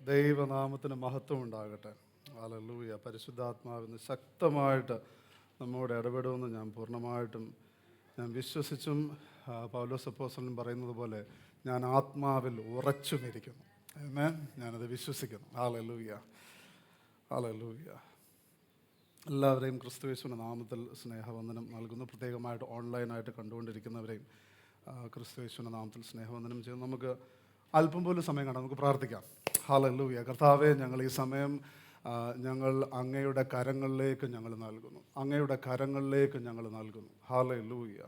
ദൈവനാമത്തിന് മഹത്വം ഉണ്ടാകട്ടെ. ഹല്ലേലൂയ. പരിശുദ്ധാത്മാവിന് ശക്തമായിട്ട് നമ്മോട് ഇടപെടുമെന്ന് ഞാൻ പൂർണ്ണമായിട്ടും വിശ്വസിച്ചും പൗലോസ് അപ്പോസ്തലൻ പറയുന്നത് പോലെ ഞാൻ ആത്മാവിൽ ഉറച്ചുമിരിക്കുന്നു. ആമേൻ. ഞാനത് വിശ്വസിക്കുന്നു. ഹല്ലേലൂയ. ഹല്ലേലൂയ. എല്ലാവരെയും ക്രിസ്തുയേശുവിൻ്റെ നാമത്തിൽ സ്നേഹവന്ദനം നൽകുന്നു. പ്രത്യേകമായിട്ട് ഓൺലൈനായിട്ട് കണ്ടുകൊണ്ടിരിക്കുന്നവരെയും ക്രിസ്തുയേശുവിൻ്റെ നാമത്തിൽ സ്നേഹവന്ദനം ചെയ്യുന്നു. നമുക്ക് അല്പം പോലും സമയം കാണാം, നമുക്ക് പ്രാർത്ഥിക്കാം. ഹല്ലേലൂയ. കർത്താവേ, ഞങ്ങൾ ഈ സമയം ഞങ്ങൾ അങ്ങയുടെ കരങ്ങളിലേക്ക് ഞങ്ങൾ നൽകുന്നു. അങ്ങയുടെ കരങ്ങളിലേക്ക് ഞങ്ങൾ നൽകുന്നു. ഹല്ലേലൂയ.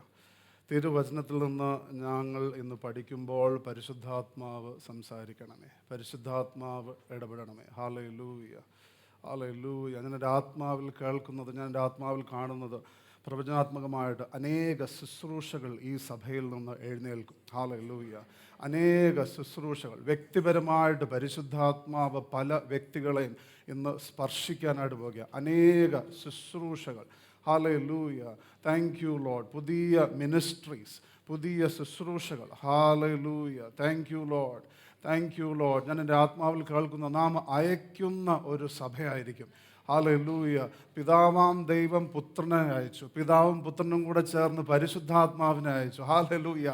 തിരുവചനത്തിൽ നിന്ന് ഞങ്ങൾ ഇന്ന് പഠിക്കുമ്പോൾ പരിശുദ്ധാത്മാവ് സംസാരിക്കണമേ, പരിശുദ്ധാത്മാവ് ഇടപെടണമേ. ഹല്ലേലൂയ. ഹല്ലേലൂയ. ഞാൻ എൻ്റെ ആത്മാവിൽ കേൾക്കുന്നത്, ഞാൻ എൻ്റെ ആത്മാവിൽ കാണുന്നത്, പ്രവചനാത്മകമായിട്ട് അനേക ശുശ്രൂഷകൾ ഈ സഭയിൽ നിന്ന് എഴുന്നേൽക്കും. ഹല്ലേലൂയ. അനേക ശുശ്രൂഷകൾ വ്യക്തിപരമായിട്ട് പരിശുദ്ധാത്മാവ് പല വ്യക്തികളെയും ഇന്ന് സ്പർശിക്കാനായിട്ട് പോകുക. അനേക ശുശ്രൂഷകൾ. ഹല്ലേലൂയ. Thank you Lord. പുതിയ മിനിസ്ട്രീസ്, പുതിയ ശുശ്രൂഷകൾ. Hallelujah. Thank you Lord. Thank you Lord. ഞാൻ എൻ്റെ ആത്മാവിൽ കേൾക്കുന്ന നാം അയക്കുന്ന ഒരു സഭയായിരിക്കും. ഹല്ലേലൂയ. പിതാവാം ദൈവം പുത്രനെ അയച്ചു, പിതാവും പുത്രനും കൂടെ ചേർന്ന് പരിശുദ്ധാത്മാവിനെ അയച്ചു. ഹല്ലേലൂയ.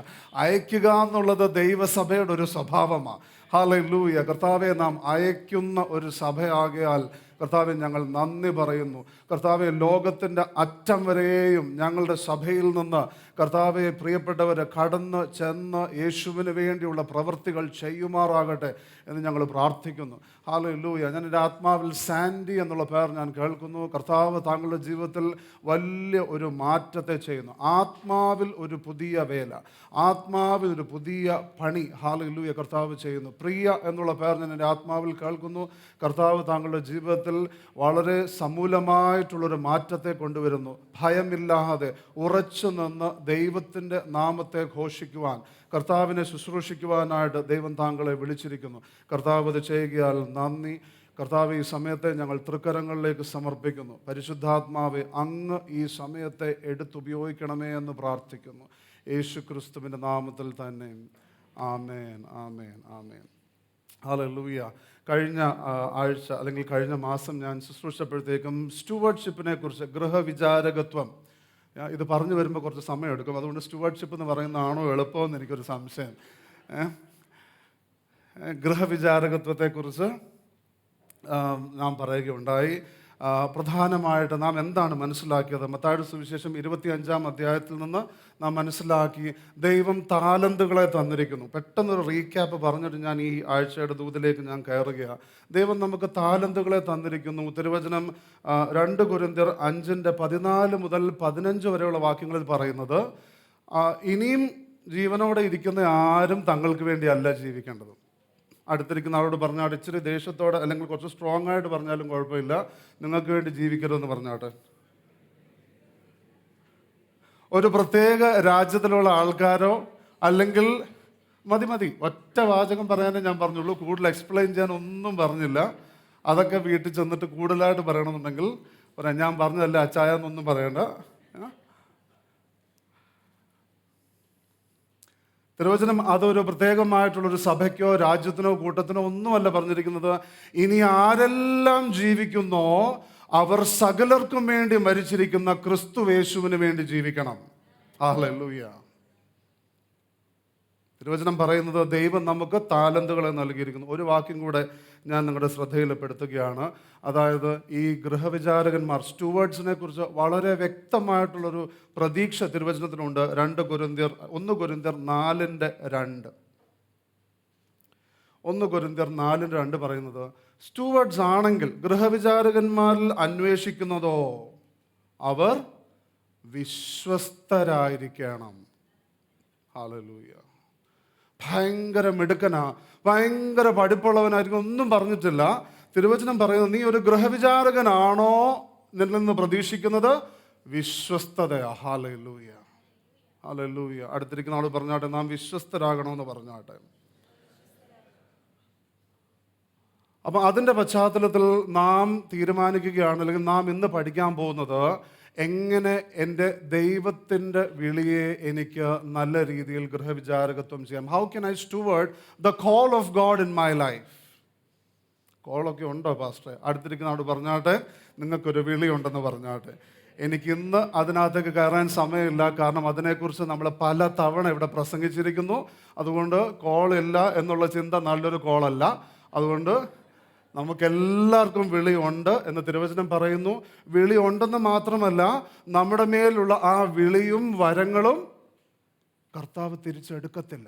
അയക്കുക എന്നുള്ളത് ദൈവസഭയുടെ ഒരു സ്വഭാവമാണ്. ഹല്ലേലൂയ. കർത്താവെ, നാം അയക്കുന്ന ഒരു സഭയാകയാൽ കർത്താവെ ഞങ്ങൾ നന്ദി പറയുന്നു. കർത്താവെ, ലോകത്തിൻ്റെ അറ്റം വരെയും ഞങ്ങളുടെ സഭയിൽ നിന്ന് കർത്താവെ പ്രിയപ്പെട്ടവരെ കടന്ന് ചെന്ന് യേശുവിന് വേണ്ടിയുള്ള പ്രവൃത്തികൾ ചെയ്യുമാറാകട്ടെ എന്ന് ഞങ്ങൾ പ്രാർത്ഥിക്കുന്നു. ഹല്ലേലൂയ. ഞാൻ എൻ്റെ ആത്മാവിൽ സാൻഡി എന്നുള്ള പേർ ഞാൻ കേൾക്കുന്നു. കർത്താവ് താങ്കളുടെ ജീവിതത്തിൽ വലിയ ഒരു മാറ്റത്തെ ചെയ്യുന്നു. ആത്മാവിൽ ഒരു പുതിയ വേല, ആത്മാവിൽ ഒരു പുതിയ പണി. ഹല്ലേലൂയ. കർത്താവ് ചെയ്യുന്നു. പ്രിയ എന്നുള്ള പേർ ഞാൻ എൻ്റെ ആത്മാവിൽ കേൾക്കുന്നു. കർത്താവ് താങ്കളുടെ ജീവിതത്തിൽ വളരെ സമൂലമായിട്ടുള്ളൊരു മാറ്റത്തെ കൊണ്ടുവരുന്നു. ഭയമില്ലാതെ ഉറച്ചു നിന്ന് ദൈവത്തിൻ്റെ നാമത്തെ ഘോഷിക്കുവാൻ, കർത്താവിനെ ശുശ്രൂഷിക്കുവാനായിട്ട് ദൈവം താങ്കളെ വിളിച്ചിരിക്കുന്നു. കർത്താവ് അത് ചെയ്യുകയാൽ നന്ദി. കർത്താവ്, ഈ സമയത്തെ ഞങ്ങൾ തൃക്കരങ്ങളിലേക്ക് സമർപ്പിക്കുന്നു. പരിശുദ്ധാത്മാവെ, അങ്ങ് ഈ സമയത്തെ എടുത്തുപയോഗിക്കണമേ എന്ന് പ്രാർത്ഥിക്കുന്നു. യേശു ക്രിസ്തുവിൻ്റെ നാമത്തിൽ തന്നെ. ആമേൻ, ആമേൻ, ആമേൻ. ഹല്ലേലൂയ. കഴിഞ്ഞ ആഴ്ച അല്ലെങ്കിൽ കഴിഞ്ഞ മാസം ഞാൻ ശുശ്രൂഷപ്പോഴത്തേക്കും സ്റ്റുവർഡ്ഷിപ്പിനെ കുറിച്ച്, ഗൃഹവിചാരകത്വം, ഇത് പറഞ്ഞു വരുമ്പോൾ കുറച്ച് സമയമെടുക്കും. അതുകൊണ്ട് സ്റ്റുവർഡ്ഷിപ്പ് എന്ന് പറയുന്നതാണോ എളുപ്പമെന്ന് എനിക്കൊരു സംശയം. ഗൃഹവിചാരകത്വത്തെക്കുറിച്ച് നാം പറയുകയുണ്ടായി. പ്രധാനമായിട്ട് നാം എന്താണ് മനസ്സിലാക്കിയത്? മത്തായിയുടെ സുവിശേഷം 25-ാം അധ്യായത്തിൽ നിന്ന് നാം മനസ്സിലാക്കി ദൈവം താലന്തുകളെ തന്നിരിക്കുന്നു. പെട്ടെന്നൊരു റീക്യാപ്പ് പറഞ്ഞിട്ട് ഞാൻ ഈ ആഴ്ചയുടെ ദൂതിലേക്ക് ഞാൻ കയറുകയാണ്. ദൈവം നമുക്ക് താലന്തുകളെ തന്നിരിക്കുന്നു. തിരുവചനം 2 കൊരിന്ത്യർ 5:14 മുതൽ 15 വരെയുള്ള വാക്യങ്ങളിൽ പറയുന്നത്, ഇനിയും ജീവനോടെ ഇരിക്കുന്ന ആരും തങ്ങൾക്ക് വേണ്ടിയല്ല ജീവിക്കേണ്ടത്. അടുത്തിരിക്കുന്ന ആളോട് പറഞ്ഞാൽ, ഇച്ചിരി ദേഷ്യത്തോടെ അല്ലെങ്കിൽ കുറച്ച് സ്ട്രോങ് ആയിട്ട് പറഞ്ഞാലും കുഴപ്പമില്ല, നിങ്ങൾക്ക് വേണ്ടി ജീവിക്കരുതെന്ന് പറഞ്ഞാട്ടെ. ഒരു പ്രത്യേക രാജ്യത്തിലുള്ള ആൾക്കാരോ അല്ലെങ്കിൽ മതി ഒറ്റ വാചകം പറയാനേ ഞാൻ പറഞ്ഞുള്ളൂ, കൂടുതൽ എക്സ്പ്ലെയിൻ ചെയ്യാൻ ഒന്നും പറഞ്ഞില്ല. അതൊക്കെ വീട്ടിൽ ചെന്നിട്ട് കൂടുതലായിട്ട് പറയണമെന്നുണ്ടെങ്കിൽ പറയാം. ഞാൻ പറഞ്ഞതല്ല അച്ചായ എന്നൊന്നും പറയണ്ട. തിരുവചനം അതൊരു പ്രത്യേകമായിട്ടുള്ളൊരു സഭയ്ക്കോ രാജ്യത്തിനോ കൂട്ടത്തിനോ ഒന്നുമല്ല പറഞ്ഞിരിക്കുന്നത്. ഇനി ആരെല്ലാം ജീവിക്കുന്നോ അവർ സകലർക്കും വേണ്ടി മരിച്ചിരിക്കുന്ന ക്രിസ്തുയേശുവിന് വേണ്ടി ജീവിക്കണം. ഹല്ലേലൂയ. തിരുവചനം പറയുന്നത് ദൈവം നമുക്ക് താലന്തുകളെ നൽകിയിരിക്കുന്നു. ഒരു വാക്യം കൂടെ ഞാൻ നിങ്ങളുടെ ശ്രദ്ധയിൽപ്പെടുത്തുകയാണ്. അതായത് ഈ ഗൃഹവിചാരകന്മാർ, സ്റ്റുവേർഡ്സിനെ കുറിച്ച് വളരെ വ്യക്തമായിട്ടുള്ളൊരു പ്രതീക്ഷ തിരുവചനത്തിനുണ്ട്. 1 കൊരിന്ത്യർ 4:2 1 കൊരിന്ത്യർ 4:2 പറയുന്നത്, സ്റ്റുവേർഡ്സ് ആണെങ്കിൽ ഗൃഹവിചാരകന്മാരിൽ അന്വേഷിക്കുന്നതോ അവർ വിശ്വസ്തരായിരിക്കണം. ഹല്ലേലൂയ. ഭയങ്കര മിടുക്കനാ, ഭയങ്കര പഠിപ്പുള്ളവനായിരിക്കും, ഒന്നും പറഞ്ഞിട്ടില്ല. തിരുവചനം പറയുന്നത്, നീ ഒരു ഗൃഹവിചാരകനാണോ നിന്നിൽ നിന്ന് പ്രതീക്ഷിക്കുന്നത്? വിശ്വസ്തതയാ. ഹല്ലേലൂയ. ഹല്ലേലൂയ. അടുത്തിരിക്കുന്ന ആൾ പറഞ്ഞാട്ടെ, നാം വിശ്വസ്തരാകണമെന്ന് പറഞ്ഞാട്ടെ. അപ്പം അതിൻ്റെ പശ്ചാത്തലത്തിൽ നാം തീരുമാനിക്കുകയാണ്, അല്ലെങ്കിൽ നാം ഇന്ന് പഠിക്കാൻ പോകുന്നത്, എങ്ങനെ എൻ്റെ ദൈവത്തിൻ്റെ വിളിയെ എനിക്ക് നല്ല രീതിയിൽ ഗൃഹവിചാരകത്വം ചെയ്യാം. How can I steward the call of God in my life? കോളൊക്കെ ഉണ്ടോ പാസ്റ്ററെ? അടുത്തിരിക്കുന്ന അവിടെ പറഞ്ഞാട്ടെ, നിങ്ങൾക്കൊരു വിളിയുണ്ടെന്ന് പറഞ്ഞാട്ടെ. എനിക്കിന്ന് അതിനകത്തേക്ക് കയറാൻ സമയമില്ല, കാരണം അതിനെക്കുറിച്ച് നമ്മൾ പല തവണ ഇവിടെ പ്രസംഗിച്ചിരിക്കുന്നു. അതുകൊണ്ട് കോളില്ല എന്നുള്ള ചിന്ത നല്ലൊരു കോളല്ല. അതുകൊണ്ട് നമുക്കെല്ലാവർക്കും വിളിയുണ്ട് എന്ന് തിരുവചനം പറയുന്നു. വിളി ഉണ്ടെന്ന് മാത്രമല്ല, നമ്മുടെ മേലുള്ള ആ വിളിയും വരങ്ങളും കർത്താവ് തിരിച്ചെടുക്കത്തില്ല.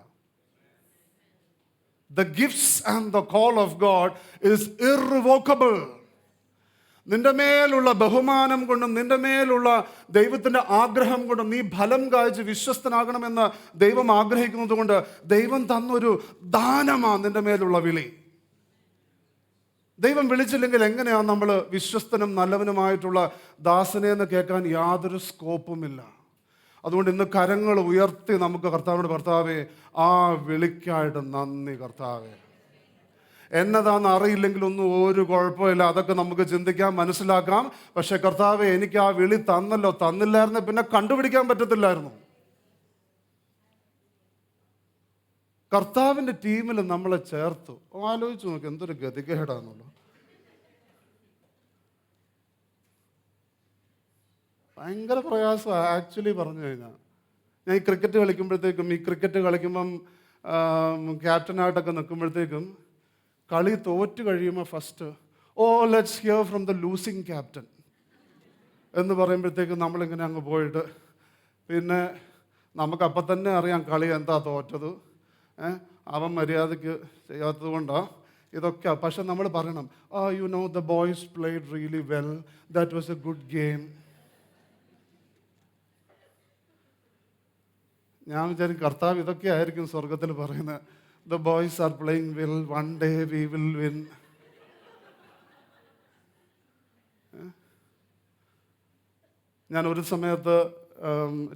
The gifts and the call of God is irrevocable. നിന്റെ മേലുള്ള ബഹുമാനം കൊണ്ടും നിന്റെ മേലുള്ള ദൈവത്തിൻ്റെ ആഗ്രഹം കൊണ്ടും നീ ഫലം കായ്ച്ച് വിശ്വസ്തനാകണമെന്ന് ദൈവം ആഗ്രഹിക്കുന്നത് കൊണ്ട് ദൈവം തന്നൊരു ദാനമാണ് നിന്റെ മേലുള്ള വിളി. ദൈവം വിളിച്ചില്ലെങ്കിൽ എങ്ങനെയാണ് നമ്മൾ വിശ്വസ്തനും നല്ലവനുമായിട്ടുള്ള ദാസനെ എന്ന് കേൾക്കാൻ യാതൊരു സ്കോപ്പുമില്ല. അതുകൊണ്ട് ഇന്ന് കരങ്ങൾ ഉയർത്തി നമുക്ക് കർത്താവിനോട്, കർത്താവേ, ആ വിളിക്കായിട്ട് നന്ദി കർത്താവേ. എന്നതാണെന്ന് അറിയില്ലെങ്കിലൊന്നും ഒരു കുഴപ്പമില്ല, അതൊക്കെ നമുക്ക് ചിന്തിക്കാം, മനസ്സിലാക്കാം. പക്ഷെ കർത്താവേ, എനിക്ക് ആ വിളി തന്നല്ലോ, തന്നില്ലായിരുന്നു പിന്നെ കണ്ടുപിടിക്കാൻ പറ്റത്തില്ലായിരുന്നു. കർത്താവിൻ്റെ ടീമിൽ നമ്മളെ ചേർത്തു. ആലോചിച്ച് നോക്കി എന്തൊരു ഗതികേടാന്നുള്ളൂ. ഭയങ്കര പ്രയാസമാണ് ആക്ച്വലി പറഞ്ഞു കഴിഞ്ഞാൽ. ഞാൻ ഈ ക്രിക്കറ്റ് കളിക്കുമ്പോഴത്തേക്കും, ഈ ക്രിക്കറ്റ് കളിക്കുമ്പം ക്യാപ്റ്റനായിട്ടൊക്കെ നിൽക്കുമ്പോഴത്തേക്കും കളി തോറ്റ് കഴിയുമ്പോൾ first let's here from the losing captain എന്ന് പറയുമ്പോഴത്തേക്കും നമ്മളിങ്ങനെ അങ്ങ് പോയിട്ട്, പിന്നെ നമുക്കപ്പം തന്നെ അറിയാം കളി എന്താ തോറ്റത്, അവൻ മര്യാദയ്ക്ക് ചെയ്യാത്തത് കൊണ്ടാണ് ഇതൊക്കെ. പക്ഷെ നമ്മൾ പറയണം, you know the boys played really well, that was A good game. ഞാൻ വിചാരിക്കും കർത്താവ് ഇതൊക്കെ ആയിരിക്കും സ്വർഗത്തിൽ പറയുന്നത്. The boys are playing well, one day we will win. ഞാൻ ഒരു സമയത്ത്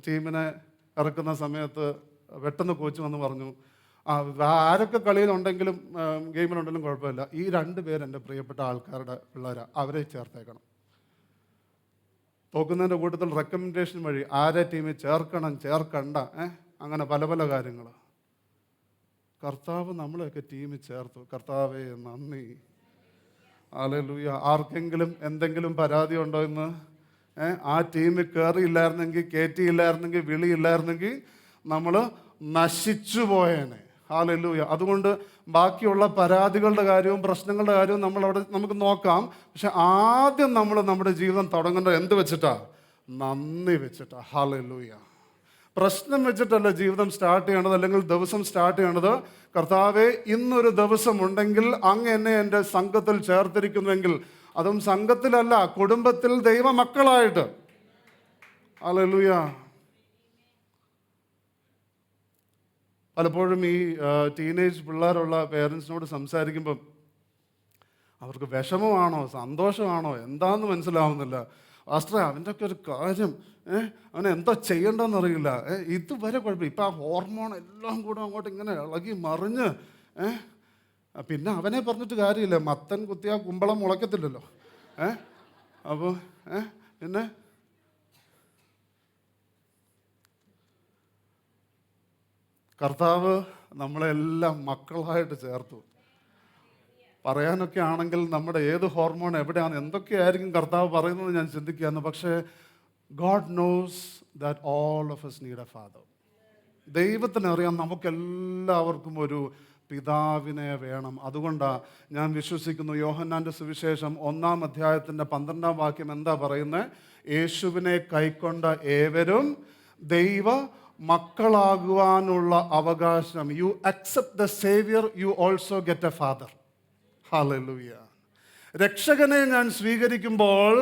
ടീമിനെ ഇറക്കുന്ന സമയത്ത് പെട്ടെന്ന് കോച്ച് വന്ന് പറഞ്ഞു, ആരൊക്കെ കളിയിലുണ്ടെങ്കിലും ഗെയിമിലുണ്ടെങ്കിലും കുഴപ്പമില്ല, ഈ 2 പേര് എൻ്റെ പ്രിയപ്പെട്ട ആൾക്കാരുടെ പിള്ളേരാണ്, അവരെ ചേർത്തേക്കണം. തോക്കുന്നതിൻ്റെ കൂട്ടത്തിൽ റെക്കമെൻഡേഷൻ വഴി ആരെ ടീമിൽ ചേർക്കണം ചേർക്കണ്ട, അങ്ങനെ പല പല കാര്യങ്ങൾ. കർത്താവ് നമ്മളെയൊക്കെ ടീമിൽ ചേർത്തു. കർത്താവേ നന്ദി, ഹല്ലേലൂയ. ആർക്കെങ്കിലും എന്തെങ്കിലും പരാതി ഉണ്ടോ ഇന്ന്? ആ ടീമിൽ കയറിയില്ലായിരുന്നെങ്കിൽ, കയറ്റിയില്ലായിരുന്നെങ്കിൽ, വിളിയില്ലായിരുന്നെങ്കിൽ നമ്മൾ നശിച്ചു പോയേനെ. ഹല്ലേലൂയ. അതുകൊണ്ട് ബാക്കിയുള്ള പരാതികളുടെ കാര്യവും പ്രശ്നങ്ങളുടെ കാര്യവും നമ്മളവിടെ നമുക്ക് നോക്കാം. പക്ഷെ ആദ്യം നമ്മൾ നമ്മുടെ ജീവിതം തുടങ്ങേണ്ടത് എന്ത് വെച്ചിട്ടാ? നന്ദി വെച്ചിട്ടാ. ഹല്ലേലൂയ. പ്രശ്നം വെച്ചിട്ടല്ല ജീവിതം സ്റ്റാർട്ട് ചെയ്യേണ്ടത്, അല്ലെങ്കിൽ ദിവസം സ്റ്റാർട്ട് ചെയ്യേണ്ടത്. കർത്താവേ, ഇന്നൊരു ദിവസം ഉണ്ടെങ്കിൽ അങ്ങ് എന്നെ എൻ്റെ സംഘത്തിൽ ചേർത്തിരിക്കുന്നുവെങ്കിൽ, അതും സംഘത്തിലല്ല, കുടുംബത്തിൽ ദൈവമക്കളായിട്ട്. ഹല്ലേലൂയ. പലപ്പോഴും ഈ ടീനേജ് പിള്ളേരുള്ള പേരൻസിനോട് സംസാരിക്കുമ്പം അവർക്ക് വിഷമമാണോ സന്തോഷമാണോ എന്താണെന്ന് മനസ്സിലാവുന്നില്ല. പാസ്റ്ററെ, അവൻ്റെ ഒക്കെ ഒരു കാര്യം, അവനെ എന്താ ചെയ്യേണ്ടതെന്നറിയില്ല, ഇതുവരെ കുഴപ്പമില്ല, ഇപ്പം ആ ഹോർമോൺ എല്ലാം കൂടെ അങ്ങോട്ട് ഇങ്ങനെ ഇളകി മറിഞ്ഞ്, പിന്നെ അവനെ പറഞ്ഞിട്ട് കാര്യമില്ല, മത്തൻ കുത്തിയാൽ കുമ്പളം മുളയ്ക്കത്തില്ലല്ലോ. അപ്പോൾ പിന്നെ കർത്താവ് നമ്മളെല്ലാം മക്കളായിട്ട് ചേർത്തു. പറയാനൊക്കെ ആണെങ്കിൽ നമ്മുടെ ഏത് ഹോർമോൺ എവിടെയാണ്, എന്തൊക്കെയായിരിക്കും കർത്താവ് പറയുന്നത് ഞാൻ ചിന്തിക്കുകയാണ്. പക്ഷേ God knows that all of us need a father. ദൈവത്തിനറിയാം നമുക്കെല്ലാവർക്കും ഒരു പിതാവിനെ വേണം. അതുകൊണ്ടാണ് ഞാൻ വിശ്വസിക്കുന്നു, യോഹന്നാൻ്റെ സുവിശേഷം 1-ാം അധ്യായത്തിൻ്റെ 12-ാം വാക്യം എന്താ പറയുന്നത്? യേശുവിനെ കൈക്കൊണ്ട ഏവരും ദൈവ മക്കളാകുവാനുള്ള അവകാശം. You accept the Xavier, you also get A father. Hallelujah. രക്ഷകനെ ഞാൻ സ്വീകരിക്കുമ്പോൾ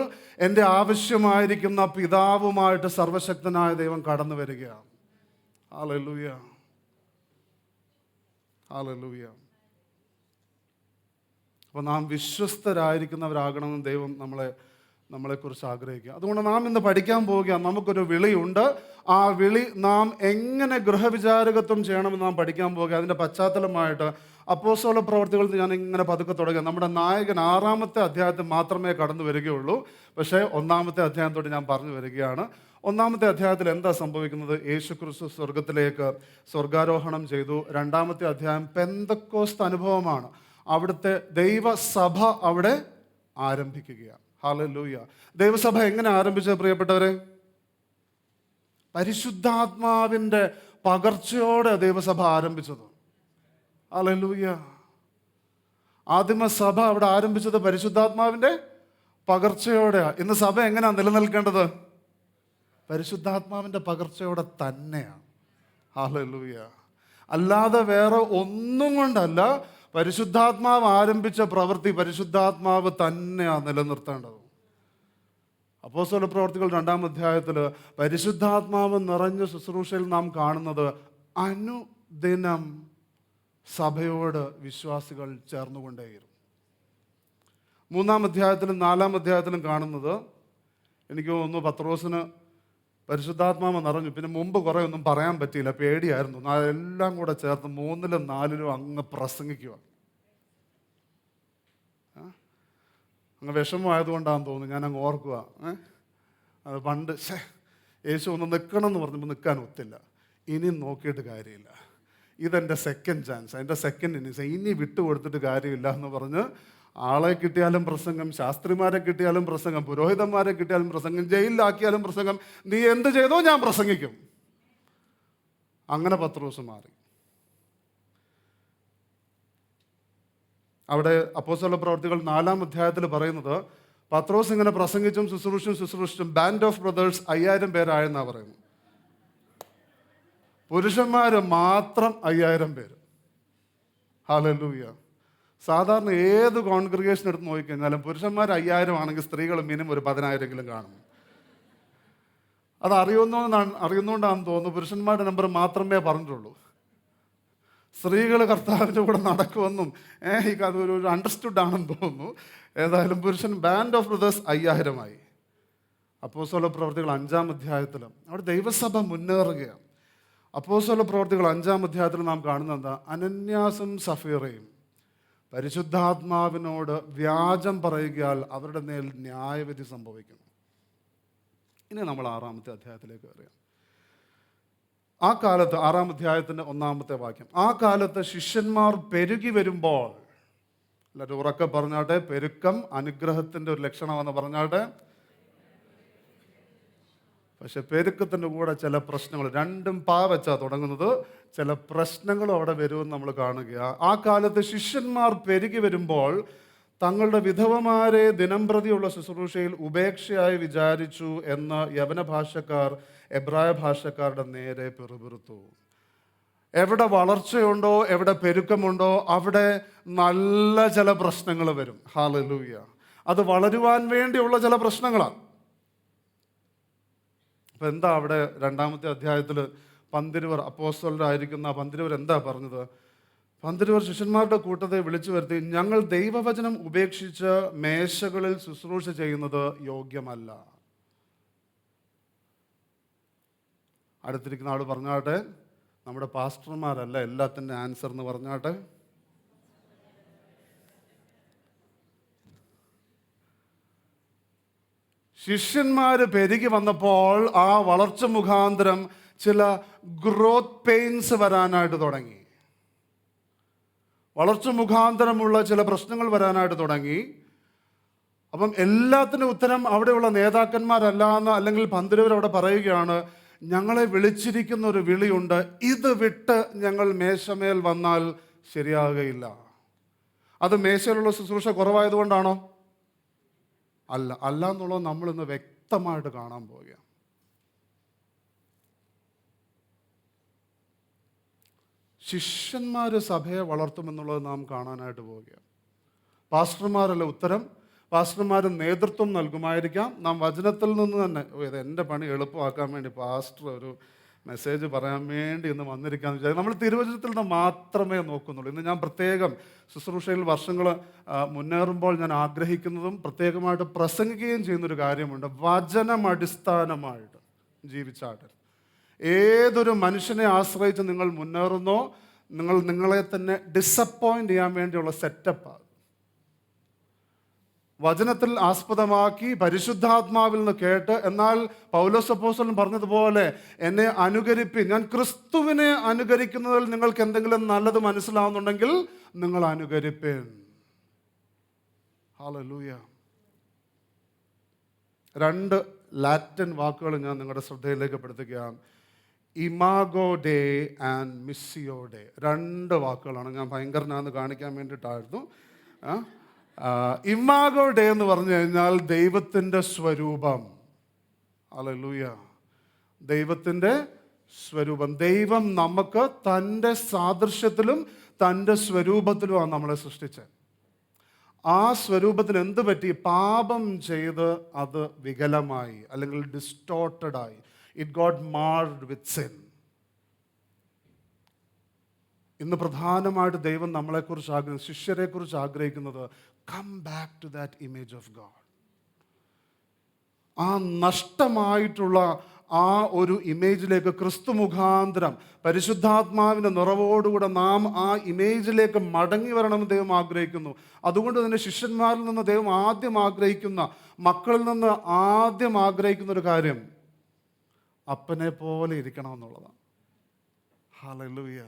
എൻ്റെ ആവശ്യമായിരിക്കുന്ന പിതാവുമായിട്ട് സർവശക്തനായ ദൈവം കടന്നു വരികയാണ്. Hallelujah, hallelujah. അപ്പോൾ നാം വിശ്വസ്തരായിരിക്കുന്നവരാകണമെന്ന് ദൈവം നമ്മളെക്കുറിച്ച് ആഗ്രഹിക്കുക. അതുകൊണ്ട് നാം ഇന്ന് പഠിക്കാൻ പോവുകയാണ്. നമുക്കൊരു വിളിയുണ്ട്. ആ വിളി നാം എങ്ങനെ ഗൃഹവിചാരകത്വം ചെയ്യണമെന്ന് നാം പഠിക്കാൻ പോവുക. അതിൻ്റെ പശ്ചാത്തലമായിട്ട് അപ്പോസ്തല പ്രവർത്തികൾ ഞാൻ ഇങ്ങനെ പതുക്കെ തുടങ്ങുക. നമ്മുടെ നായകൻ 6-ാമത്തെ അധ്യായത്തിൽ മാത്രമേ കടന്നു വരികയുള്ളൂ. പക്ഷേ 1-ാമത്തെ അധ്യായം തൊട്ട് ഞാൻ പറഞ്ഞു വരികയാണ്. 1-ാമത്തെ അധ്യായത്തിൽ എന്താ സംഭവിക്കുന്നത്? യേശുക്രിസ്തു സ്വർഗത്തിലേക്ക് സ്വർഗാരോഹണം ചെയ്തു. 2-ാമത്തെ അധ്യായം പെന്തക്കോസ്ത് അനുഭവമാണ്. അവിടുത്തെ ദൈവസഭ അവിടെ ആരംഭിക്കുകയാണ്. ഹല്ലേലൂയ. ദൈവസഭ എങ്ങനെ ആരംഭിച്ചത് പ്രിയപ്പെട്ടവരെ? പരിശുദ്ധാത്മാവിൻ്റെ പകർച്ചയോടെ ദൈവസഭ ആരംഭിച്ചത്. ഹല്ലേലൂയ. ആദിമസഭ അവിടെ ആരംഭിച്ചത് പരിശുദ്ധാത്മാവിൻ്റെ പകർച്ചയോടെയാണ്. ഇന്ന് സഭ എങ്ങനെയാണ് നിലനിൽക്കേണ്ടത്? പരിശുദ്ധാത്മാവിൻ്റെ പകർച്ചയോടെ തന്നെയാണ്. ഹല്ലേലൂയ. അല്ലാതെ വേറെ ഒന്നും കൊണ്ടല്ല. പരിശുദ്ധാത്മാവ് ആരംഭിച്ച പ്രവൃത്തി പരിശുദ്ധാത്മാവ് തന്നെയാണ് നിലനിർത്തേണ്ടത്. അപ്പോസ്തല പ്രവർത്തികൾ 2-ാം അധ്യായത്തിൽ പരിശുദ്ധാത്മാവ് നിറഞ്ഞ ശുശ്രൂഷയിൽ നാം കാണുന്നത് അനുദിനം സഭയോട് വിശ്വാസികൾ ചേർന്നുകൊണ്ടേയിരുന്നു. 3-ാം അധ്യായത്തിലും 4-ാം അധ്യായത്തിലും കാണുന്നത്, എനിക്ക് തോന്നുന്നു പത്രോസിന് പരിശുദ്ധാത്മാവ് നിറഞ്ഞു. പിന്നെ മുമ്പ് കുറേ ഒന്നും പറയാൻ പറ്റിയില്ല, പേടിയായിരുന്നു. എല്ലാം കൂടെ ചേർത്ത് 3-ലും 4-ലും അങ്ങ് പ്രസംഗിക്കുക. അങ്ങ് വിഷമമായതുകൊണ്ടാണെന്ന് തോന്നുന്നു, ഞാൻ അങ്ങ് ഓർക്കുക. അത് പണ്ട് യേശു ഒന്ന് നിൽക്കണം എന്ന് പറഞ്ഞപ്പോൾ നിൽക്കാൻ ഒത്തില്ല. ഇനി നോക്കിയിട്ട് കാര്യമില്ല, ഇതെൻ്റെ സെക്കൻഡ് ചാൻസ്, എൻ്റെ സെക്കൻഡ് ഇന്നിങ്സ്, ഇനി വിട്ടുകൊടുത്തിട്ട് കാര്യമില്ല എന്ന് പറഞ്ഞ് ആളെ കിട്ടിയാലും പ്രസംഗം, ശാസ്ത്രിമാരെ കിട്ടിയാലും പ്രസംഗം, പുരോഹിതന്മാരെ കിട്ടിയാലും പ്രസംഗം, ജയിലിലാക്കിയാലും പ്രസംഗം, നീ എന്ത് ചെയ്തോ ഞാൻ പ്രസംഗിക്കും. അങ്ങനെ പത്രോസ് മാറി. അവിടെ അപ്പോസ്തല പ്രവർത്തികൾ 4-ാം അധ്യായത്തിൽ പറയുന്നത്, പത്രോസ് ഇങ്ങനെ പ്രസംഗിച്ചും ശുശ്രൂഷിച്ചും ബാൻഡ് ഓഫ് ബ്രദേഴ്സ് 5000 പേരായെന്നാണ് പറയുന്നത്. പുരുഷന്മാർ മാത്രം 5000 പേര്. ഹല്ലേലൂയ. സാധാരണ ഏത് കോൺഗ്രിഗേഷൻ എടുത്ത് നോക്കിക്കഴിഞ്ഞാലും പുരുഷന്മാർ 5000 ആണെങ്കിൽ സ്ത്രീകൾ മിനിമം ഒരു 10,000 കാണും. അത് അറിയുന്നതുകൊണ്ടാണെന്ന് തോന്നുന്നു പുരുഷന്മാരുടെ നമ്പർ മാത്രമേ പറഞ്ഞിട്ടുള്ളൂ. സ്ത്രീകൾ കർത്താവിൻ്റെ കൂടെ നടക്കുമെന്നും അതൊരു അണ്ടർസ്റ്റുഡ് ആണെന്ന് തോന്നുന്നു. ഏതായാലും പുരുഷൻ ബാൻഡ് ഓഫ് ബ്രദേഴ്സ് 5000 ആയി. അപ്പോസ്തല പ്രവർത്തികൾ 5-ാം അധ്യായത്തിൽ അവിടെ ദൈവസഭ മുന്നേറുകയാണ്. അപ്പോസ്തല പ്രവർത്തികൾ 5-ാം അധ്യായത്തിൽ നാം കാണുന്നത് എന്താ? അനന്യാസും സഫീറയും പരിശുദ്ധാത്മാവിനോട് വ്യാജം പറയുകയാൽ അവരുടെ മേൽ ന്യായവിധി സംഭവിക്കുന്നു. ഇനി നമ്മൾ 6-ാമത്തെ അധ്യായത്തിലേക്ക് വരികയാണ്. ആ കാലത്ത് 6-ാം അധ്യായത്തിൻ്റെ 1-ാമത്തെ വാക്യം, ആ കാലത്ത് ശിഷ്യന്മാർ പെരുകി വരുമ്പോൾ, എല്ലാവരും ഉറക്കെ പറഞ്ഞാട്ടെ, പെരുക്കം അനുഗ്രഹത്തിൻ്റെ ഒരു ലക്ഷണമെന്ന് പറഞ്ഞാട്ടെ. പക്ഷെ പെരുക്കത്തിൻ്റെ കൂടെ ചില പ്രശ്നങ്ങൾ, രണ്ടും വെച്ചാണ് തുടങ്ങുന്നത്, ചില പ്രശ്നങ്ങളും അവിടെ വരുമെന്ന് നമ്മൾ കാണുകയാണ്. ആ കാലത്ത് ശിഷ്യന്മാർ പെരുകി വരുമ്പോൾ തങ്ങളുടെ വിധവമാരെ ദിനംപ്രതിയുള്ള ശുശ്രൂഷയിൽ ഉപേക്ഷയായി വിചാരിച്ചു എന്ന് യവന ഭാഷക്കാർ എബ്രായ ഭാഷക്കാരുടെ നേരെ പിറുപിറുത്തു. എവിടെ വളർച്ചയുണ്ടോ, എവിടെ പെരുക്കമുണ്ടോ, അവിടെ നല്ല ചില പ്രശ്നങ്ങൾ വരും. ഹല്ലേലൂയ. അത് വളരുവാൻ വേണ്ടിയുള്ള ചില പ്രശ്നങ്ങളാണ്. അപ്പം എന്താ അവിടെ 2-ാമത്തെ അധ്യായത്തിൽ പന്തിരുവർ, അപ്പോസ്തലരായിരിക്കുന്ന പന്തിരുവർ എന്താ പറഞ്ഞത്? പന്തിരുവർ ശിഷ്യന്മാരുടെ കൂട്ടത്തെ വിളിച്ചു വരുത്തി, ഞങ്ങൾ ദൈവവചനം ഉപേക്ഷിച്ച് മേശകളിൽ ശുശ്രൂഷ ചെയ്യുന്നത് യോഗ്യമല്ല. അടുത്തിരിക്കുന്ന ആൾ പറഞ്ഞാട്ടെ, നമ്മുടെ പാസ്റ്റർമാരല്ല എല്ലാത്തിൻ്റെ ആൻസർ എന്ന് പറഞ്ഞാട്ടെ. ശിഷ്യന്മാർ പെരുകി വന്നപ്പോൾ ആ വളർച്ച മുഖാന്തരം ചില ഗ്രോത്ത് പെയിൻസ് വരാനായിട്ട് തുടങ്ങി. വളർച്ച മുഖാന്തരമുള്ള ചില പ്രശ്നങ്ങൾ വരാനായിട്ട് തുടങ്ങി. അപ്പം എല്ലാത്തിനും ഉത്തരം അവിടെയുള്ള നേതാക്കന്മാരല്ല എന്ന്, അല്ലെങ്കിൽ പന്തിരുവർ അവിടെ പറയുകയാണ്, ഞങ്ങളെ വിളിച്ചിരിക്കുന്ന ഒരു വിളിയുണ്ട്, ഇത് വിട്ട് ഞങ്ങൾ മേശമേൽ വന്നാൽ ശരിയാകുകയില്ല. അത് മേശയിലുള്ള ശുശ്രൂഷ കുറവായതുകൊണ്ടാണോ? അല്ല എന്നുള്ളത് നമ്മളിന്ന് വ്യക്തമായിട്ട് കാണാൻ പോവുകയാണ്. ശിഷ്യന്മാർ സഭയെ വളർത്തുമെന്നുള്ളത് നാം കാണാനായിട്ട് പോവുകയാണ്. പാസ്റ്റർമാരല്ല ഉത്തരം, പാസ്റ്റർമാർ നേതൃത്വം നൽകുമായിരിക്കാം. നാം വചനത്തിൽ നിന്ന് തന്നെ, ഇത് എൻ്റെ പണി എളുപ്പമാക്കാൻ വേണ്ടി പാസ്റ്റർ ഒരു മെസ്സേജ് പറയാൻ വേണ്ടി ഇന്ന് വന്നിരിക്കാമെന്ന് വിചാരിക്കും. നമ്മൾ തിരുവചനത്തിൽ നിന്ന് മാത്രമേ നോക്കുന്നുള്ളൂ. ഇന്ന് ഞാൻ പ്രത്യേകം ശുശ്രൂഷയിൽ വർഷങ്ങൾ മുന്നേറുമ്പോൾ ഞാൻ ആഗ്രഹിക്കുന്നതും പ്രത്യേകമായിട്ട് പ്രസംഗിക്കുകയും ചെയ്യുന്നൊരു കാര്യമുണ്ട്. വചനമടിസ്ഥാനമായിട്ട് ജീവിച്ചാട്ട് ഏതൊരു മനുഷ്യനെ ആശ്രയിച്ച് നിങ്ങൾ മുന്നേറുന്നോ, നിങ്ങളെ തന്നെ ഡിസപ്പോയിൻ്റ് ചെയ്യാൻ വേണ്ടിയുള്ള സെറ്റപ്പാണ്. വചനത്തിൽ ആസ്പദമാക്കി പരിശുദ്ധാത്മാവിൽ നിന്ന് കേട്ട്, എന്നാൽ പൗലോസ് അപ്പോസ്തലൻ പറഞ്ഞതുപോലെ എന്നെ അനുകരിപ്പിൻ, ഞാൻ ക്രിസ്തുവിനെ അനുകരിക്കുന്നതിൽ നിങ്ങൾക്ക് എന്തെങ്കിലും നല്ലത് മനസ്സിലാവുന്നുണ്ടെങ്കിൽ നിങ്ങൾ അനുകരിപ്പേൻ. ഹല്ലേലൂയ. 2 ലാറ്റിൻ വാക്കുകൾ ഞാൻ നിങ്ങളുടെ ശ്രദ്ധയിലേക്ക് പെടുത്തുകയാണ്. Imago Dei and missio Dei. 2 വാക്കുകളാണ്. ഞാൻ ഭയങ്കരനാന്ന് കാണിക്കാൻ വേണ്ടിയിട്ടായിരുന്നു. ഇമാഗോ ഡേ എന്ന് പറഞ്ഞു കഴിഞ്ഞാൽ ദൈവത്തിൻ്റെ സ്വരൂപം. ഹല്ലേലൂയ. ദൈവത്തിൻ്റെ സ്വരൂപം. ദൈവം നമുക്ക് തൻ്റെ സാദൃശ്യത്തിലും തൻ്റെ സ്വരൂപത്തിലുമാണ് നമ്മളെ സൃഷ്ടിച്ചത്. ആ സ്വരൂപത്തിന് എന്ത് പറ്റി? പാപം ചെയ്ത് അത് വികലമായി, അല്ലെങ്കിൽ ഡിസ്റ്റോർട്ടഡായി. It got marred with sin. ഇന്ന് പ്രധാനമായിട്ട് ദൈവം നമ്മളെക്കുറിച്ച് ശിഷ്യരെക്കുറിച്ച് ആഗ്രഹിക്കുന്നത് come back to that image of God. ആ നഷ്ടമായിട്ടുള്ള ആ ഒരു ഇമേജിലേക്ക് ക്രിസ്തു മുഖാന്തരം പരിശുദ്ധാത്മാവിൻ്റെ നിറവോടുകൂടെ നാം ആ ഇമേജിലേക്ക് മടങ്ങി വരണമെന്ന് ദൈവം ആഗ്രഹിക്കുന്നു. അതുകൊണ്ട് തന്നെ ശിഷ്യന്മാരിൽ നിന്ന് ദൈവം ആദ്യം ആഗ്രഹിക്കുന്ന, മക്കളിൽ നിന്ന് ആദ്യം ആഗ്രഹിക്കുന്ന ഒരു കാര്യം അപ്പനെ പോലെ ഇരിക്കണമെന്നുള്ളതാണ്. ഹല്ലേലൂയ.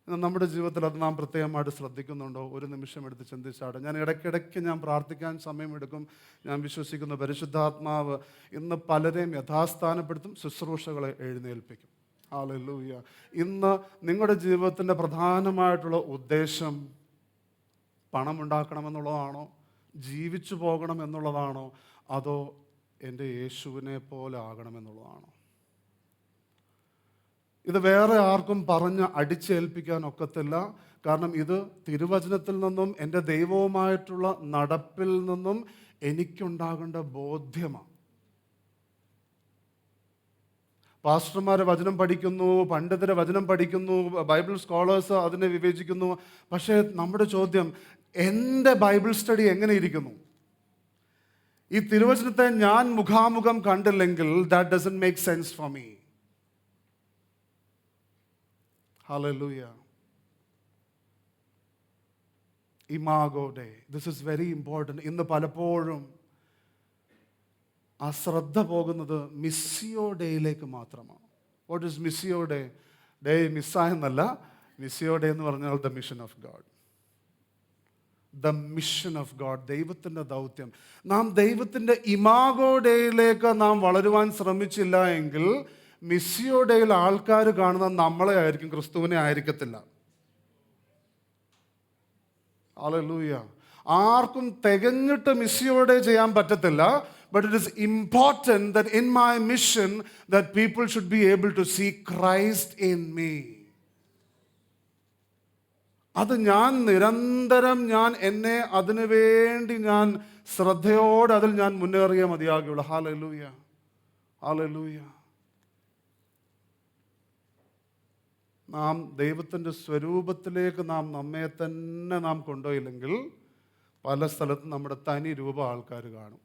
നമ്മുടെ ജീവിതത്തിൽ അത് നാം പ്രത്യേകമായിട്ട് ശ്രദ്ധിക്കുന്നുണ്ടോ? ഒരു നിമിഷം എടുത്ത് ചിന്തിച്ചാട്ടെ. ഞാൻ ഇടയ്ക്കിടയ്ക്ക് ഞാൻ പ്രാർത്ഥിക്കാൻ സമയമെടുക്കും. ഞാൻ വിശ്വസിക്കുന്ന പരിശുദ്ധാത്മാവ് ഇന്ന് പലരെയും യഥാസ്ഥാനപ്പെടുത്തും, ശുശ്രൂഷകളെ എഴുന്നേൽപ്പിക്കും. ഹല്ലേലൂയ. ഇന്ന് നിങ്ങളുടെ ജീവിതത്തിൻ്റെ പ്രധാനമായിട്ടുള്ള ഉദ്ദേശം പണമുണ്ടാക്കണമെന്നുള്ളതാണോ? ജീവിച്ചു പോകണം എന്നുള്ളതാണോ? അതോ എൻ്റെ യേശുവിനെ പോലെ ആകണമെന്നുള്ളതാണോ? ഇത് വേറെ ആർക്കും പറഞ്ഞ് അടിച്ചേൽപ്പിക്കാൻ ഒക്കത്തില്ല. കാരണം ഇത് തിരുവചനത്തിൽ നിന്നും എൻ്റെ ദൈവവുമായിട്ടുള്ള നടപ്പിൽ നിന്നും എനിക്കുണ്ടാകേണ്ട ബോധ്യമാണ്. പാസ്റ്റർമാരെ വചനം പഠിക്കുന്നു, പണ്ഡിതരെ വചനം പഠിക്കുന്നു, ബൈബിൾ സ്കോളേഴ്സ് അതിനെ വിവേചിക്കുന്നു. പക്ഷേ നമ്മുടെ ചോദ്യം, എൻ്റെ ബൈബിൾ സ്റ്റഡി എങ്ങനെ ഇരിക്കുന്നു? ഈ തിരുവചനത്തെ ഞാൻ മുഖാമുഖം കണ്ടില്ലെങ്കിൽ that doesn't make sense for me. ഹല്ലേലൂയ. Imago Dei, this is very important. ഇന്ന് പലപ്പോഴും ആ ശ്രദ്ധ പോകുന്നത് മിസ്സിയോ ഡേയിലേക്ക് മാത്രമാണ്. What is missio Dei? Dei മിസ്സായെന്നല്ല, മിസ്സിയോ ഡേ എന്ന് പറഞ്ഞാൽ the mission of God. The mission of God, ദൈവത്തിൻ്റെ ദൗത്യം. നാം ദൈവത്തിൻ്റെ ഇമാഗോ ഡേയിലേക്ക് നാം വളരുവാൻ ശ്രമിച്ചില്ല എങ്കിൽ മിസ്സിയോ ഡേയിൽ ആൾക്കാർ കാണുന്ന നമ്മളെ ആയിരിക്കും, ക്രിസ്തുവിനെ ആയിരിക്കത്തില്ല. ഹല്ലേലൂയ. ആർക്കും തികഞ്ഞിട്ട് മിസ്സിയോ ഡേ ചെയ്യാൻ പറ്റത്തില്ല. But it is important that in my mission that people should be able to see Christ in me. അത് ഞാൻ നിരന്തരം എന്നെ അതിനു വേണ്ടി ഞാൻ ശ്രദ്ധയോടെ അതിൽ ഞാൻ മുന്നേറിയേ മതിയാകുള്ളൂ. ഹല്ലേലൂയ. ഹല്ലേലൂയ. നാം ദൈവത്തിൻ്റെ സ്വരൂപത്തിലേക്ക് നമ്മെ തന്നെ കൊണ്ടുപോയില്ലെങ്കിൽ പല സ്ഥലത്തും നമ്മുടെ തനി രൂപ ആൾക്കാർ കാണും.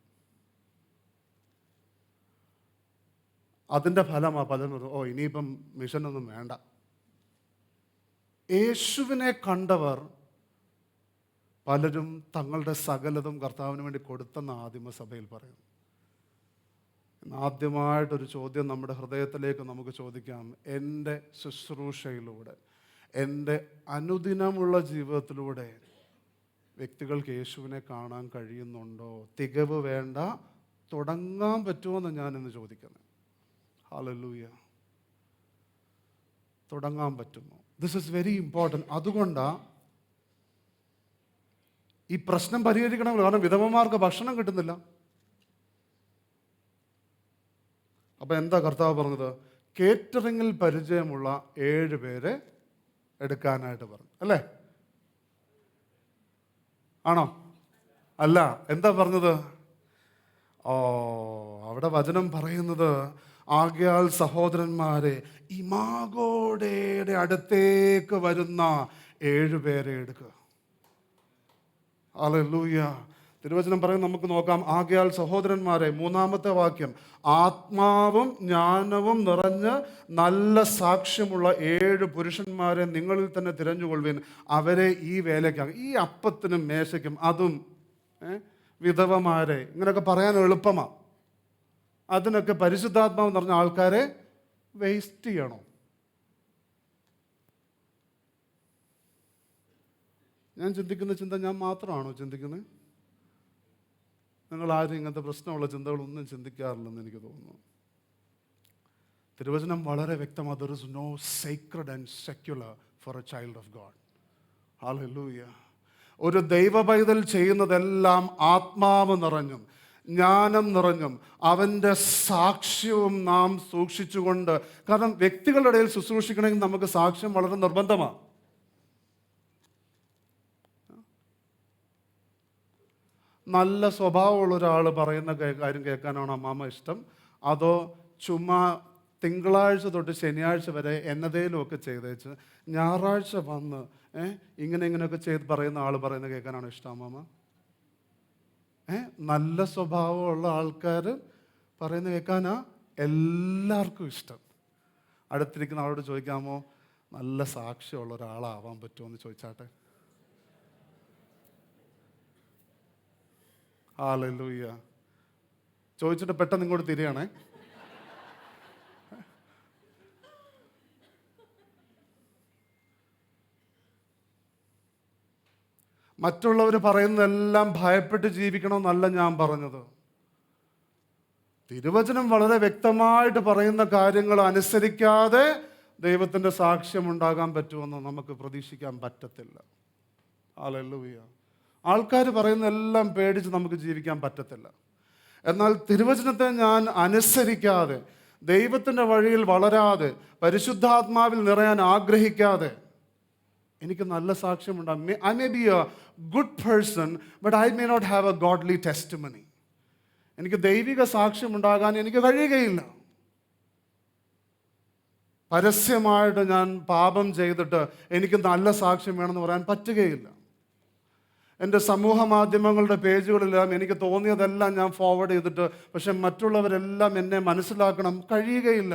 അതിൻ്റെ ഫലമാണ് പലരും ഇനിയിപ്പം മിഷനൊന്നും വേണ്ട. യേശുവിനെ കണ്ടവർ പലരും തങ്ങളുടെ സകലതും കർത്താവിന് വേണ്ടി കൊടുത്തെന്ന് ആദിമസഭയിൽ പറയുന്നു. ആദ്യമായിട്ടൊരു ചോദ്യം നമ്മുടെ ഹൃദയത്തിലേക്ക് നമുക്ക് ചോദിക്കാം. എൻ്റെ ശുശ്രൂഷയിലൂടെ, എൻ്റെ അനുദിനമുള്ള ജീവിതത്തിലൂടെ വ്യക്തികൾക്ക് യേശുവിനെ കാണാൻ കഴിയുന്നുണ്ടോ? തികവ് വേണ്ട, തുടങ്ങാൻ പറ്റുമോയെന്ന് ഞാനിന്ന് ചോദിക്കുന്നത്. ഹല്ലേലൂയ. തുടങ്ങാൻ പറ്റുമോ? This is very important. അതുകൊണ്ടാണ് ഈ പ്രശ്നം പരിഹരിക്കണമല്ലോ. കാരണം വിധവമാർക്ക് ഭക്ഷണം കിട്ടുന്നില്ല. അപ്പം എന്താ കർത്താവ് പറഞ്ഞത്? കേറ്ററിങ്ങിൽ പരിചയമുള്ള 7 പേരെ എടുക്കാനായിട്ട് പറഞ്ഞു, അല്ലേ? ആണോ? അല്ല. എന്താ പറഞ്ഞത്? അവിടെ വചനം പറയുന്നത്, ആകയാൽ സഹോദരന്മാരെ, ഇമാഗോയുടെ അടുത്തേക്ക് വരുന്ന 7 പേരെ എടുക്കുക. ഹല്ലേലൂയ. തിരുവചനം പറയും, നമുക്ക് നോക്കാം. ആകയാൽ സഹോദരന്മാരെ, 3-ാമത്തെ വാക്യം, ആത്മാവും ജ്ഞാനവും നിറഞ്ഞ് നല്ല സാക്ഷ്യമുള്ള 7 പുരുഷന്മാരെ നിങ്ങളിൽ തന്നെ തിരഞ്ഞുകൊള്ളുവിൻ, അവരെ ഈ വേലയ്ക്കാകും. ഈ അപ്പത്തിനും മേശയ്ക്കും, അതും വിധവമാരെ, ഇങ്ങനെയൊക്കെ പറയാൻ എളുപ്പമാണ്. അതിനൊക്കെ പരിശുദ്ധാത്മാവ് നിറഞ്ഞ ആൾക്കാരെ വേസ്റ്റ് ചെയ്യണോ? ഞാൻ ചിന്തിക്കുന്ന ചിന്ത ഞാൻ മാത്രമാണോ ചിന്തിക്കുന്നത്? നിങ്ങൾ ആരും ഇങ്ങനത്തെ പ്രശ്നമുള്ള ചിന്തകളൊന്നും ചിന്തിക്കാറില്ലെന്ന് എനിക്ക് തോന്നുന്നു. തിരുവചനം വളരെ വ്യക്തമാണ്. There is no sacred and secular for a child of God. Hallelujah. ഒരു ദൈവ പൈതൽ ചെയ്യുന്നതെല്ലാം ആത്മാവ് നിറഞ്ഞും ജ്ഞാനം നിറഞ്ഞും അവൻ്റെ സാക്ഷ്യവും നാം സൂക്ഷിച്ചുകൊണ്ട്, കാരണം വ്യക്തികളുടെ ഇടയിൽ ശുശ്രൂഷിക്കണമെങ്കിൽ നമുക്ക് സാക്ഷ്യം വളരെ നിർബന്ധമാണ്. നല്ല സ്വഭാവമുള്ള ഒരാൾ പറയുന്ന കാര്യം കേൾക്കാനാണ് അമ്മാമ്മ ഇഷ്ടം, അതോ ചുമ്മാ തിങ്കളാഴ്ച തൊട്ട് ശനിയാഴ്ച വരെ എന്നതേലുമൊക്കെ ചെയ്തേച്ച് ഞായറാഴ്ച വന്ന് ഇങ്ങനെയൊക്കെ ചെയ്ത് പറയുന്ന ആൾ പറയുന്നത് കേൾക്കാനാണ് ഇഷ്ടം അമ്മാമ്മ? നല്ല സ്വഭാവമുള്ള ആൾക്കാർ പറയുന്നത് കേൾക്കാനാ എല്ലാവർക്കും ഇഷ്ടം. അടുത്തിരിക്കുന്ന ആളോട് ചോദിക്കാമോ, നല്ല സാക്ഷ്യമുള്ള ഒരാളാവാൻ പറ്റുമോ എന്ന് ചോദിച്ചാട്ടെ. ഹല്ലേലൂയ. ചോദിച്ചിട്ട് പെട്ടെന്ന് ഇങ്ങോട്ട് തിരിയണേ. മറ്റുള്ളവർ പറയുന്നതെല്ലാം ഭയപ്പെട്ട് ജീവിക്കണമെന്നല്ല ഞാൻ പറഞ്ഞത്. തിരുവചനം വളരെ വ്യക്തമായിട്ട് പറയുന്ന കാര്യങ്ങൾ അനുസരിക്കാതെ ദൈവത്തിൻ്റെ സാക്ഷ്യമുണ്ടാകാൻ പറ്റുമെന്ന് നമുക്ക് പ്രതീക്ഷിക്കാൻ പറ്റത്തില്ല. ഹല്ലേലൂയ. ആൾക്കാർ പറയുന്നതെല്ലാം പേടിച്ച് നമുക്ക് ജീവിക്കാൻ പറ്റത്തില്ല. എന്നാൽ തിരുവചനത്തെ ഞാൻ അനുസരിക്കാതെ, ദൈവത്തിൻ്റെ വഴിയിൽ വളരാതെ, പരിശുദ്ധാത്മാവിൽ നിറയാൻ ആഗ്രഹിക്കാതെ എനിക്ക് നല്ല സാക്ഷ്യമുണ്ടാകും. I may be a good person, but I may not have a godly testimony. എനിക്ക് ദൈവിക സാക്ഷ്യമുണ്ടാകാൻ എനിക്ക് കഴിയുകയില്ല. പരസ്യമായിട്ട് ഞാൻ പാപം ചെയ്തിട്ട് എനിക്ക് നല്ല സാക്ഷ്യം വേണമെന്ന് പറയാൻ പറ്റുകയില്ല. എൻ്റെ സമൂഹ മാധ്യമങ്ങളുടെ പേജുകളിലെല്ലാം എനിക്ക് തോന്നിയതെല്ലാം ഞാൻ ഫോർവേഡ് ചെയ്തിട്ട് പക്ഷെ മറ്റുള്ളവരെല്ലാം എന്നെ മനസ്സിലാക്കണം, കഴിയുകയില്ല.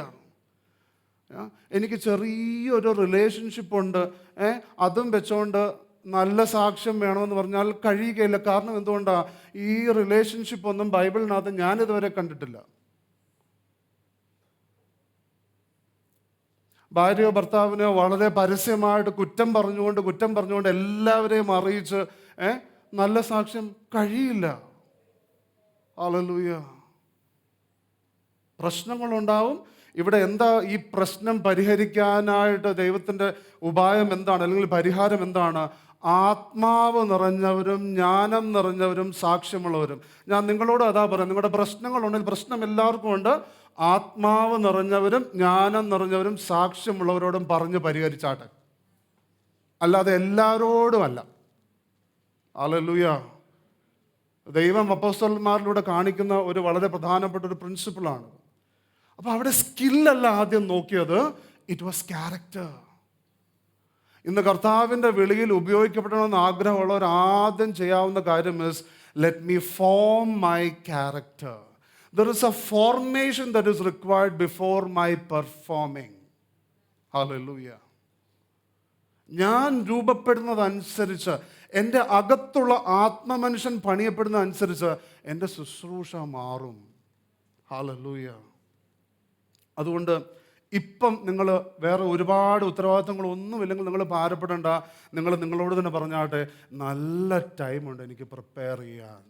എനിക്ക് ചെറിയൊരു റിലേഷൻഷിപ്പ് ഉണ്ട്, അതും വെച്ചോണ്ട് നല്ല സാക്ഷ്യം വേണമെന്ന് പറഞ്ഞാൽ കഴിയുകയില്ല. കാരണം എന്തുകൊണ്ടാണ്? ഈ റിലേഷൻഷിപ്പ് ഒന്നും ബൈബിളിനകത്ത് ഞാനിതുവരെ കണ്ടിട്ടില്ല. ഭാര്യയോ ഭർത്താവിനോ വളരെ പരസ്യമായിട്ട് കുറ്റം പറഞ്ഞുകൊണ്ട് എല്ലാവരെയും അറിയിച്ച് നല്ല സാക്ഷ്യം കഴിയില്ല. ഹല്ലേലൂയ. പ്രശ്നങ്ങളുണ്ടാവും. ഇവിടെ എന്താ ഈ പ്രശ്നം പരിഹരിക്കാനായിട്ട് ദൈവത്തിൻ്റെ ഉപായം എന്താണ്, അല്ലെങ്കിൽ പരിഹാരം എന്താണ്? ആത്മാവ് നിറഞ്ഞവരും ജ്ഞാനം നിറഞ്ഞവരും സാക്ഷ്യമുള്ളവരും. ഞാൻ നിങ്ങളോട് അതാ പറയാം, നിങ്ങളുടെ പ്രശ്നങ്ങളുണ്ടെങ്കിൽ പ്രശ്നം എല്ലാവർക്കും ഉണ്ട്. ആത്മാവ് നിറഞ്ഞവരും ജ്ഞാനം നിറഞ്ഞവരും സാക്ഷ്യമുള്ളവരോടും പറഞ്ഞ് പരിഹരിച്ചാട്ടെ, അല്ലാതെ എല്ലാവരോടുമല്ല. ഹല്ലേലൂയ. ദൈവം അപ്പോസ്തലന്മാരിലൂടെ കാണിക്കുന്ന ഒരു വളരെ പ്രധാനപ്പെട്ട ഒരു പ്രിൻസിപ്പിളാണ്. അപ്പോൾ അവിടെ സ്കില്ലല്ല ആദ്യം നോക്കിയത്, ഇറ്റ് വാസ് ക്യാരക്ടർ. ഇന്ന് കർത്താവിൻ്റെ വിളിയിൽ ഉപയോഗിക്കപ്പെടണമെന്ന് ആഗ്രഹമുള്ളവർ ആദ്യം ചെയ്യാവുന്ന കാര്യം is let me form my character. There is A formation that is required before my performing. Hallelujah. ഞാൻ രൂപപ്പെടുന്നതനുസരിച്ച്, എൻ്റെ അകത്തുള്ള ആത്മമനുഷ്യൻ പണിയപ്പെടുന്നതനുസരിച്ച് എൻ്റെ ശുശ്രൂഷ മാറും. ഹല്ലേലൂയ. അതുകൊണ്ട് ഇപ്പം നിങ്ങൾ വേറെ ഒരുപാട് ഉത്തരവാദിത്തങ്ങളൊന്നുമില്ലെങ്കിൽ നിങ്ങൾ ഭാരപ്പെടേണ്ട. നിങ്ങളോട് തന്നെ പറഞ്ഞാട്ടെ, നല്ല ടൈമുണ്ട് എനിക്ക് പ്രിപ്പയർ ചെയ്യാൻ.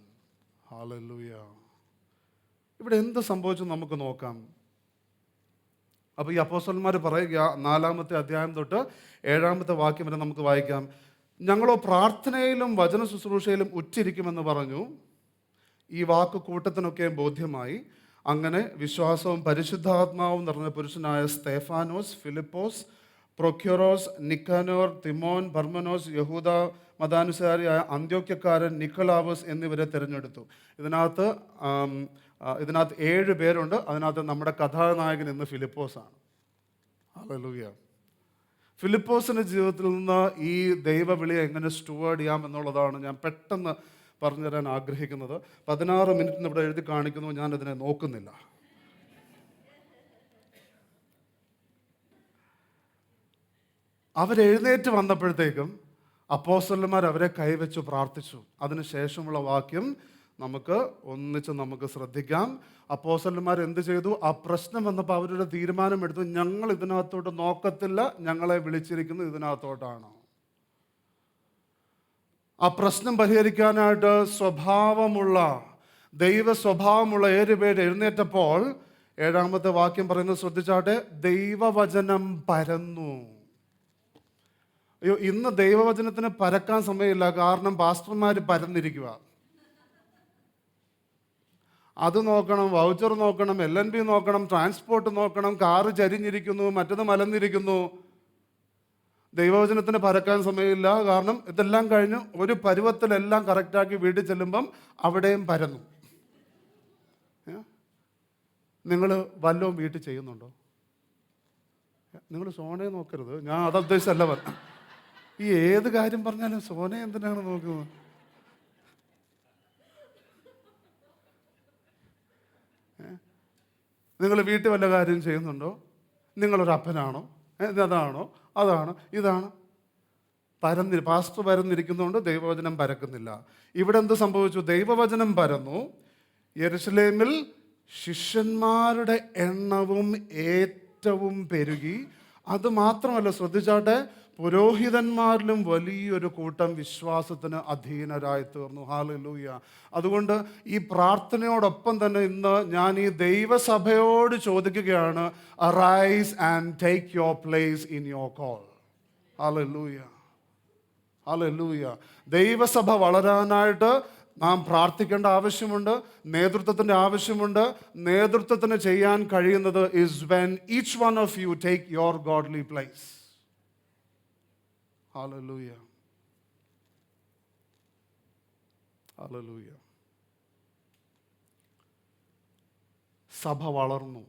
ഹല്ലേലൂയ. ഇവിടെ എന്ത് സംഭവിച്ചു നമുക്ക് നോക്കാം. അപ്പോൾ ഈ അപ്പോസ്തലന്മാർ പറയുക, 4-ാമത്തെ അധ്യായം തൊട്ട് 7-ാമത്തെ വാക്യം വരെ നമുക്ക് വായിക്കാം. ഞങ്ങളോ പ്രാർത്ഥനയിലും വചന ശുശ്രൂഷയിലും ഉറ്റിരിക്കുമെന്ന് പറഞ്ഞു. ഈ വാക്ക് കൂട്ടത്തിനൊക്കെ ബോധ്യമായി. അങ്ങനെ വിശ്വാസവും പരിശുദ്ധാത്മാവും നിറഞ്ഞ പുരുഷനായ സ്തേഫാനോസ്, ഫിലിപ്പോസ്, പ്രൊക്യൂറോസ്, നിക്കാനോർ, തിമോൻ, ബർമനോസ്, യഹൂദ മതാനുസാരിയായ അന്ത്യോക്യക്കാരൻ നിക്കോലാവോസ് എന്നിവരെ തിരഞ്ഞെടുത്തു. ഇതിനകത്ത് 7 പേരുണ്ട്. അതിനകത്ത് നമ്മുടെ കഥാനായകൻ ഇന്ന് ഫിലിപ്പോസാണ്. ഹല്ലേലൂയ. ഫിലിപ്പോസിൻ്റെ ജീവിതത്തിൽ നിന്ന് ഈ ദൈവവിളിയെ എങ്ങനെ സ്റ്റുവേർഡ് ചെയ്യാം എന്നുള്ളതാണ് ഞാൻ പെട്ടെന്ന് പറഞ്ഞു തരാൻ ആഗ്രഹിക്കുന്നത്. 16 മിനിറ്റിന് ഇവിടെ എഴുതി കാണിക്കുന്നു, ഞാനതിനെ നോക്കുന്നില്ല. അവരെഴുന്നേറ്റ് വന്നപ്പോഴത്തേക്കും അപ്പോസ്തലന്മാർ അവരെ കൈവച്ചു പ്രാർത്ഥിച്ചു. അതിനുശേഷമുള്ള വാക്യം നമുക്ക് ശ്രദ്ധിക്കാം. അപ്പോസ്തലന്മാർ എന്ത് ചെയ്തു? ആ പ്രശ്നം വന്നപ്പോൾ അവരുടെ തീരുമാനമെടുത്തു, ഞങ്ങൾ ഇതിനകത്തോട്ട് നോക്കത്തില്ല, ഞങ്ങളെ വിളിച്ചിരിക്കുന്നത് ഇതിനകത്തോട്ടാണ്. ആ പ്രശ്നം പരിഹരിക്കാനായിട്ട് ദൈവ സ്വഭാവമുള്ള 7 പേര് എഴുന്നേറ്റപ്പോൾ 7-ാമത്തെ വാക്യം പറയുന്നത് ശ്രദ്ധിച്ചാട്ടെ, ദൈവവചനം പരന്നു. അയ്യോ, ഇന്ന് ദൈവവചനത്തിന് പരക്കാൻ സമയമില്ല, കാരണം പാസ്റ്റർമാർ പരന്നിരിക്കുക. അത് നോക്കണം, വൗച്ചർ നോക്കണം, LNB നോക്കണം, ട്രാൻസ്പോർട്ട് നോക്കണം, കാറ് ചരിഞ്ഞിരിക്കുന്നു, മറ്റത് മലന്നിരിക്കുന്നു. ദൈവവചനത്തിന് പരക്കാൻ സമയമില്ല, കാരണം ഇതെല്ലാം കഴിഞ്ഞ് ഒരു പരുവത്തിലെല്ലാം കറക്റ്റാക്കി വീട്ടിൽ ചെല്ലുമ്പം അവിടെയും പരന്നു. നിങ്ങൾ വല്ലതും വീട്ടിൽ ചെയ്യുന്നുണ്ടോ? നിങ്ങൾ സോനയെ നോക്കരുത്, ഞാൻ അതുദ്ദേശിച്ചല്ല പറഞ്ഞു. ഈ ഏത് കാര്യം പറഞ്ഞാലും സോനയെ എന്തിനാണ് നോക്കുന്നത്? നിങ്ങൾ വീട്ടിൽ വല്ല കാര്യം ചെയ്യുന്നുണ്ടോ? നിങ്ങളൊരു അപ്പനാണോ? അതാണോ ഇതാണ്? പാസ്റ്റർ പരന്നിരിക്കുന്നതുകൊണ്ട് ദൈവവചനം പരക്കുന്നില്ല. ഇവിടെ എന്ത് സംഭവിച്ചു? ദൈവവചനം പരന്നു. യെരുശലേമിൽ ശിഷ്യന്മാരുടെ എണ്ണവും ഏറ്റവും പെരുകി. അത് മാത്രമല്ല, ശ്രദ്ധിച്ചാട്ടെ, പുരോഹിതന്മാരിലും വലിയൊരു കൂട്ടം വിശ്വാസത്തിന് അധീനരായി തീർന്നു. ഹല്ലേലൂയ. അതുകൊണ്ട് ഈ പ്രാർത്ഥനയോടൊപ്പം തന്നെ ഇന്ന് ഞാൻ ഈ ദൈവസഭയോട് ചോദിക്കുകയാണ്, arise and take your place in your call. Hallelujah, hallelujah. ദൈവസഭ വളരാനായിട്ട് നാം പ്രാർത്ഥിക്കേണ്ട ആവശ്യമുണ്ട്, നേതൃത്വത്തിൻ്റെ ആവശ്യമുണ്ട്. നേതൃത്വത്തിന് ചെയ്യാൻ കഴിയുന്നത് is when each one of you take your godly place. Hallelujah, hallelujah. സഭ വളർന്നു.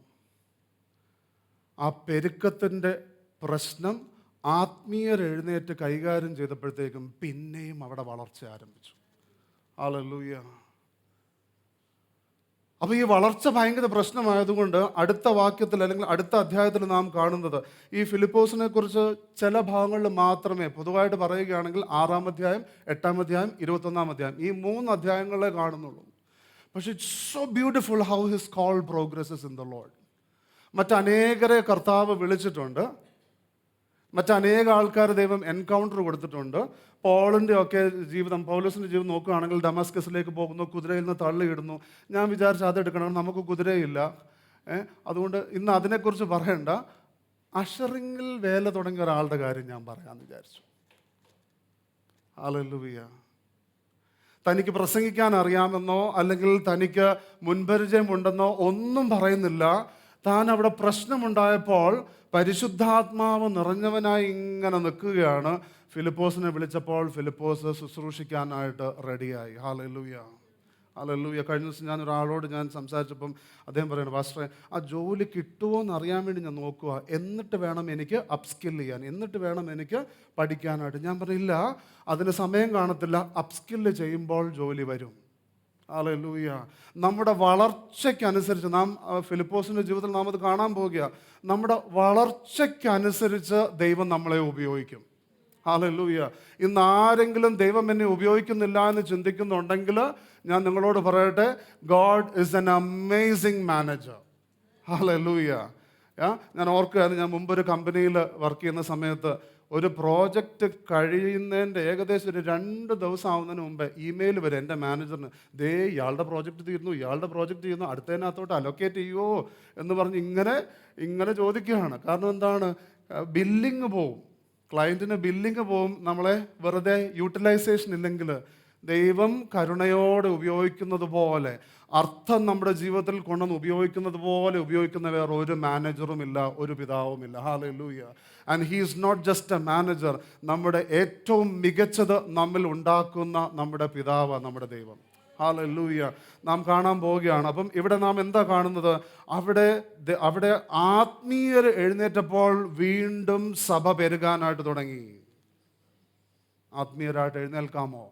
ആ പെരുക്കത്തിൻ്റെ പ്രശ്നം ആത്മീയർ എഴുന്നേറ്റ് കൈകാര്യം ചെയ്തപ്പോഴത്തേക്കും പിന്നെയും അവിടെ വളർച്ച ആരംഭിച്ചു. ഹല്ലേലൂയ. അപ്പോൾ ഈ വളർച്ച ഭയങ്കര പ്രശ്നമായതുകൊണ്ട് അടുത്ത വാക്യത്തിൽ അല്ലെങ്കിൽ അടുത്ത അധ്യായത്തിൽ നാം കാണുന്നത് ഈ ഫിലിപ്പോസിനെ കുറിച്ച് ചില ഭാഗങ്ങളിൽ മാത്രമേ, പൊതുവായിട്ട് പറയുകയാണെങ്കിൽ 6-ാം അധ്യായം, 8-ാം അധ്യായം, 21-ാം അധ്യായം, ഈ 3 അധ്യായങ്ങളെ കാണുന്നുള്ളൂ. പക്ഷെ it's so beautiful how his call progresses in the Lord. മറ്റനേകരെ കർത്താവ് വിളിച്ചിട്ടുണ്ട്, മറ്റനേക ആൾക്കാർ ദൈവം എൻകൗണ്ടർ കൊടുത്തിട്ടുണ്ട്. പൗലോസിൻ്റെ ജീവിതം നോക്കുകയാണെങ്കിൽ ഡമാസ്കസിലേക്ക് പോകുന്നു, കുതിരയിൽ നിന്ന് തള്ളിയിടുന്നു. ഞാൻ വിചാരിച്ചു അതെടുക്കണം, നമുക്ക് കുതിരയില്ല. അതുകൊണ്ട് ഇന്ന് അതിനെക്കുറിച്ച് പറയണ്ട. അഷറിങ്ങിൽ വേല തുടങ്ങിയ ഒരാളുടെ കാര്യം ഞാൻ പറയാമെന്ന് വിചാരിച്ചു. ഹല്ലേലൂയ. തനിക്ക് പ്രസംഗിക്കാൻ അറിയാമെന്നോ അല്ലെങ്കിൽ തനിക്ക് മുൻപരിചയമുണ്ടെന്നോ ഒന്നും പറയുന്നില്ല. താൻ അവിടെ പ്രശ്നമുണ്ടായപ്പോൾ പരിശുദ്ധാത്മാവ് നിറഞ്ഞവനായി ഇങ്ങനെ നിൽക്കുകയാണ്. ഫിലിപ്പോസിനെ വിളിച്ചപ്പോൾ ഫിലിപ്പോസ് ശുശ്രൂഷിക്കാനായിട്ട് റെഡിയായി. Hallelujah, hallelujah. കഴിഞ്ഞ ദിവസം ഞാൻ ഒരാളോട് സംസാരിച്ചപ്പം അദ്ദേഹം പറയുന്നത്, പാസ്റ്ററെ, ആ ജോലി കിട്ടുമോ എന്ന് അറിയാൻ വേണ്ടി ഞാൻ നോക്കുക, എന്നിട്ട് വേണം എനിക്ക് അപ്സ്കിൽ ചെയ്യാൻ, എന്നിട്ട് വേണം എനിക്ക് പഠിക്കാനായിട്ട്. ഞാൻ പറഞ്ഞില്ല, അതിന് സമയം കാണത്തില്ല. അപ്സ്കില്ല് ചെയ്യുമ്പോൾ ജോലി വരും. ഹല്ലേലൂയ. നമ്മുടെ വളർച്ചയ്ക്കനുസരിച്ച് നാം ഫിലിപ്പോസിൻ്റെ ജീവിതത്തിൽ നാം അത് കാണാൻ പോകുക. നമ്മുടെ വളർച്ചയ്ക്കനുസരിച്ച് ദൈവം നമ്മളെ ഉപയോഗിക്കും. ഹല്ലേലൂയ. ഇന്ന് ആരെങ്കിലും ദൈവം എന്നെ ഉപയോഗിക്കുന്നില്ല എന്ന് ചിന്തിക്കുന്നുണ്ടെങ്കിൽ ഞാൻ നിങ്ങളോട് പറയട്ടെ, God is an amazing manager. Hallelujah. ഞാൻ ഓർക്കുകയാണ്, ഞാൻ മുമ്പൊരു കമ്പനിയിൽ വർക്ക് ചെയ്യുന്ന സമയത്ത് ഒരു പ്രോജക്റ്റ് കഴിയുന്നതിൻ്റെ ഏകദേശം ഒരു 2 ദിവസം ആവുന്നതിന് മുമ്പേ ഇമെയിൽ വരെ എൻ്റെ മാനേജറിന്, ഇയാളുടെ പ്രോജക്റ്റ് തീർന്നു, അടുത്തതിനകത്തോട്ട് അലൊക്കേറ്റ് ചെയ്യുമോ എന്ന് പറഞ്ഞ് ഇങ്ങനെ ചോദിക്കുകയാണ്. കാരണം എന്താണ്? ബില്ലിങ് പോവും, ക്ലയൻറ്റിന് ബില്ലിങ് പോവും. നമ്മളെ വെറുതെ യൂട്ടിലൈസേഷൻ ഇല്ലെങ്കിൽ ദൈവം കരുണയോടെ ഉപയോഗിക്കുന്നത് പോലെ, അർത്ഥം നമ്മുടെ ജീവിതത്തിൽ കൊണ്ടുവന്ന് ഉപയോഗിക്കുന്നത് പോലെ ഉപയോഗിക്കുന്ന വേറെ ഒരു മാനേജറും ഇല്ല, ഒരു പിതാവുമില്ല. ഹല്ലേലൂയ. And he is not just a manager. നമ്മുടെ ഏറ്റവും മികച്ചത് നമ്മിൽ ഉണ്ടാക്കുന്ന നമ്മുടെ പിതാവ്, നമ്മുടെ ദൈവം. ഹല്ലേലൂയ. നാം കാണാൻ പോവുകയാണ്. അപ്പം ഇവിടെ നാം എന്താ കാണുന്നത്? അവിടെ ആത്മീയർ എഴുന്നേറ്റപ്പോൾ വീണ്ടും സഭ പെരുകാനായിട്ട് തുടങ്ങി. ആത്മീയരായിട്ട് എഴുന്നേൽക്കാമോ?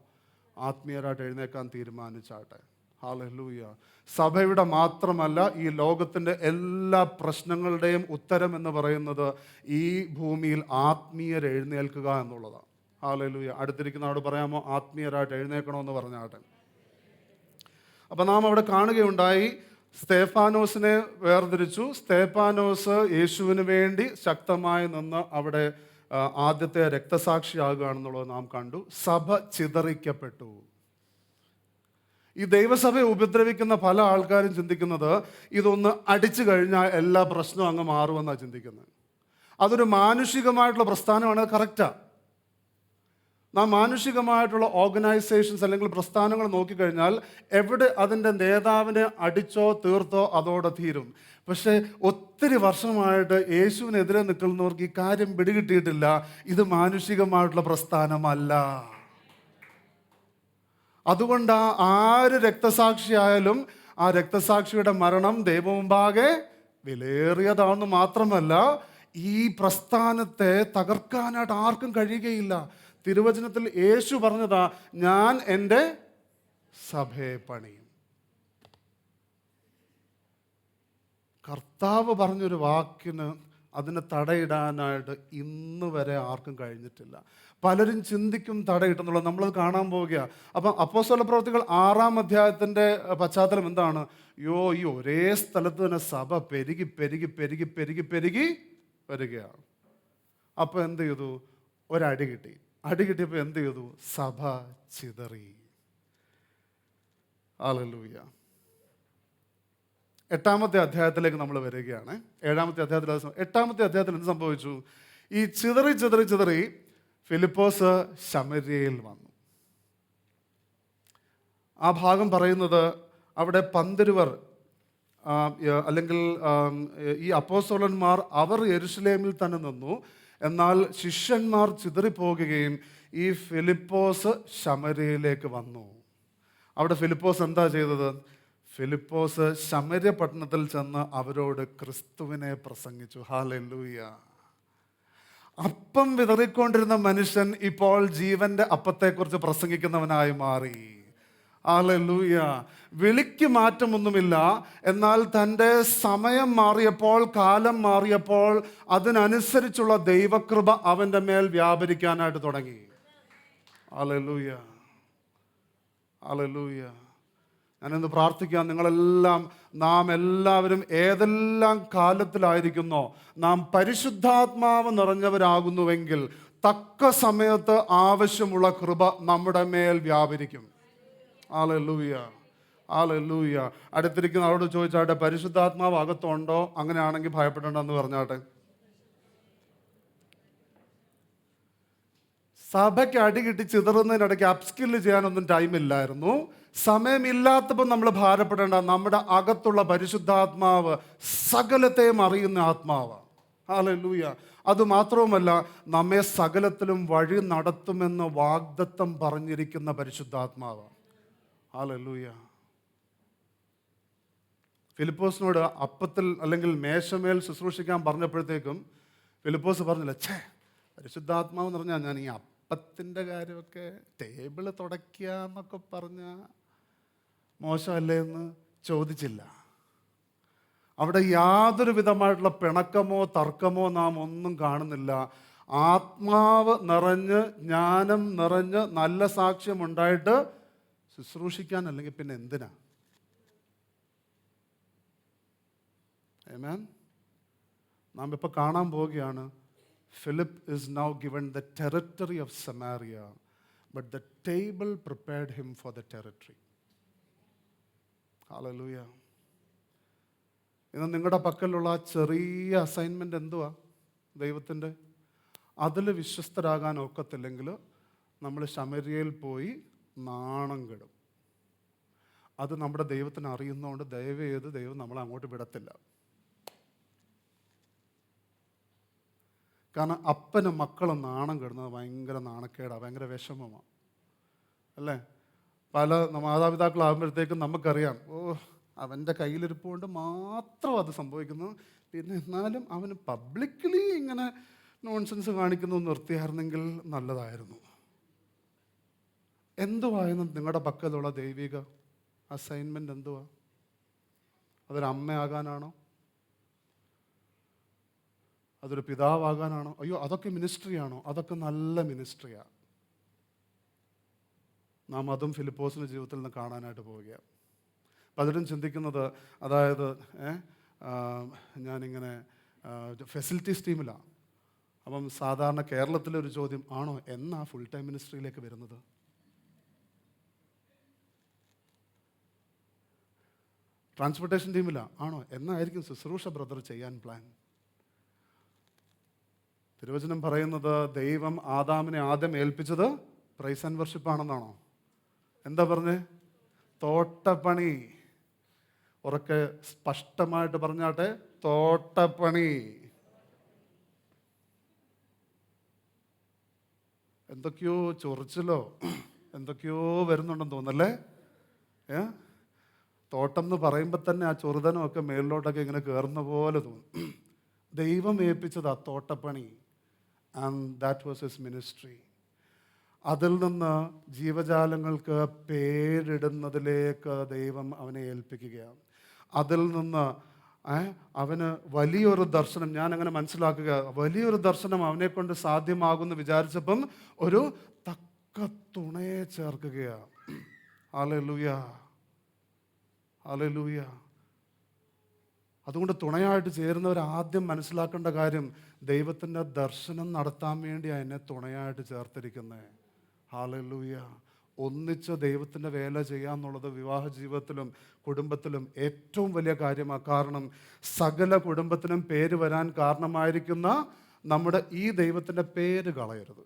ആത്മീയരായിട്ട് എഴുന്നേൽക്കാൻ തീരുമാനിച്ചാട്ടെ. ഹല്ലേലൂയ. സഭയുടെ മാത്രമല്ല, ഈ ലോകത്തിൻ്റെ എല്ലാ പ്രശ്നങ്ങളുടെയും ഉത്തരം എന്ന് പറയുന്നത് ഈ ഭൂമിയിൽ ആത്മീയർ എഴുന്നേൽക്കുക എന്നുള്ളതാണ്. ഹല്ലേലൂയ. അടുത്തിരിക്കുന്നവരോട് പറയാമോ, ആത്മീയരായിട്ട് എഴുന്നേൽക്കണമെന്ന് പറഞ്ഞാട്ടെ. അപ്പം നാം അവിടെ കാണുകയുണ്ടായി, സ്തേഫാനോസിനെ വേർതിരിച്ചു. സ്തേഫാനോസ് യേശുവിന് വേണ്ടി ശക്തമായി നിന്ന് അവിടെ ആദ്യത്തെ രക്തസാക്ഷിയാകുകയാണെന്നുള്ളത് നാം കണ്ടു. സഭ ചിതറിക്കപ്പെട്ടു. ഈ ദൈവസഭയെ ഉപദ്രവിക്കുന്ന പല ആൾക്കാരും ചിന്തിക്കുന്നത് ഇതൊന്ന് അടിച്ചു കഴിഞ്ഞാൽ എല്ലാ പ്രശ്നവും അങ്ങ് മാറുമെന്നാണ് ചിന്തിക്കുന്നത്. അതൊരു മാനുഷികമായിട്ടുള്ള പ്രസ്ഥാനമാണ്, കറക്റ്റാണ്. നാം മാനുഷികമായിട്ടുള്ള ഓർഗനൈസേഷൻസ് അല്ലെങ്കിൽ പ്രസ്ഥാനങ്ങൾ നോക്കിക്കഴിഞ്ഞാൽ എവിടെ അതിൻ്റെ നേതാവിനെ അടിച്ചോ തീർത്തോ അതോടെ തീരും. പക്ഷേ ഒത്തിരി വർഷമായിട്ട് യേശുവിനെതിരെ നിൽക്കുന്നവർക്ക് ഈ കാര്യം പിടികിട്ടിയിട്ടില്ല. ഇത് മാനുഷികമായിട്ടുള്ള പ്രസ്ഥാനമല്ല. അതുകൊണ്ട് ആര് രക്തസാക്ഷിയായാലും ആ രക്തസാക്ഷിയുടെ മരണം ദൈവമുമ്പാകെ വിലയേറിയതാണെന്ന് മാത്രമല്ല, ഈ പ്രസ്ഥാനത്തെ തകർക്കാനായിട്ട് ആർക്കും കഴിയുകയില്ല. തിരുവചനത്തിൽ യേശു പറഞ്ഞതാ, ഞാൻ എൻ്റെ സഭയെ പണിയും. കർത്താവ് പറഞ്ഞൊരു വാക്കിന് അതിന് തടയിടാനായിട്ട് ഇന്ന് വരെ ആർക്കും കഴിഞ്ഞിട്ടില്ല. പലരും ചിന്തിക്കും തടയിട്ടെന്നുള്ളത്, നമ്മളത് കാണാൻ പോവുകയാണ്. അപ്പം അപ്പോസ്തല പ്രവൃത്തികൾ 6-ാം അധ്യായത്തിൻ്റെ പശ്ചാത്തലം എന്താണ്? ഈ ഒരേ സ്ഥലത്ത് തന്നെ സഭ പെരുകി പെരുകി പെരുകി പെരുകി പെരുകി വരികയാണ്. അപ്പോൾ എന്ത് ചെയ്തു? ഒരടി കിട്ടി. അടി കിട്ടിയപ്പോൾ എന്ത് ചെയ്തു? സഭ ചിതറി. ഹല്ലേലൂയ. 8-ാമത്തെ അധ്യായത്തിലേക്ക് നമ്മൾ വരികയാണ്. 7-ാമത്തെ അധ്യായത്തിൽ 8-ാമത്തെ അധ്യായത്തിൽ എന്ത് സംഭവിച്ചു? ഈ ചിതറി ചിതറി ചിതറി ഫിലിപ്പോസ് ശമര്യയിൽ വന്നു. ആ ഭാഗം പറയുന്നത് അവിടെ പന്തിരുവർ അല്ലെങ്കിൽ ഈ അപ്പോസ്തലന്മാർ അവർ യെരുശലേമിൽ തന്നെ നിന്നു. എന്നാൽ ശിഷ്യന്മാർ ചിതറിപ്പോകുകയും ഈ ഫിലിപ്പോസ് ശമര്യയിലേക്ക് വന്നു. അവിടെ ഫിലിപ്പോസ് എന്താ ചെയ്തത്? ഫിലിപ്പോസ് ശമര്യ പട്ടണത്തിൽ ചെന്ന് അവരോട് ക്രിസ്തുവിനെ പ്രസംഗിച്ചു. ഹല്ലേലൂയ. അപ്പം വിതറിക്കൊണ്ടിരുന്ന മനുഷ്യൻ ഇപ്പോൾ ജീവന്റെ അപ്പത്തെക്കുറിച്ച് പ്രസംഗിക്കുന്നവനായി മാറി. ഹല്ലേലൂയ. വിളിക്ക് മാറ്റമൊന്നുമില്ല. എന്നാൽ തൻ്റെ സമയം മാറിയപ്പോൾ, കാലം മാറിയപ്പോൾ അതിനനുസരിച്ചുള്ള ദൈവകൃപ അവൻ്റെ മേൽ വ്യാപരിക്കാനായിട്ട് തുടങ്ങി. ഹല്ലേലൂയ. ഹല്ലേലൂയ. ഞാനിന്ന് പ്രാർത്ഥിക്കാം, നാം എല്ലാവരും ഏതെല്ലാം കാലത്തിലായിരിക്കുന്നോ, നാം പരിശുദ്ധാത്മാവ് നിറഞ്ഞവരാകുന്നുവെങ്കിൽ തക്ക സമയത്ത് ആവശ്യമുള്ള കൃപ നമ്മുടെ മേൽ വ്യാപരിക്കും. ഹല്ലേലൂയ. ഹല്ലേലൂയ. അടുത്തിരിക്കുന്ന അവരോട് ചോദിച്ചാട്ടെ, പരിശുദ്ധാത്മാവ് അകത്തുണ്ടോ? അങ്ങനെയാണെങ്കിൽ ഭയപ്പെടേണ്ടെന്ന് പറഞ്ഞാട്ടെ. സഭയ്ക്ക് അടി കിട്ടി ചിതറുന്നതിനിടയ്ക്ക് അപ്സ്കില്ല് ചെയ്യാനൊന്നും ടൈമില്ലായിരുന്നു. സമയമില്ലാത്തപ്പോൾ നമ്മൾ ഭാരപ്പെടേണ്ട. നമ്മുടെ അകത്തുള്ള പരിശുദ്ധാത്മാവ് സകലത്തെയും അറിയുന്ന ആത്മാവ്. ഹല്ലേലൂയ. അതുമാത്രവുമല്ല, നമ്മെ സകലത്തിലും വഴി നടത്തുമെന്ന് വാഗ്ദത്തം പറഞ്ഞിരിക്കുന്ന പരിശുദ്ധാത്മാവ്. ഹല്ലേലൂയ. ഫിലിപ്പോസിനോട് അപ്പത്തിൽ അല്ലെങ്കിൽ മേശമേൽ ശുശ്രൂഷിക്കാൻ പറഞ്ഞപ്പോഴത്തേക്കും ഫിലിപ്പോസ് പറഞ്ഞില്ല, പരിശുദ്ധാത്മാവ് എന്ന് പറഞ്ഞാൽ ഞാൻ ഈ അപ്പത്തിൻ്റെ കാര്യമൊക്കെ ടേബിള് തുടയ്ക്കുക എന്നൊക്കെ പറഞ്ഞാൽ മോശമല്ലേ എന്ന് ചോദിച്ചില്ല. അവിടെ യാതൊരു വിധമായിട്ടുള്ള പിണക്കമോ തർക്കമോ നാം ഒന്നും കാണുന്നില്ല. ആത്മാവ് നിറഞ്ഞ് ജ്ഞാനം നിറഞ്ഞ് നല്ല സാക്ഷ്യമുണ്ടായിട്ട് ശുശ്രൂഷിക്കാൻ, അല്ലെങ്കിൽ പിന്നെ എന്തിനാ? ആമേൻ. നാം ഇപ്പോൾ കാണാൻ പോവുകയാണ്. Philip is now given the territory of Samaria, but the table prepared him for the territory. Hallelujah. ഇന്ന് നിങ്ങളുടെ പക്കലുള്ള ചെറിയ അസൈൻമെൻ്റ് എന്തുവാ? ദൈവത്തിൻ്റെ അതിൽ വിശ്വസ്തരാകാൻ ഒക്കത്തില്ലെങ്കിൽ നമ്മൾ ശമര്യയിൽ പോയി നാണം കെടും. അത് നമ്മുടെ ദൈവത്തിന് അറിയുന്നതുകൊണ്ട് ദയവ് ചെയ്ത് ദൈവം നമ്മളെ അങ്ങോട്ട് വിടത്തില്ല. കാരണം അപ്പനും മക്കളും നാണം കെടുന്നത് ഭയങ്കര നാണക്കേടാണ്, ഭയങ്കര വിഷമമാണ് അല്ലേ? പല മാതാപിതാക്കളാകുമ്പോഴത്തേക്കും നമുക്കറിയാം, അവൻ്റെ കയ്യിലിരിപ്പ് കൊണ്ട് മാത്രം അത് സംഭവിക്കുന്നു. പിന്നെ എന്നാലും അവന് പബ്ലിക്കലി ഇങ്ങനെ നോൺസെൻസ് കാണിക്കുന്നു നിർത്തിയായിരുന്നെങ്കിൽ നല്ലതായിരുന്നു. എന്തുവായിരുന്നു നിങ്ങളുടെ പക്കലുള്ള ദൈവിക അസൈൻമെൻ്റ്? എന്തുവാ? അതൊരു അമ്മയാകാനാണോ? അതൊരു പിതാവാകാനാണോ? അയ്യോ, അതൊക്കെ മിനിസ്ട്രിയാണോ? അതൊക്കെ നല്ല മിനിസ്ട്രിയാണ്. നാം അതും ഫിലിപ്പോസിൻ്റെ ജീവിതത്തിൽ നിന്ന് കാണാനായിട്ട് പോവുകയാണ്. പലരും ചിന്തിക്കുന്നത്, അതായത് ഞാനിങ്ങനെ ഫെസിലിറ്റീസ് ടീമിലാണ്, അപ്പം സാധാരണ കേരളത്തിലൊരു ചോദ്യം, ആണോ എന്നാ ഫുൾ ടൈം മിനിസ്ട്രിയിലേക്ക് വരുന്നത്? ട്രാൻസ്പോർട്ടേഷൻ ടീമില്ല, ആണോ എന്നായിരിക്കും ശുശ്രൂഷ ബ്രദർ ചെയ്യാൻ പ്ലാൻ? തിരുവചനം പറയുന്നത് ദൈവം ആദാമിനെ ആദ്യം ഏൽപ്പിച്ചത് പ്രൈസ് ആൻഡ് വർഷിപ്പ് ആണെന്നാണോ? എന്താ പറഞ്ഞേ? തോട്ടപ്പണി. ഉറക്കെ സ്പഷ്ടമായിട്ട് പറഞ്ഞാട്ടെ, തോട്ടപ്പണി. എന്തൊക്കെയോ ചൊറിച്ചിലോ എന്തൊക്കെയോ വരുന്നുണ്ടെന്ന് തോന്നല്ലേ? തോട്ടം എന്ന് പറയുമ്പോൾ തന്നെ ആ ചൊറുതനമൊക്കെ മേളിലോട്ടൊക്കെ ഇങ്ങനെ കയറുന്ന പോലെ തോന്നും. ദൈവം ഏൽപ്പിച്ചത് ആ തോട്ടപ്പണി. And that was his ministry. അതിൽ നിന്ന് ജീവജാലങ്ങൾക്ക് പേരിടുന്നതിലേക്ക് ദൈവം അവനെ ഏൽപ്പിക്കുകയാണ്. അതിൽ നിന്ന് അവന് വലിയൊരു ദർശനം, ഞാൻ അങ്ങനെ മനസ്സിലാക്കുക, വലിയൊരു ദർശനം അവനെ കൊണ്ട് സാധ്യമാകുമെന്ന് വിചാരിച്ചപ്പം ഒരു തക്ക തുണയെ ചേർക്കുകയാണ്. Hallelujah, hallelujah. അതുകൊണ്ട് തുണയായിട്ട് ചേരുന്നവർ ആദ്യം മനസ്സിലാക്കേണ്ട കാര്യം, ദൈവത്തിൻ്റെ ദർശനം നടത്താൻ വേണ്ടിയാണ് എന്നെ തുണയായിട്ട് ചേർത്തിരിക്കുന്നത്. ഹല്ലേലൂയ. ഒന്നിച്ച് ദൈവത്തിൻ്റെ വേല ചെയ്യാന്നുള്ളത് വിവാഹ ജീവിതത്തിലും കുടുംബത്തിലും ഏറ്റവും വലിയ കാര്യമാണ്. കാരണം സകല കുടുംബത്തിനും പേര് വരാൻ കാരണമായിരിക്കുന്ന നമ്മുടെ ഈ ദൈവത്തിൻ്റെ പേര് കളയരുത്.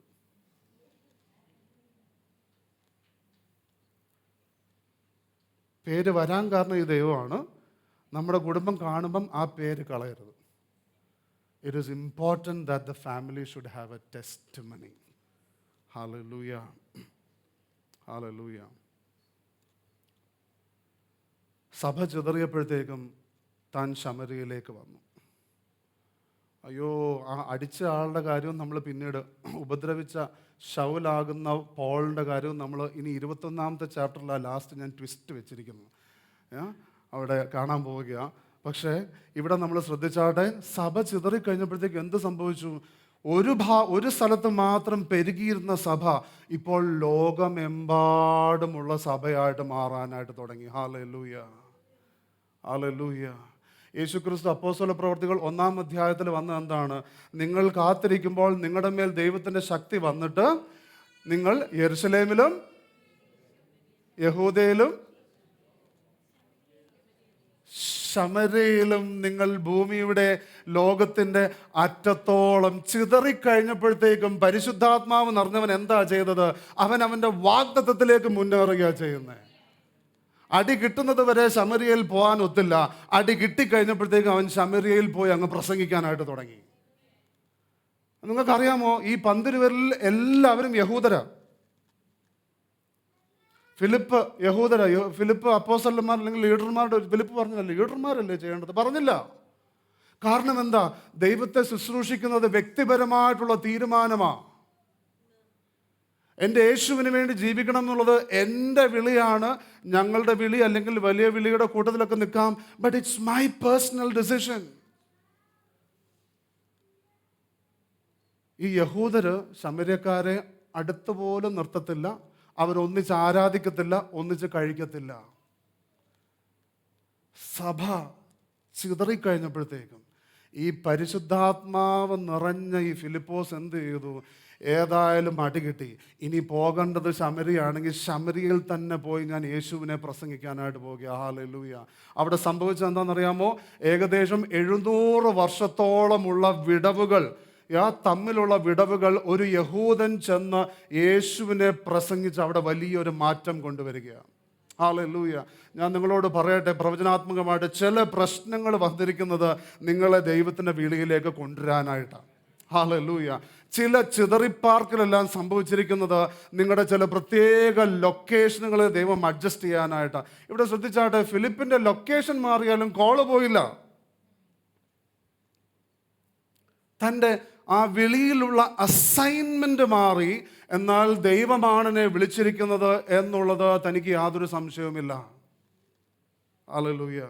പേര് വരാൻ കാരണം ഈ ദൈവമാണ്. നമ്മുടെ കുടുംബം കാണുമ്പം ആ പേര് കളയരുത്. It is important that the family should have A testimony. Hallelujah, hallelujah. സഭ ചിതറിയപ്പോഴത്തേക്കും താൻ ശമരിയയിലേക്ക് വന്നു. അയ്യോ, ആ അടിച്ച ആളുടെ കാര്യവും നമ്മൾ പിന്നീട്, ഉപദ്രവിച്ച ശൗലാകുന്ന പോളിൻ്റെ കാര്യവും നമ്മൾ ഇനി 21-ാമത്തെ ചാപ്റ്ററിലാണ് ലാസ്റ്റ് ഞാൻ ട്വിസ്റ്റ് വെച്ചിരിക്കുന്നത്. അവിടെ കാണാൻ പോവുകയാണ്. പക്ഷേ ഇവിടെ നമ്മൾ ശ്രദ്ധിച്ചാട്ടെ, സഭ ചിതറിക്കഴിഞ്ഞപ്പോഴത്തേക്ക് എന്ത് സംഭവിച്ചു? ഒരു സ്ഥലത്ത് മാത്രം പെരുകിയിരുന്ന സഭ ഇപ്പോൾ ലോകമെമ്പാടുമുള്ള സഭയായിട്ട് മാറാനായിട്ട് തുടങ്ങി. Hallelujah, hallelujah. യേശുക്രിസ്തു അപ്പോസ്തല പ്രവർത്തികൾ 1-ാം അധ്യായത്തിൽ വന്ന എന്താണ്? നിങ്ങൾ കാത്തിരിക്കുമ്പോൾ നിങ്ങളുടെ മേൽ ദൈവത്തിൻ്റെ ശക്തി വന്നിട്ട് നിങ്ങൾ യെരുശലേമിലും യഹൂദയിലും ശമര്യയിലും നിങ്ങൾ ഭൂമിയുടെ ലോകത്തിൻ്റെ അറ്റത്തോളം ചിതറിക്കഴിഞ്ഞപ്പോഴത്തേക്കും പരിശുദ്ധാത്മാവ് നിറഞ്ഞവൻ എന്താ ചെയ്തത്? അവൻ്റെ വാഗ്ദത്തത്തിലേക്ക് മുന്നേറുകയാണ് ചെയ്യുന്നത്. അടി കിട്ടുന്നത് വരെ ശമര്യയിൽ പോകാൻ ഒത്തില്ല. അടി കിട്ടിക്കഴിഞ്ഞപ്പോഴത്തേക്കും അവൻ ശമര്യയിൽ പോയി അങ്ങ് പ്രസംഗിക്കാനായിട്ട് തുടങ്ങി. നിങ്ങൾക്കറിയാമോ, ഈ 12 പേരിൽ എല്ലാവരും യഹൂദരാ. ഫിലിപ്പ് യഹൂദരാ. ഫിലിപ്പ് അപ്പോസ്തലന്മാർ അല്ലെങ്കിൽ ലീഡർമാരുടെ, ഫിലിപ്പ് പറഞ്ഞതല്ലേ ലീഡർമാരല്ലേ ചെയ്യേണ്ടത്? പറഞ്ഞില്ല. കാരണം എന്താ? ദൈവത്തെ ശുശ്രൂഷിക്കുന്നത് വ്യക്തിപരമായിട്ടുള്ള തീരുമാനമാണ്. എൻ്റെ യേശുവിന് വേണ്ടി ജീവിക്കണം എന്നുള്ളത് എൻ്റെ വിളിയാണ്. ഞങ്ങളുടെ വിളി അല്ലെങ്കിൽ വലിയ വിളിയുടെ കൂട്ടത്തിലൊക്കെ നിൽക്കാം. But it's my personal decision. ഈ യഹൂദര് ശമര്യക്കാരെ അടുത്തുപോലും നിർത്തത്തില്ല. അവരൊന്നിച്ച് ആരാധിക്കത്തില്ല, ഒന്നിച്ച് കഴിക്കത്തില്ല. സഭ ചിതറിക്കഴിഞ്ഞപ്പോഴത്തേക്കും ഈ പരിശുദ്ധാത്മാവ് നിറഞ്ഞ ഈ ഫിലിപ്പോസ് എന്ത് ചെയ്തു? ഏതായാലും അടി കിട്ടി, ഇനി പോകേണ്ടത് ശമരിയാണെങ്കിൽ ശമരിയിൽ തന്നെ പോയി ഞാൻ യേശുവിനെ പ്രസംഗിക്കാനായിട്ട് പോകുക. ഹല്ലേലൂയ. അവിടെ സംഭവിച്ചത് എന്താണെന്നറിയാമോ? ഏകദേശം 700 വർഷത്തോളമുള്ള വിടവുകൾ, തമ്മിലുള്ള വിടവുകൾ ഒരു യഹൂദൻ ചെന്ന് യേശുവിനെ പ്രസംഗിച്ച് അവിടെ വലിയൊരു മാറ്റം കൊണ്ടുവരികയാണ്. ഹല്ലേലൂയ. ഞാൻ നിങ്ങളോട് പറയട്ടെ, പ്രവചനാത്മകമായിട്ട് ചില പ്രശ്നങ്ങൾ വന്നിരിക്കുന്നത് നിങ്ങളെ ദൈവത്തിൻ്റെ വിളിയിലേക്ക് കൊണ്ടുവരാനായിട്ടാണ്. ഹല്ലേലൂയ. ചില ചിതറിപ്പാർക്കിലെല്ലാം സംഭവിച്ചിരിക്കുന്നത് നിങ്ങളുടെ ചില പ്രത്യേക ലൊക്കേഷനുകളെ ദൈവം അഡ്ജസ്റ്റ് ചെയ്യാനായിട്ടാണ്. ഇവിടെ ശ്രദ്ധിച്ചാട്ടെ, ഫിലിപ്പിൻ്റെ ലൊക്കേഷൻ മാറിയാലും കോള് പോയില്ല. തൻ്റെ ആ വിളിയിലുള്ള അസൈൻമെൻറ്റ് മാറി. എന്നാൽ ദൈവമാണ് എന്നെ വിളിച്ചിരിക്കുന്നത് എന്നുള്ളത് തനിക്ക് യാതൊരു സംശയവുമില്ല. ഹല്ലേലൂയ.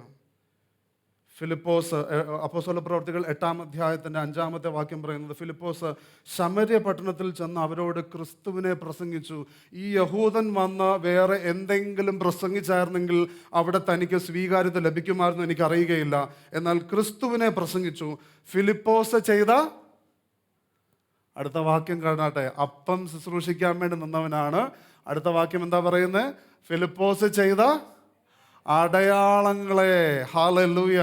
ഫിലിപ്പോസ്, അപ്പോസ്തല പ്രവർത്തികൾ 8-ാം അധ്യായത്തിൻ്റെ 5-ാമത്തെ വാക്യം പറയുന്നത്, ഫിലിപ്പോസ് ശമര്യ പട്ടണത്തിൽ ചെന്ന് അവരോട് ക്രിസ്തുവിനെ പ്രസംഗിച്ചു. ഈ യഹൂദൻ വന്ന് വേറെ എന്തെങ്കിലും പ്രസംഗിച്ചായിരുന്നെങ്കിൽ അവിടെ തനിക്ക് സ്വീകാര്യത ലഭിക്കുമായിരുന്നു എനിക്കറിയുകയില്ല. എന്നാൽ ക്രിസ്തുവിനെ പ്രസംഗിച്ചു. ഫിലിപ്പോസ് ചെയ്ത അടുത്ത വാക്യം കാണാട്ടെ. അപ്പം ശുശ്രൂഷിക്കാൻ വേണ്ടി നിന്നവനാണ്. അടുത്ത വാക്യം എന്താ പറയുന്നത്? ഫിലിപ്പോസ് ചെയ്ത അടയാളങ്ങളെ. ഹല്ലേലൂയ.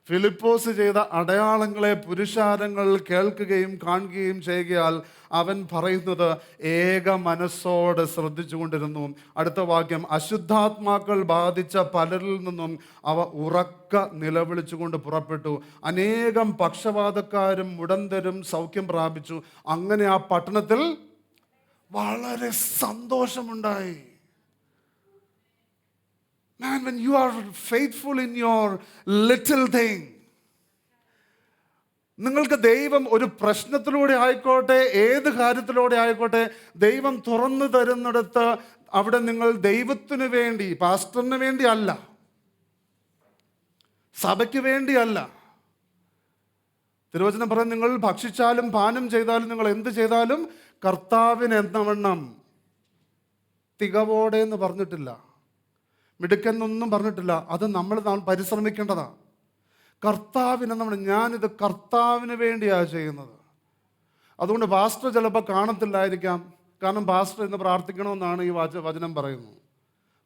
ഫിലിപ്പോസ് ചെയ്ത അടയാളങ്ങളെ പുരുഷാരങ്ങൾ കേൾക്കുകയും കാണുകയും ചെയ്യുകയാൽ അവൻ പറയുന്നത് ഏക മനസ്സോടെ ശ്രദ്ധിച്ചുകൊണ്ടിരുന്നു. അടുത്ത വാക്യം, അശുദ്ധാത്മാക്കൾ ബാധിച്ച പലരിൽ നിന്നും അവ ഉറക്ക നിലവിളിച്ചുകൊണ്ട് പുറപ്പെട്ടു. അനേകം പക്ഷപാതക്കാരും മുടന്തരും സൗഖ്യം പ്രാപിച്ചു. അങ്ങനെ ആ പട്ടണത്തിൽ വളരെ സന്തോഷമുണ്ടായി. Man, when you are faithful in your little thing, നിങ്ങൾക്ക് ദൈവം ഒരു പ്രശ്നത്തിലൂടെ ആയിക്കോട്ടെ, ഏത് കാര്യത്തിലൂടെ ആയിക്കോട്ടെ, ദൈവം തുറന്നു തരുന്നിടത്ത് അവിടെ നിങ്ങൾ ദൈവത്തിനു വേണ്ടി, പാസ്റ്ററിന് വേണ്ടി അല്ല, സഭയ്ക്ക് വേണ്ടിയല്ല. തിരുവചനം പറയും, നിങ്ങൾ ഭക്ഷിച്ചാലും പാനം ചെയ്താലും നിങ്ങൾ എന്ത് ചെയ്താലും കർത്താവിന് എന്നവണ്ണം തികവോടെ എന്ന് പറഞ്ഞിട്ടില്ല, മിടുക്കെന്നൊന്നും പറഞ്ഞിട്ടില്ല. അത് നമ്മൾ പരിശ്രമിക്കേണ്ടതാണ്. കർത്താവിനെ ഞാനിത് കർത്താവിന് വേണ്ടിയാണ് ചെയ്യുന്നത്. അതുകൊണ്ട് പാസ്റ്റർ ചിലപ്പോൾ കാണത്തില്ലായിരിക്കാം. കാരണം പാസ്റ്റർ ഇന്ന് പ്രാർത്ഥിക്കണമെന്നാണ് ഈ വചനം പറയുന്നത്.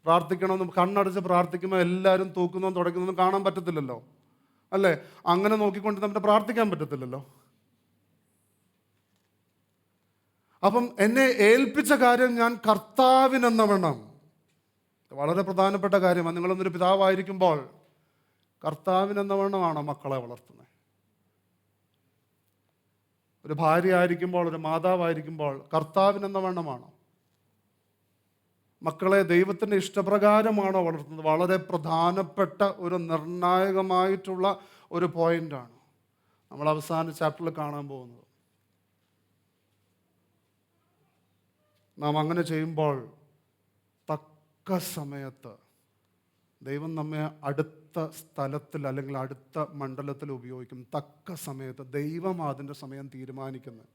പ്രാർത്ഥിക്കണമെന്ന് കണ്ണടച്ച് പ്രാർത്ഥിക്കുമ്പോൾ എല്ലാവരും തൂക്കുന്നതും തുടയ്ക്കുന്നതും കാണാൻ പറ്റത്തില്ലല്ലോ, അല്ലേ? അങ്ങനെ നോക്കിക്കൊണ്ട് നമുക്ക് പ്രാർത്ഥിക്കാൻ പറ്റത്തില്ലല്ലോ. അപ്പം എന്നെ ഏൽപ്പിച്ച കാര്യം ഞാൻ കർത്താവിനെന്നവണ്ണം, വളരെ പ്രധാനപ്പെട്ട കാര്യമാണ്. നിങ്ങളൊന്നൊരു പിതാവായിരിക്കുമ്പോൾ കർത്താവിനെന്നവണ്ണമാണോ മക്കളെ വളർത്തുന്നത്? ഒരു ഭാര്യ ആയിരിക്കുമ്പോൾ, ഒരു മാതാവായിരിക്കുമ്പോൾ കർത്താവിനെന്നവണ്ണമാണോ? മക്കളെ ദൈവത്തിൻ്റെ ഇഷ്ടപ്രകാരമാണോ വളർത്തുന്നത്? വളരെ പ്രധാനപ്പെട്ട ഒരു നിർണായകമായിട്ടുള്ള ഒരു പോയിൻ്റാണ് നമ്മൾ അവസാന ചാപ്റ്ററിൽ കാണാൻ പോകുന്നത്. നാം അങ്ങനെ ചെയ്യുമ്പോൾ തക്ക സമയത്ത് ദൈവം നമ്മെ അടുത്ത സ്ഥലത്തിൽ അല്ലെങ്കിൽ അടുത്ത മണ്ഡലത്തിൽ ഉപയോഗിക്കും. തക്ക സമയത്ത് ദൈവം അതിൻ്റെ സമയം തീരുമാനിക്കുന്നത്,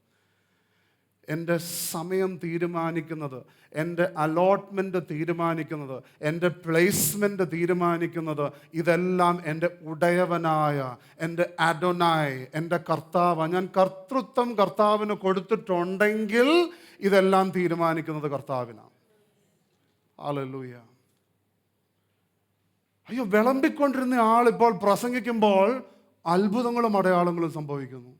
എൻ്റെ സമയം തീരുമാനിക്കുന്നത്, എൻ്റെ അലോട്ട്മെൻറ്റ് തീരുമാനിക്കുന്നത്, എൻ്റെ പ്ലേസ്മെൻറ്റ് തീരുമാനിക്കുന്നത്, ഇതെല്ലാം എൻ്റെ ഉടയവനായ എൻ്റെ അഡോനായ്, എൻ്റെ കർത്താവ്. ഞാൻ കർത്തൃത്വം കർത്താവിന് കൊടുത്തിട്ടുണ്ടെങ്കിൽ ഇതെല്ലാം തീരുമാനിക്കുന്നത് കർത്താവിനാണ്. ഹല്ലേലൂയ. അയ്യോ, വിളമ്പിക്കൊണ്ടിരുന്ന ആളിപ്പോൾ പ്രസംഗിക്കുമ്പോൾ അത്ഭുതങ്ങളും അടയാളങ്ങളും സംഭവിക്കുന്നു.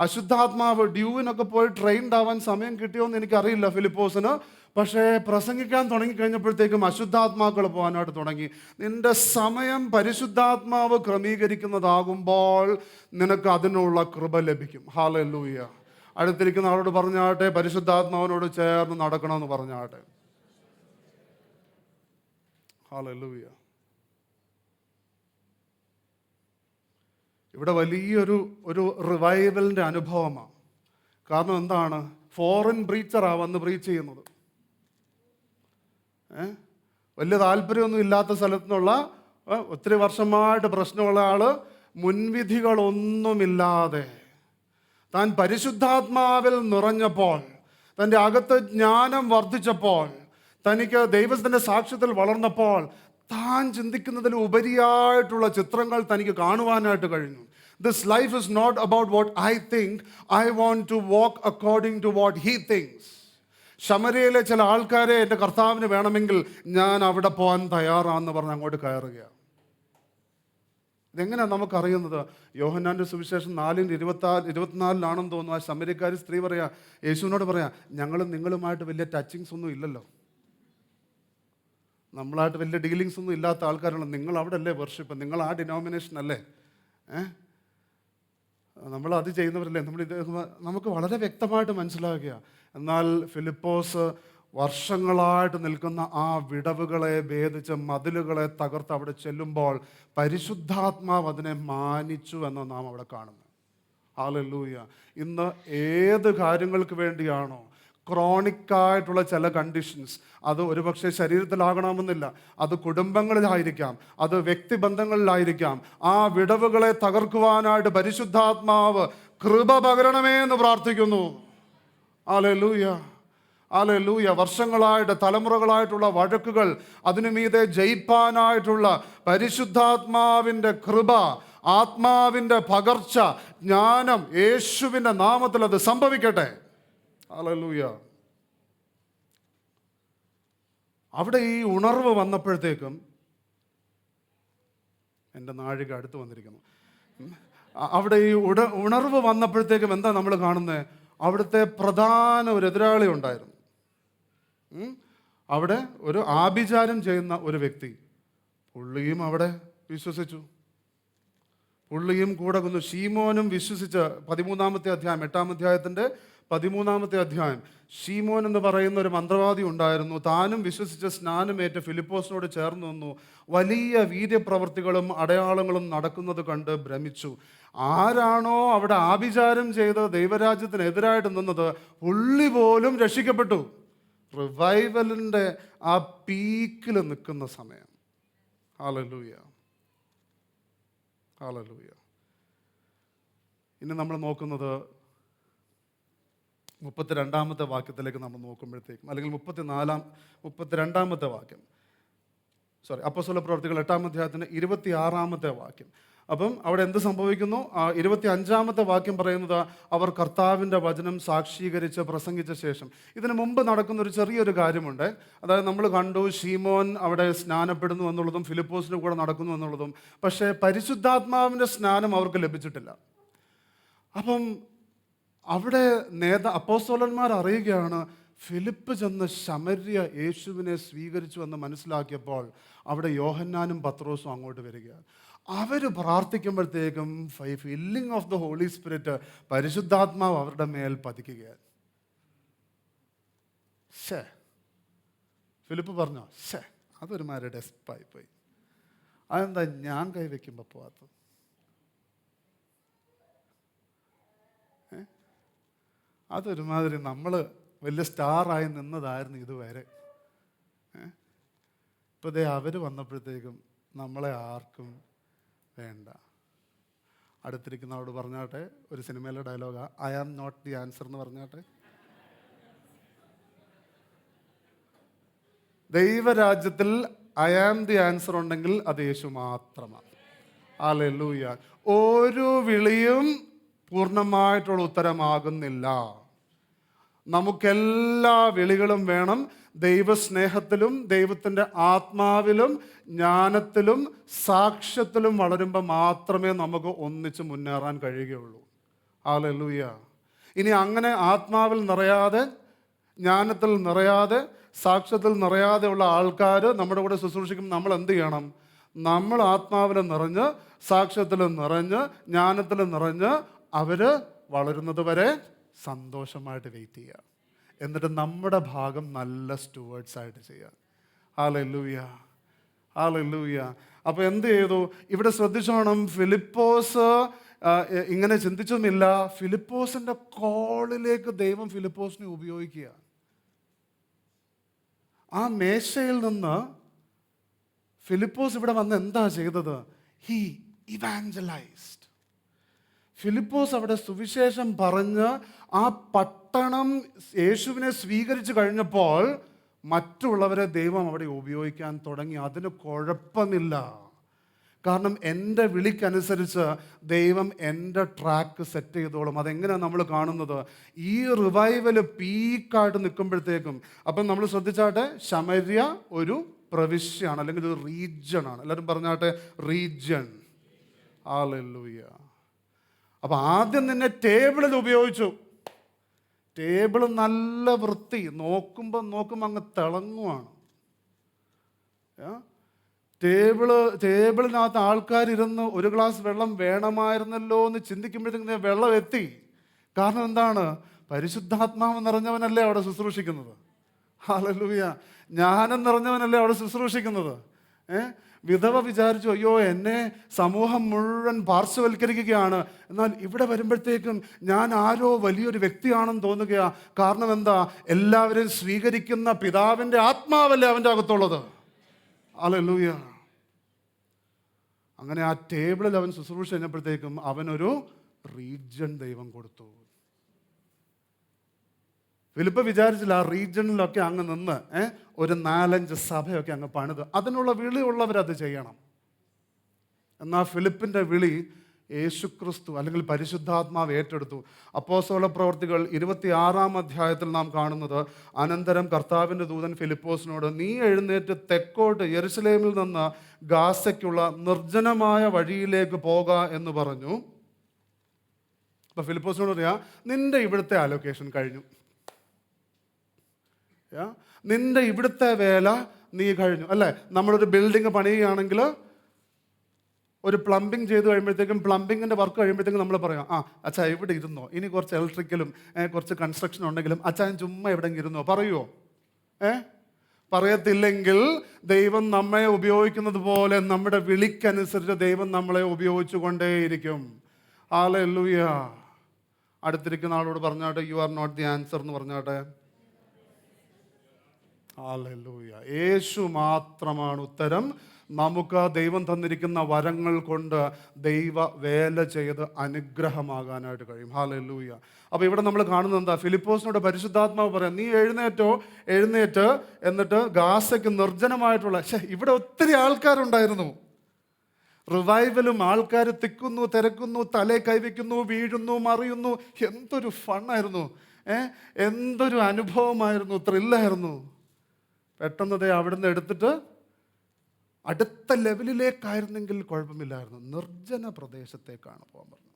അശുദ്ധാത്മാവ് ഡ്യൂവിനൊക്കെ പോയി ട്രെയിൻഡ് ആവാൻ സമയം കിട്ടിയോന്ന് എനിക്കറിയില്ല ഫിലിപ്പോസിന്. പക്ഷേ പ്രസംഗിക്കാൻ തുടങ്ങിക്കഴിഞ്ഞപ്പോഴത്തേക്കും അശുദ്ധാത്മാക്കൾ പോകാനായിട്ട് തുടങ്ങി. നിന്റെ സമയം പരിശുദ്ധാത്മാവ് ക്രമീകരിക്കുന്നതാകുമ്പോൾ നിനക്ക് അതിനുള്ള കൃപ ലഭിക്കും. ഹല്ലേലൂയ. അടുത്തിരിക്കുന്ന ആളോട് പറഞ്ഞാട്ടെ, പരിശുദ്ധാത്മാവിനോട് ചേർന്ന് നടക്കണമെന്ന് പറഞ്ഞാട്ടെ. ഹല്ലേലൂയ. ഇവിടെ വലിയൊരു റിവൈവലിൻ്റെ അനുഭവമാണ്. കാരണം എന്താണ്? ഫോറിൻ ബ്രീച്ചറാണ് വന്ന് ബ്രീച്ച് ചെയ്യുന്നത്. വലിയ താല്പര്യമൊന്നും ഇല്ലാത്ത സ്ഥലത്തു നിന്നുള്ള, ഒത്തിരി വർഷമായിട്ട് പ്രശ്നമുള്ള ആള്, മുൻവിധികളൊന്നുമില്ലാതെ താൻ പരിശുദ്ധാത്മാവിൽ നിറഞ്ഞപ്പോൾ, തൻ്റെ അകത്ത് ജ്ഞാനം വർദ്ധിച്ചപ്പോൾ, തനിക്ക് ദൈവത്തിൻ്റെ സാക്ഷ്യത്തിൽ വളർന്നപ്പോൾ താൻ ചിന്തിക്കുന്നതിൽ ഉപരിയായിട്ടുള്ള ചിത്രങ്ങൾ തനിക്ക് കാണുവാനായിട്ട് കഴിഞ്ഞു. This life is not about what I think. I want to walk according to what he thinks. ശമര്യയിലെ ചില ആൾക്കാരെ എൻ്റെ കർത്താവിന് വേണമെങ്കിൽ ഞാൻ അവിടെ പോകാൻ തയ്യാറാണെന്ന് പറഞ്ഞ് അങ്ങോട്ട് കയറുകയാണ്. ഇതെങ്ങനെയാണ് നമുക്കറിയുന്നത്? യോഹന്നാൻ്റെ സുവിശേഷം 4:24 തോന്നുന്നു. ആ ശമര്യക്കാരി സ്ത്രീ പറയാ, യേശുവിനോട് പറയാ, ഞങ്ങളും നിങ്ങളുമായിട്ട് വലിയ ടച്ചിങ്സ് ഒന്നും ഇല്ലല്ലോ, നമ്മളായിട്ട് വലിയ ഡീലിങ്സ് ഒന്നും ഇല്ലാത്ത ആൾക്കാരാണ്. നിങ്ങൾ അവിടെ അല്ലേ വർഷിപ്പ്, നിങ്ങൾ ആ ഡിനോമിനേഷൻ അല്ലേ, നമ്മളത് ചെയ്യുന്നവരല്ലേ, നമുക്ക് വളരെ വ്യക്തമായിട്ട് മനസ്സിലാക്കുക. എന്നാൽ ഫിലിപ്പോസ് വർഷങ്ങളായിട്ട് നിൽക്കുന്ന ആ വിടവുകളെ ഭേദിച്ച് മതിലുകളെ തകർത്ത് അവിടെ ചെല്ലുമ്പോൾ പരിശുദ്ധാത്മാവ് അതിനെ മാനിച്ചു എന്ന് നാം അവിടെ കാണുന്നു. ഹല്ലേലൂയ. ഇന്ന് ഏത് കാര്യങ്ങൾക്ക് വേണ്ടിയാണോ ക്രോണിക്കായിട്ടുള്ള ചില കണ്ടീഷൻസ്, അത് ഒരുപക്ഷെ ശരീരത്തിലാകണമെന്നില്ല, അത് കുടുംബങ്ങളിലായിരിക്കാം, അത് വ്യക്തിബന്ധങ്ങളിലായിരിക്കാം, ആ വിടവുകളെ തകർക്കുവാനായിട്ട് പരിശുദ്ധാത്മാവ് കൃപ പകരണമേ എന്ന് പ്രാർത്ഥിക്കുന്നു. ഹല്ലേലൂയ. ഹല്ലേലൂയ. വർഷങ്ങളായിട്ട് തലമുറകളായിട്ടുള്ള വഴക്കുകൾ, അതിനു മീതെ ജയിപ്പാനായിട്ടുള്ള പരിശുദ്ധാത്മാവിൻ്റെ കൃപ ആത്മാവിൻ്റെ പകർച്ച, ജ്ഞാനം, യേശുവിൻ്റെ നാമത്തിൽ അത് സംഭവിക്കട്ടെ. ഹല്ലേലൂയ. അവിടെ ഈ ഉണർവ് വന്നപ്പോഴത്തേക്കും എൻ്റെ നാഴിക അടുത്ത് വന്നിരിക്കുന്നു. അവിടെ ഈ ഉണർവ് വന്നപ്പോഴത്തേക്കും എന്താ നമ്മൾ കാണുന്നത്? അവിടുത്തെ പ്രധാന ഒരു എതിരാളി ഉണ്ടായിരുന്നു. അവിടെ ഒരു ആഭിചാരം ചെയ്യുന്ന ഒരു വ്യക്തി, പുള്ളിയും അവിടെ വിശ്വസിച്ചു. പുള്ളിയും കൂടെ കൊന്നു. ശീമോനും വിശ്വസിച്ച് 13-ാമത്തെ അധ്യായം, 8-ാം അധ്യായത്തിൻ്റെ 13-ാമത്തെ അധ്യായം. ശീമോൻ എന്ന് പറയുന്ന ഒരു മന്ത്രവാദി ഉണ്ടായിരുന്നു. താനും വിശ്വസിച്ച് സ്നാനമേറ്റ് ഫിലിപ്പോസിനോട് ചേർന്ന് നിന്നു. വലിയ വീര്യപ്രവർത്തികളും അടയാളങ്ങളും നടക്കുന്നത് കണ്ട് ഭ്രമിച്ചു. ആരാണോ അവിടെ ആഭിചാരം ചെയ്ത് ദൈവരാജ്യത്തിനെതിരായിട്ട് നിന്നത്, പുള്ളി പോലും രക്ഷിക്കപ്പെട്ടു. റിവൈവലിൻ്റെ ആ പീക്കിൽ നിൽക്കുന്ന സമയം. Hallelujah, hallelujah. ഇനി നമ്മൾ നോക്കുന്നത് 32-ാമത്തെ വാക്യത്തിലേക്ക് നമ്മൾ നോക്കുമ്പോഴത്തേക്കും, അല്ലെങ്കിൽ 32-ാമത്തെ വാക്യം, അപ്പോസ്തല പ്രവൃത്തികൾ 8-ാം അധ്യായത്തിൻ്റെ 26-ാമത്തെ വാക്യം. അപ്പം അവിടെ എന്ത് സംഭവിക്കുന്നു? 25-ാമത്തെ വാക്യം പറയുന്നത്, അവർ കർത്താവിൻ്റെ വചനം സാക്ഷീകരിച്ച് പ്രസംഗിച്ച ശേഷം. ഇതിനു മുമ്പ് നടക്കുന്ന ഒരു ചെറിയൊരു കാര്യമുണ്ട്. അതായത് നമ്മൾ കണ്ടു, ശീമോൻ അവിടെ സ്നാനപ്പെടുന്നു എന്നുള്ളതും ഫിലിപ്പോസിൻ്റെ കൂടെ നടക്കുന്നു എന്നുള്ളതും. പക്ഷേ പരിശുദ്ധാത്മാവിൻ്റെ സ്നാനം അവർക്ക് ലഭിച്ചിട്ടില്ല. അപ്പം അവിടെ അപ്പോസ്തലന്മാർ അറിയുകയാണ്, ഫിലിപ്പ് ചെന്ന് ശമര്യ യേശുവിനെ സ്വീകരിച്ചു എന്ന് മനസ്സിലാക്കിയപ്പോൾ അവിടെ യോഹന്നാനും പത്രോസും അങ്ങോട്ട് വരികയാണ്. അവർ പ്രാർത്ഥിക്കുമ്പോഴത്തേക്കും filling of the Holy Spirit, പരിശുദ്ധാത്മാവ് അവരുടെ മേൽ പതിക്കുകയാണ്. ഫിലിപ്പ് പറഞ്ഞു, അതൊരുമാതിരി ഡെസ്പായിപ്പോയി. അതെന്താ ഞാൻ കൈവയ്ക്കുമ്പോൾ പോവാത്തത്? അതൊരുമാതിരി നമ്മൾ വലിയ സ്റ്റാറായി നിന്നതായിരുന്നു ഇതുവരെ. ഇപ്പോൾ അവർ വന്നപ്പോഴത്തേക്കും നമ്മളെ ആർക്കും വേണ്ട. അടുത്തിരിക്കുന്നവരോട് പറഞ്ഞാട്ടെ, ഒരു സിനിമയിലെ ഡയലോഗാ, I am not the answer എന്ന് പറഞ്ഞാട്ടെ. ദൈവരാജ്യത്തിൽ ഐ ആം ദി ആൻസർ ഉണ്ടെങ്കിൽ അത് യേശു മാത്രമാണ്. ഹല്ലേലൂയ. ഒരു വിളിയും പൂർണ്ണമായിട്ടുള്ള ഉത്തരമാകുന്നില്ല. നമുക്കെല്ലാ വിളികളും വേണം. ദൈവസ്നേഹത്തിലും ദൈവത്തിൻ്റെ ആത്മാവിലും ജ്ഞാനത്തിലും സാക്ഷ്യത്തിലും വളരുമ്പോൾ മാത്രമേ നമുക്ക് ഒന്നിച്ച് മുന്നേറാൻ കഴിയുകയുള്ളൂ. ഹല്ലേലൂയ. ഇനി അങ്ങനെ ആത്മാവിൽ നിറയാതെ, ജ്ഞാനത്തിൽ നിറയാതെ, സാക്ഷ്യത്തിൽ നിറയാതെയുള്ള ആൾക്കാർ നമ്മുടെ കൂടെ ശുശ്രൂഷിക്കുമ്പോൾ നമ്മൾ എന്ത് ചെയ്യണം? നമ്മൾ ആത്മാവിൽ നിറഞ്ഞ്, സാക്ഷ്യത്തിൽ നിറഞ്ഞ്, ജ്ഞാനത്തിൽ നിറഞ്ഞ് അവർ വളരുന്നത് വരെ സന്തോഷമായിട്ട് വെയിറ്റ് ചെയ്യുക. എന്നിട്ട് നമ്മുടെ ഭാഗം നല്ല സ്റ്റുവേർഡ്സ് ആയിട്ട് ചെയ്യുക. Hallelujah, hallelujah. അപ്പോൾ എന്ത് ചെയ്തു? ഇവിടെ ശ്രദ്ധിച്ചോണം, ഫിലിപ്പോസ് ഇങ്ങനെ ചിന്തിച്ചൊന്നുമില്ല. ഫിലിപ്പോസിൻ്റെ കോളിലേക്ക് ദൈവം ഫിലിപ്പോസിനെ ഉപയോഗിക്കുക. ആ മേശയിൽ നിന്ന് ഫിലിപ്പോസ് ഇവിടെ വന്ന് എന്താ ചെയ്തത്? ഹി ഇവാഞ്ചലൈസ്ഡ്. ഫിലിപ്പോസ് അവിടെ സുവിശേഷം പറഞ്ഞ് ആ പട്ടണം യേശുവിനെ സ്വീകരിച്ചു കഴിഞ്ഞപ്പോൾ മറ്റുള്ളവരെ ദൈവം അവിടെ ഉപയോഗിക്കാൻ തുടങ്ങി. അതിന് കുഴപ്പമില്ല. കാരണം എൻ്റെ വിളിക്കനുസരിച്ച് ദൈവം എൻ്റെ ട്രാക്ക് സെറ്റ് ചെയ്തോളും. അതെങ്ങനെയാണ് നമ്മൾ കാണുന്നത്? ഈ റിവൈവൽ പീക്കായിട്ട് നിൽക്കുമ്പോഴത്തേക്കും, അപ്പം നമ്മൾ ശ്രദ്ധിച്ചാട്ടെ, ശമര്യ ഒരു പ്രവിശ്യാണ്, അല്ലെങ്കിൽ ഒരു റീജിയനാണ്. എല്ലാവരും പറഞ്ഞാട്ടെ, റീജിയൻ. ഹല്ലേലൂയ. അപ്പം ആദ്യം നിന്നെ ടേബിളിൽ ഉപയോഗിച്ചു. ടേബിൾ നല്ല വൃത്തി, നോക്കുമ്പോൾ അങ്ങ് തിളങ്ങുവാണ്. ടേബിളിനകത്ത് ആൾക്കാരിരുന്ന് ഒരു ഗ്ലാസ് വെള്ളം വേണമായിരുന്നല്ലോ എന്ന് ചിന്തിക്കുമ്പോഴത്തേക്കും വെള്ളം എത്തി. കാരണം എന്താണ്? പരിശുദ്ധാത്മാവ് നിറഞ്ഞവനല്ലേ അവിടെ ശുശ്രൂഷിക്കുന്നത്. ഹല്ലേലൂയ. ജ്ഞാനം നിറഞ്ഞവനല്ലേ അവിടെ ശുശ്രൂഷിക്കുന്നത്. വിധവ വിചാരിച്ചു, അയ്യോ എന്നെ സമൂഹം മുഴുവൻ പാർശ്വവൽക്കരിക്കുകയാണ്, എന്നാൽ ഇവിടെ വരുമ്പോഴത്തേക്കും ഞാൻ ആരോ വലിയൊരു വ്യക്തിയാണെന്ന് തോന്നുകയാണ്. കാരണം എന്താ? എല്ലാവരെയും സ്വീകരിക്കുന്ന പിതാവിൻ്റെ ആത്മാവല്ലേ അവൻ്റെ അകത്തുള്ളത്. ഹല്ലേലൂയ. അങ്ങനെ ആ ടേബിളിൽ അവൻ ശുശ്രൂഷ കഴിഞ്ഞപ്പോഴത്തേക്കും അവനൊരു റീജിയൻ ദൈവം കൊടുത്തു. ഫിലിപ്പ് വിചാരിച്ചില്ല ആ റീജിയണിലൊക്കെ അങ്ങ് നിന്ന് ഒരു 4-5 സഭയൊക്കെ അങ്ങ് പണിത്. അതിനുള്ള വിളിയുള്ളവരത് ചെയ്യണം. എന്നാൽ ഫിലിപ്പിൻ്റെ വിളി യേശുക്രിസ്തു അല്ലെങ്കിൽ പരിശുദ്ധാത്മാവ് ഏറ്റെടുത്തു. അപ്പോസ്തല പ്രവർത്തികൾ 26-ാം അധ്യായത്തിൽ നാം കാണുന്നത്, അനന്തരം കർത്താവിൻ്റെ ദൂതൻ ഫിലിപ്പോസിനോട്, നീ എഴുന്നേറ്റ് തെക്കോട്ട് യെരുശലേമിൽ നിന്ന് ഗാസയ്ക്കുള്ള നിർജ്ജനമായ വഴിയിലേക്ക് പോക എന്ന് പറഞ്ഞു. അപ്പോൾ ഫിലിപ്പോസിനോട് പറയാ, നിന്റെ ഇവിടുത്തെ അലൊക്കേഷൻ കഴിഞ്ഞു, നിന്റെ ഇവിടുത്തെ വേല നീ കഴിഞ്ഞു. അല്ലേ, നമ്മളൊരു ബിൽഡിംഗ് പണിയുകയാണെങ്കിൽ ഒരു പ്ലംബിംഗ് ചെയ്ത് കഴിയുമ്പോഴത്തേക്കും, പ്ലംബിങ്ങിൻ്റെ വർക്ക് കഴിയുമ്പോഴത്തേക്കും നമ്മൾ പറയാം, അച്ഛാ ഇവിടെ ഇരുന്നോ, ഇനി കുറച്ച് ഇലക്ട്രിക്കലും കുറച്ച് കൺസ്ട്രക്ഷൻ ഉണ്ടെങ്കിലും അച്ഛൻ ചുമ്മാ എവിടെയെങ്കിലും ഇരുന്നോ, പറയുമോ? പറയത്തില്ലെങ്കിൽ ദൈവം നമ്മെ ഉപയോഗിക്കുന്നത് പോലെ നമ്മുടെ വിളിക്കനുസരിച്ച് ദൈവം നമ്മളെ ഉപയോഗിച്ചു കൊണ്ടേയിരിക്കും. ഹല്ലേലൂയ. അടുത്തിരിക്കുന്ന ആളോട് പറഞ്ഞാട്ടെ, you are not the answer എന്ന് പറഞ്ഞാട്ടെ. ഹല്ലേലൂയ. യേശു മാത്രമാണ് ഉത്തരം. നമുക്ക് ദൈവം തന്നിരിക്കുന്ന വരങ്ങൾ കൊണ്ട് ദൈവ വേല ചെയ്ത് അനുഗ്രഹമാകാനായിട്ട് കഴിയും. ഹല്ലേലൂയ. അപ്പോൾ ഇവിടെ നമ്മൾ കാണുന്നത് എന്താ? ഫിലിപ്പോസിനോട് പരിശുദ്ധാത്മാവ് പറയാം, നീ എഴുന്നേറ്റ് എന്നിട്ട് ഗാസയ്ക്ക് നിർജ്ജനമായിട്ടുള്ള, ഇവിടെ ഒത്തിരി ആൾക്കാരുണ്ടായിരുന്നു, റിവൈവലും, ആൾക്കാർ തിക്കുന്നു, തിരക്കുന്നു, തലേ കൈവയ്ക്കുന്നു, വീഴുന്നു, മറിയുന്നു. എന്തൊരു ഫണ്ണായിരുന്നു, എന്തൊരു അനുഭവമായിരുന്നു, ത്രില്ലായിരുന്നു. പെട്ടെന്ന് അവിടുന്ന് എടുത്തിട്ട് അടുത്ത ലെവലിലേക്കായിരുന്നെങ്കിൽ കുഴപ്പമില്ലായിരുന്നു, നിർജ്ജന പ്രദേശത്തേക്കാണ് പോകാൻ പറഞ്ഞത്.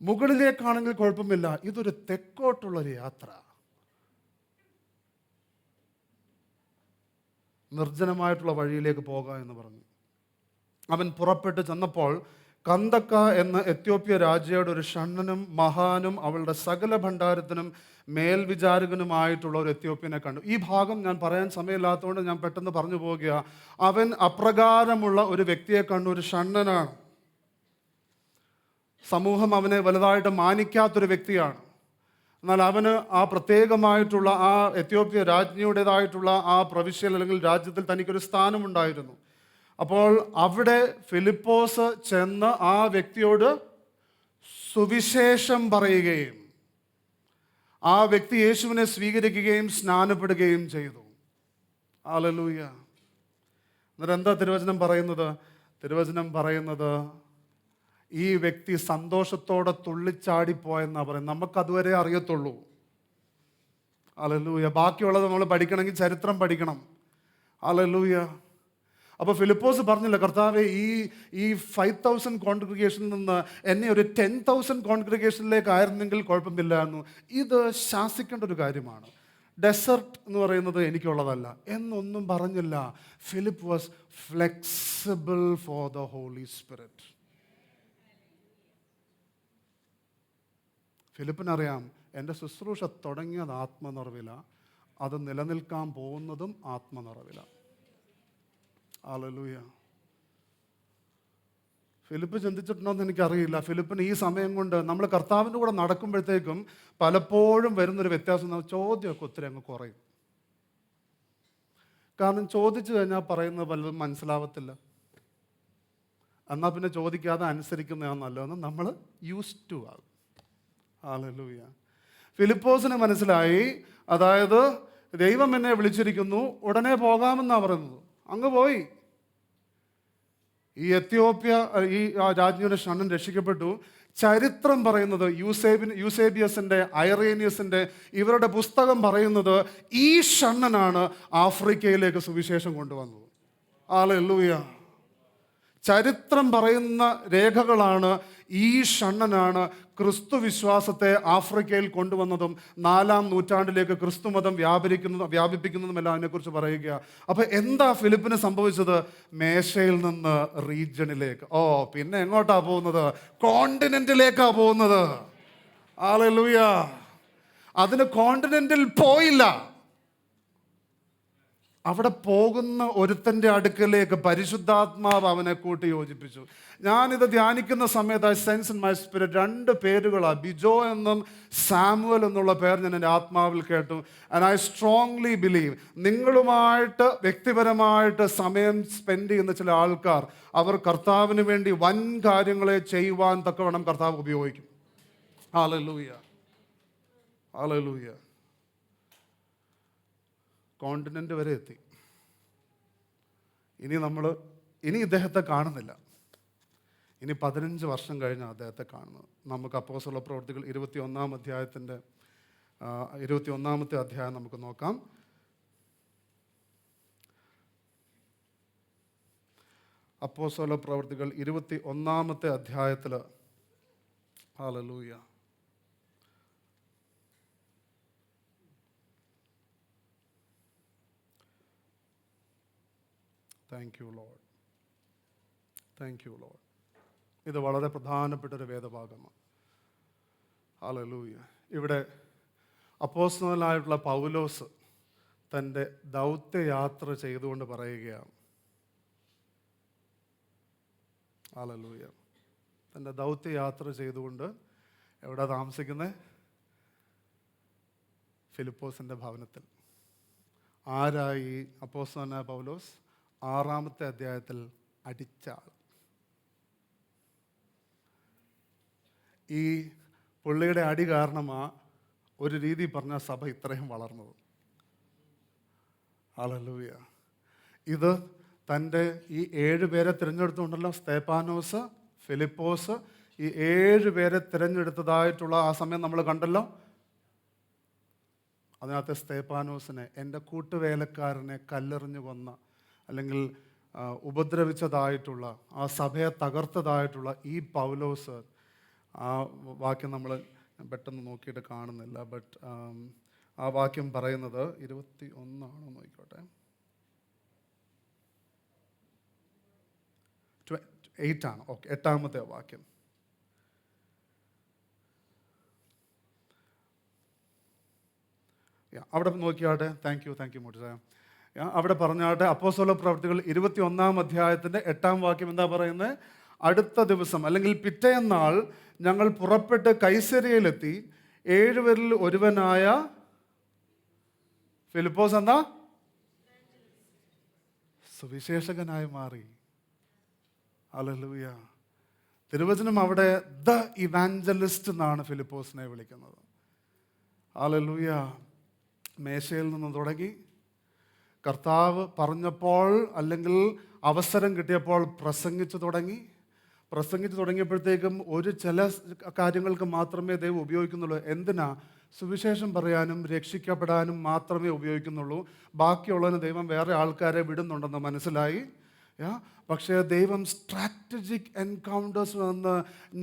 മുകളിലേക്കാണെങ്കിൽ കുഴപ്പമില്ല, ഇതൊരു തെക്കോട്ടുള്ളൊരു യാത്ര, നിർജ്ജനമായിട്ടുള്ള വഴിയിലേക്ക് പോകുക എന്ന് പറഞ്ഞു. അവൻ പുറപ്പെട്ട് ചെന്നപ്പോൾ കന്ദക്ക എന്ന എത്യോപ്യ രാജയുടെ ഒരു ഷണ്ണനും മഹാനും അവളുടെ സകല ഭണ്ഡാരത്തിനും മേൽവിചാരകനുമായിട്ടുള്ള ഒരു എത്യോപ്യനെ കണ്ടു. ഈ ഭാഗം ഞാൻ പറയാൻ സമയമില്ലാത്തതുകൊണ്ട് ഞാൻ പെട്ടെന്ന് പറഞ്ഞു പോകുക. അവൻ അപ്രകാരമുള്ള ഒരു വ്യക്തിയെ കണ്ടു, ഒരു ഷണ്ണനാണ്. സമൂഹം അവനെ വലുതായിട്ട് മാനിക്കാത്തൊരു വ്യക്തിയാണ്. എന്നാൽ അവന് ആ പ്രത്യേകമായിട്ടുള്ള ആ എത്യോപ്യ രാജ്ഞിയുടേതായിട്ടുള്ള ആ പ്രവിശ്യയിൽ അല്ലെങ്കിൽ രാജ്യത്തിൽ തനിക്കൊരു സ്ഥാനമുണ്ടായിരുന്നു. അപ്പോൾ അവിടെ ഫിലിപ്പോസ് ചെന്ന് ആ വ്യക്തിയോട് സുവിശേഷം പറയുകയും ആ വ്യക്തി യേശുവിനെ സ്വീകരിക്കുകയും സ്നാനപ്പെടുകയും ചെയ്തു. ഹല്ലേലൂയ. എന്നിട്ട് എന്താ തിരുവചനം പറയുന്നത്? തിരുവചനം പറയുന്നത് ഈ വ്യക്തി സന്തോഷത്തോടെ തുള്ളിച്ചാടിപ്പോയെന്നാണ് പറയുന്നത്. നമുക്കതുവരെ അറിയത്തുള്ളൂ. ഹല്ലേലൂയ. ബാക്കിയുള്ളത് നമ്മൾ പഠിക്കണമെങ്കിൽ ചരിത്രം പഠിക്കണം. ഹല്ലേലൂയ. അപ്പോൾ ഫിലിപ്പോസ് പറഞ്ഞില്ല, കർത്താവേ, ഈ 5000 കോൺഗ്രിഗേഷനിൽ നിന്ന് എന്നെ ഒരു 10,000 കോൺഗ്രിഗേഷനിലേക്ക് ആയിരുന്നെങ്കിൽ കുഴപ്പമില്ലായിരുന്നു. ഇത് ശാസിക്കേണ്ട ഒരു കാര്യമാണ്. ഡെസർട്ട് എന്ന് പറയുന്നത് എനിക്കുള്ളതല്ല എന്നൊന്നും പറഞ്ഞില്ല. Philip was flexible for the Holy Spirit. ഫിലിപ്പിനറിയാം, എൻ്റെ ശുശ്രൂഷ തുടങ്ങിയത് ആത്മനിറവിലാണ്, അത് നിലനിൽക്കാൻ പോകുന്നതും ആത്മനിറവിലാണ്. ഹല്ലേലൂയ. ഫിലിപ്പ് ചിന്തിച്ചിട്ടുണ്ടോയെന്ന് എനിക്കറിയില്ല. ഫിലിപ്പിന് ഈ സമയം കൊണ്ട് നമ്മൾ കർത്താവിൻ്റെ കൂടെ നടക്കുമ്പോഴത്തേക്കും പലപ്പോഴും വരുന്നൊരു വ്യത്യാസം, ചോദ്യമൊക്കെ ഒത്തിരി അങ്ങ് കുറയും. കാരണം ചോദിച്ചു കഴിഞ്ഞാൽ പറയുന്നത് പലതും മനസ്സിലാവത്തില്ല. എന്നാൽ പിന്നെ ചോദിക്കാതെ അനുസരിക്കുന്നതാണ് നല്ലതെന്ന് നമ്മൾ യൂസ്ഡ് ടു ആകും. ഹല്ലേലൂയ. ഫിലിപ്പോസിന് മനസ്സിലായി, അതായത് ദൈവം എന്നെ വിളിച്ചിരിക്കുന്നു, ഉടനെ പോകാമെന്നാണ് പറയുന്നത്. അങ്ങ് പോയി. ഈ എത്യോപ്യ ഈ രാജ്ഞിയുടെ ഷണ്ണൻ രക്ഷിക്കപ്പെട്ടു. ചരിത്രം പറയുന്നത് യൂസേബിയസിൻ്റെ, ഐറേനിയസിൻ്റെ ഇവരുടെ പുസ്തകം പറയുന്നത് ഈ ഷണ്ണനാണ് ആഫ്രിക്കയിലേക്ക് സുവിശേഷം കൊണ്ടുവന്നത്. ഹല്ലേലൂയ. ചരിത്രം പറയുന്ന രേഖകളാണ് ഈ ഷണ്ണനാണ് ക്രിസ്തു വിശ്വാസത്തെ ആഫ്രിക്കയിൽ കൊണ്ടുവന്നതും 4-ാം നൂറ്റാണ്ടിലേക്ക് ക്രിസ്തുമതം വ്യാപിപ്പിക്കുന്നതുമെല്ലാം അതിനെക്കുറിച്ച് പറയുക. അപ്പോൾ എന്താ ഫിലിപ്പിന് സംഭവിച്ചത്? മേശയിൽ നിന്ന് റീജിയണിലേക്ക്. പിന്നെ എങ്ങോട്ടാ പോകുന്നത്? കോണ്ടിനെന്റിലേക്കാ പോകുന്നത്. ഹല്ലേലൂയ. അതിന് കോണ്ടിനെന്റിൽ പോയില്ല. അവിടെ പോകുന്ന ഒരുത്തൻ്റെ അടുക്കലേക്ക് പരിശുദ്ധാത്മാവ് അവനെ കൂട്ടി യോജിപ്പിച്ചു. ഞാനിത് ധ്യാനിക്കുന്ന സമയത്ത് I sense in my spirit 2 പേരുകളാണ്, ബിജോ എന്നും സാമുവൽ എന്നുള്ള പേർ ഞാൻ എൻ്റെ ആത്മാവിൽ കേട്ടു. ആൻഡ് ഐ സ്ട്രോങ്ലി ബിലീവ് നിങ്ങളുമായിട്ട് വ്യക്തിപരമായിട്ട് സമയം സ്പെൻഡ് ചെയ്യുന്ന ചില ആൾക്കാർ, അവർ കർത്താവിന് വേണ്ടി വൻ കാര്യങ്ങളെ ചെയ്യുവാൻ തക്കവണ്ണം കർത്താവ് ഉപയോഗിക്കും. ഹല്ലേലൂയ. ഹല്ലേലൂയ. കോണ്ടിനെൻ്റ് വരെ എത്തി. ഇനി നമ്മൾ ഇനി ഇദ്ദേഹത്തെ കാണുന്നില്ല. ഇനി 15 വർഷം കഴിഞ്ഞാണ് അദ്ദേഹത്തെ കാണുന്നത്. നമുക്ക് അപ്പോസ്തല പ്രവൃത്തികൾ 21-ാമത്തെ അധ്യായം നമുക്ക് നോക്കാം. അപ്പോസ്തല പ്രവൃത്തികൾ 21-ാമത്തെ അധ്യായത്തിൽ, hallelujah, thank you Lord, thank you Lord. ഇത് വളരെ പ്രധാനപ്പെട്ടൊരു വേദഭാഗമാണ്. ഹല്ലേലൂയ. ഇവിടെ അപ്പോസ്തലനായിട്ടുള്ള പൗലോസ് തൻ്റെ ദൗത്യയാത്ര ചെയ്തുകൊണ്ട് പറയുകയാണ്. ഹല്ലേലൂയ. തൻ്റെ ദൗത്യയാത്ര ചെയ്തുകൊണ്ട് എവിടെ താമസിക്കുന്നത്? ഫിലിപ്പോസിൻ്റെ ഭവനത്തിൽ. ആരായി അപ്പോസ്തലനായ പൗലോസ്? 6-ാമത്തെ അധ്യായത്തിൽ അടിച്ച ആൾ. ഈ പുള്ളിയുടെ അടി കാരണമാണ് ഒരു രീതി പറഞ്ഞ സഭ ഇത്രയും വളർന്നത്. ഹല്ലേലൂയ. ഇത് തൻ്റെ ഈ 7 പേരെ തിരഞ്ഞെടുത്തുകൊണ്ടല്ലോ, സ്തേഫാനോസ്, ഫിലിപ്പോസ്, ഈ 7 പേരെ തിരഞ്ഞെടുത്തതായിട്ടുള്ള ആ സമയം നമ്മൾ കണ്ടല്ലോ. അതിനകത്ത് സ്തേഫാനോസിനെ, എൻ്റെ കൂട്ടുവേലക്കാരനെ കല്ലെറിഞ്ഞു കൊന്ന, അല്ലെങ്കിൽ ഉപദ്രവിച്ചതായിട്ടുള്ള, ആ സഭയെ തകർത്തതായിട്ടുള്ള ഈ പൗലോസ്, ആ വാക്യം നമ്മൾ പെട്ടെന്ന് നോക്കിയിട്ട് കാണുന്നില്ല, ബട്ട് ആ വാക്യം പറയുന്നത് 21 നോക്കിക്കോട്ടെ, 8 ഓക്കെ, 8-ാമത്തെ വാക്യം. അവിടെ നോക്കിയാട്ടെ. Thank you മോട്ടിസായ. അവിടെ പറഞ്ഞാട്ടെ, അപ്പോസ്തല പ്രവൃത്തികൾ 21-ാം അധ്യായത്തിൻ്റെ 8-ാം വാക്യം എന്താ പറയുന്നത്? അടുത്ത ദിവസം അല്ലെങ്കിൽ പിറ്റേന്നാൾ ഞങ്ങൾ പുറപ്പെട്ട് കൈസരിയയിലെത്തി. 7 പേരിൽ ഒരുവനായ ഫിലിപ്പോസ് എന്താ? സുവിശേഷകനായി മാറി. ഹല്ലേലൂയ. തിരുവചനം അവിടെ ദ ഇവാഞ്ചലിസ്റ്റ് എന്നാണ് ഫിലിപ്പോസിനെ വിളിക്കുന്നത്. ഹല്ലേലൂയ. മേശയിൽ നിന്ന് തുടങ്ങി കർത്താവ് പറഞ്ഞപ്പോൾ, അല്ലെങ്കിൽ അവസരം കിട്ടിയപ്പോൾ പ്രസംഗിച്ചു തുടങ്ങിയപ്പോഴത്തേക്കും ചില കാര്യങ്ങൾക്ക് മാത്രമേ ദൈവം ഉപയോഗിക്കുന്നുള്ളൂ. എന്തിനാ? സുവിശേഷം പറയാനും രക്ഷിക്കപ്പെടാനും മാത്രമേ ഉപയോഗിക്കുന്നുള്ളൂ. ബാക്കിയുള്ളതിന് ദൈവം വേറെ ആൾക്കാരെ വിടുന്നുണ്ടെന്ന് മനസ്സിലായി. പക്ഷേ ദൈവം സ്ട്രാറ്റജിക് എൻകൗണ്ടേഴ്സ് എന്ന്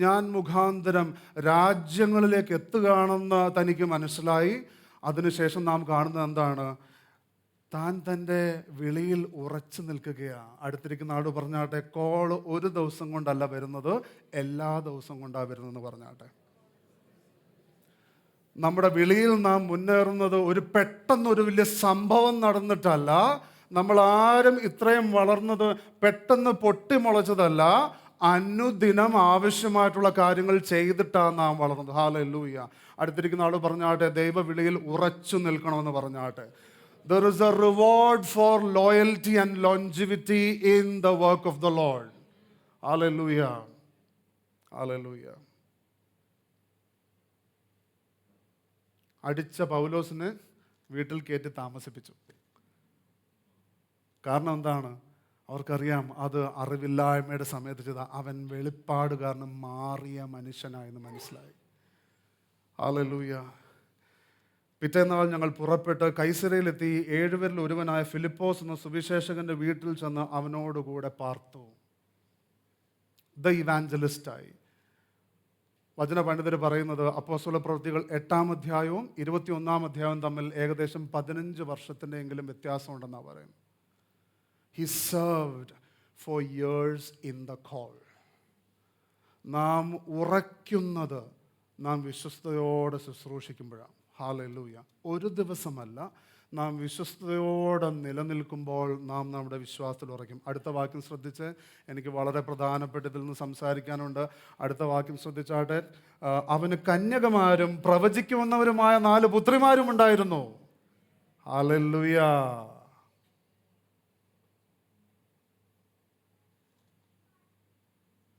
ഞാൻ മുഖാന്തരം രാജ്യങ്ങളിലേക്ക് എത്തുകയാണെന്ന് തനിക്ക് മനസ്സിലായി. അതിനുശേഷം നാം കാണുന്നത് എന്താണ്? താൻ തൻ്റെ വിളിയിൽ ഉറച്ചു നിൽക്കുകയാണ്. അടുത്തിരിക്കുന്ന ആട് പറഞ്ഞാട്ടെ, കോൾ ഒരു ദിവസം കൊണ്ടല്ല വരുന്നത്, എല്ലാ ദിവസം കൊണ്ടാണ് വരുന്നതെന്ന് പറഞ്ഞാട്ടെ. നമ്മുടെ വിളിയിൽ നാം മുന്നേറുന്നത് പെട്ടെന്നൊരു വലിയ സംഭവം നടന്നിട്ടല്ല. നമ്മൾ ആരും ഇത്രയും വളർന്നത് പെട്ടെന്ന് പൊട്ടിമുളച്ചതല്ല. അനുദിനം ആവശ്യമായിട്ടുള്ള കാര്യങ്ങൾ ചെയ്തിട്ടാണ് നാം വളർന്നത്. ഹല്ലേലൂയ. അടുത്തിരിക്കുന്ന ആൾ പറഞ്ഞാട്ടെ, ദൈവവിളിയിൽ ഉറച്ചു നിൽക്കണമെന്ന് പറഞ്ഞാട്ടെ. There is a reward for loyalty and longevity in the work of the Lord. Hallelujah. Hallelujah. അടിച്ച പൗലോസിനെ വീട്ടിൽ കയറ്റി താമസിപ്പിച്ചു. കാരണം എന്താണ്? അവർക്കറിയാം അത് അറിവില്ലായ്മയുടെ സമയത്ത് ചെയ്ത അവൻ വെളിപ്പാട് കാരണം മാറിയ മനുഷ്യനായെന്ന് മനസ്സിലായി. ഹല്ലേലൂയ. പിറ്റേന്നാൾ ഞങ്ങൾ പുറപ്പെട്ട് കൈസരയിലെത്തി. 7 പേരിൽ ഒരുവനായ ഫിലിപ്പോസ് എന്ന സുവിശേഷകന്റെ വീട്ടിൽ ചെന്ന് അവനോടുകൂടെ പാർത്തു. ദ ഇവാഞ്ചലിസ്റ്റായി. വചന പണ്ഡിതർ പറയുന്നത് അപ്പോസ്തല പ്രവൃത്തികൾ 8-ാം അധ്യായവും 21-ാം അധ്യായവും തമ്മിൽ ഏകദേശം 15 വർഷത്തിൻ്റെയെങ്കിലും വ്യത്യാസമുണ്ടെന്നാണ് പറയുന്നത്. He served for years in the call. നാം ഉറയ്ക്കുന്നത് നാം വിശ്വസ്തയോടെ ശുശ്രൂഷിക്കുമ്പോഴാണ്. ഹല്ലേലൂയ. ഒരു ദിവസമല്ല, നാം വിശ്വസ്തയോടെ നിലനിൽക്കുമ്പോൾ നാം നമ്മുടെ വിശ്വാസത്തിൽ ഉറയ്ക്കും. അടുത്ത വാക്യം ശ്രദ്ധിച്ച്, എനിക്ക് വളരെ പ്രധാനപ്പെട്ട ഇതിൽ നിന്ന് സംസാരിക്കാനുണ്ട്. അടുത്ത വാക്യം ശ്രദ്ധിച്ചാട്ടെ. അവന് കന്യകമാരും പ്രവചിക്കുമെന്നവരുമായ 4 പുത്രിമാരും ഉണ്ടായിരുന്നു. ഹല്ലേലൂയ.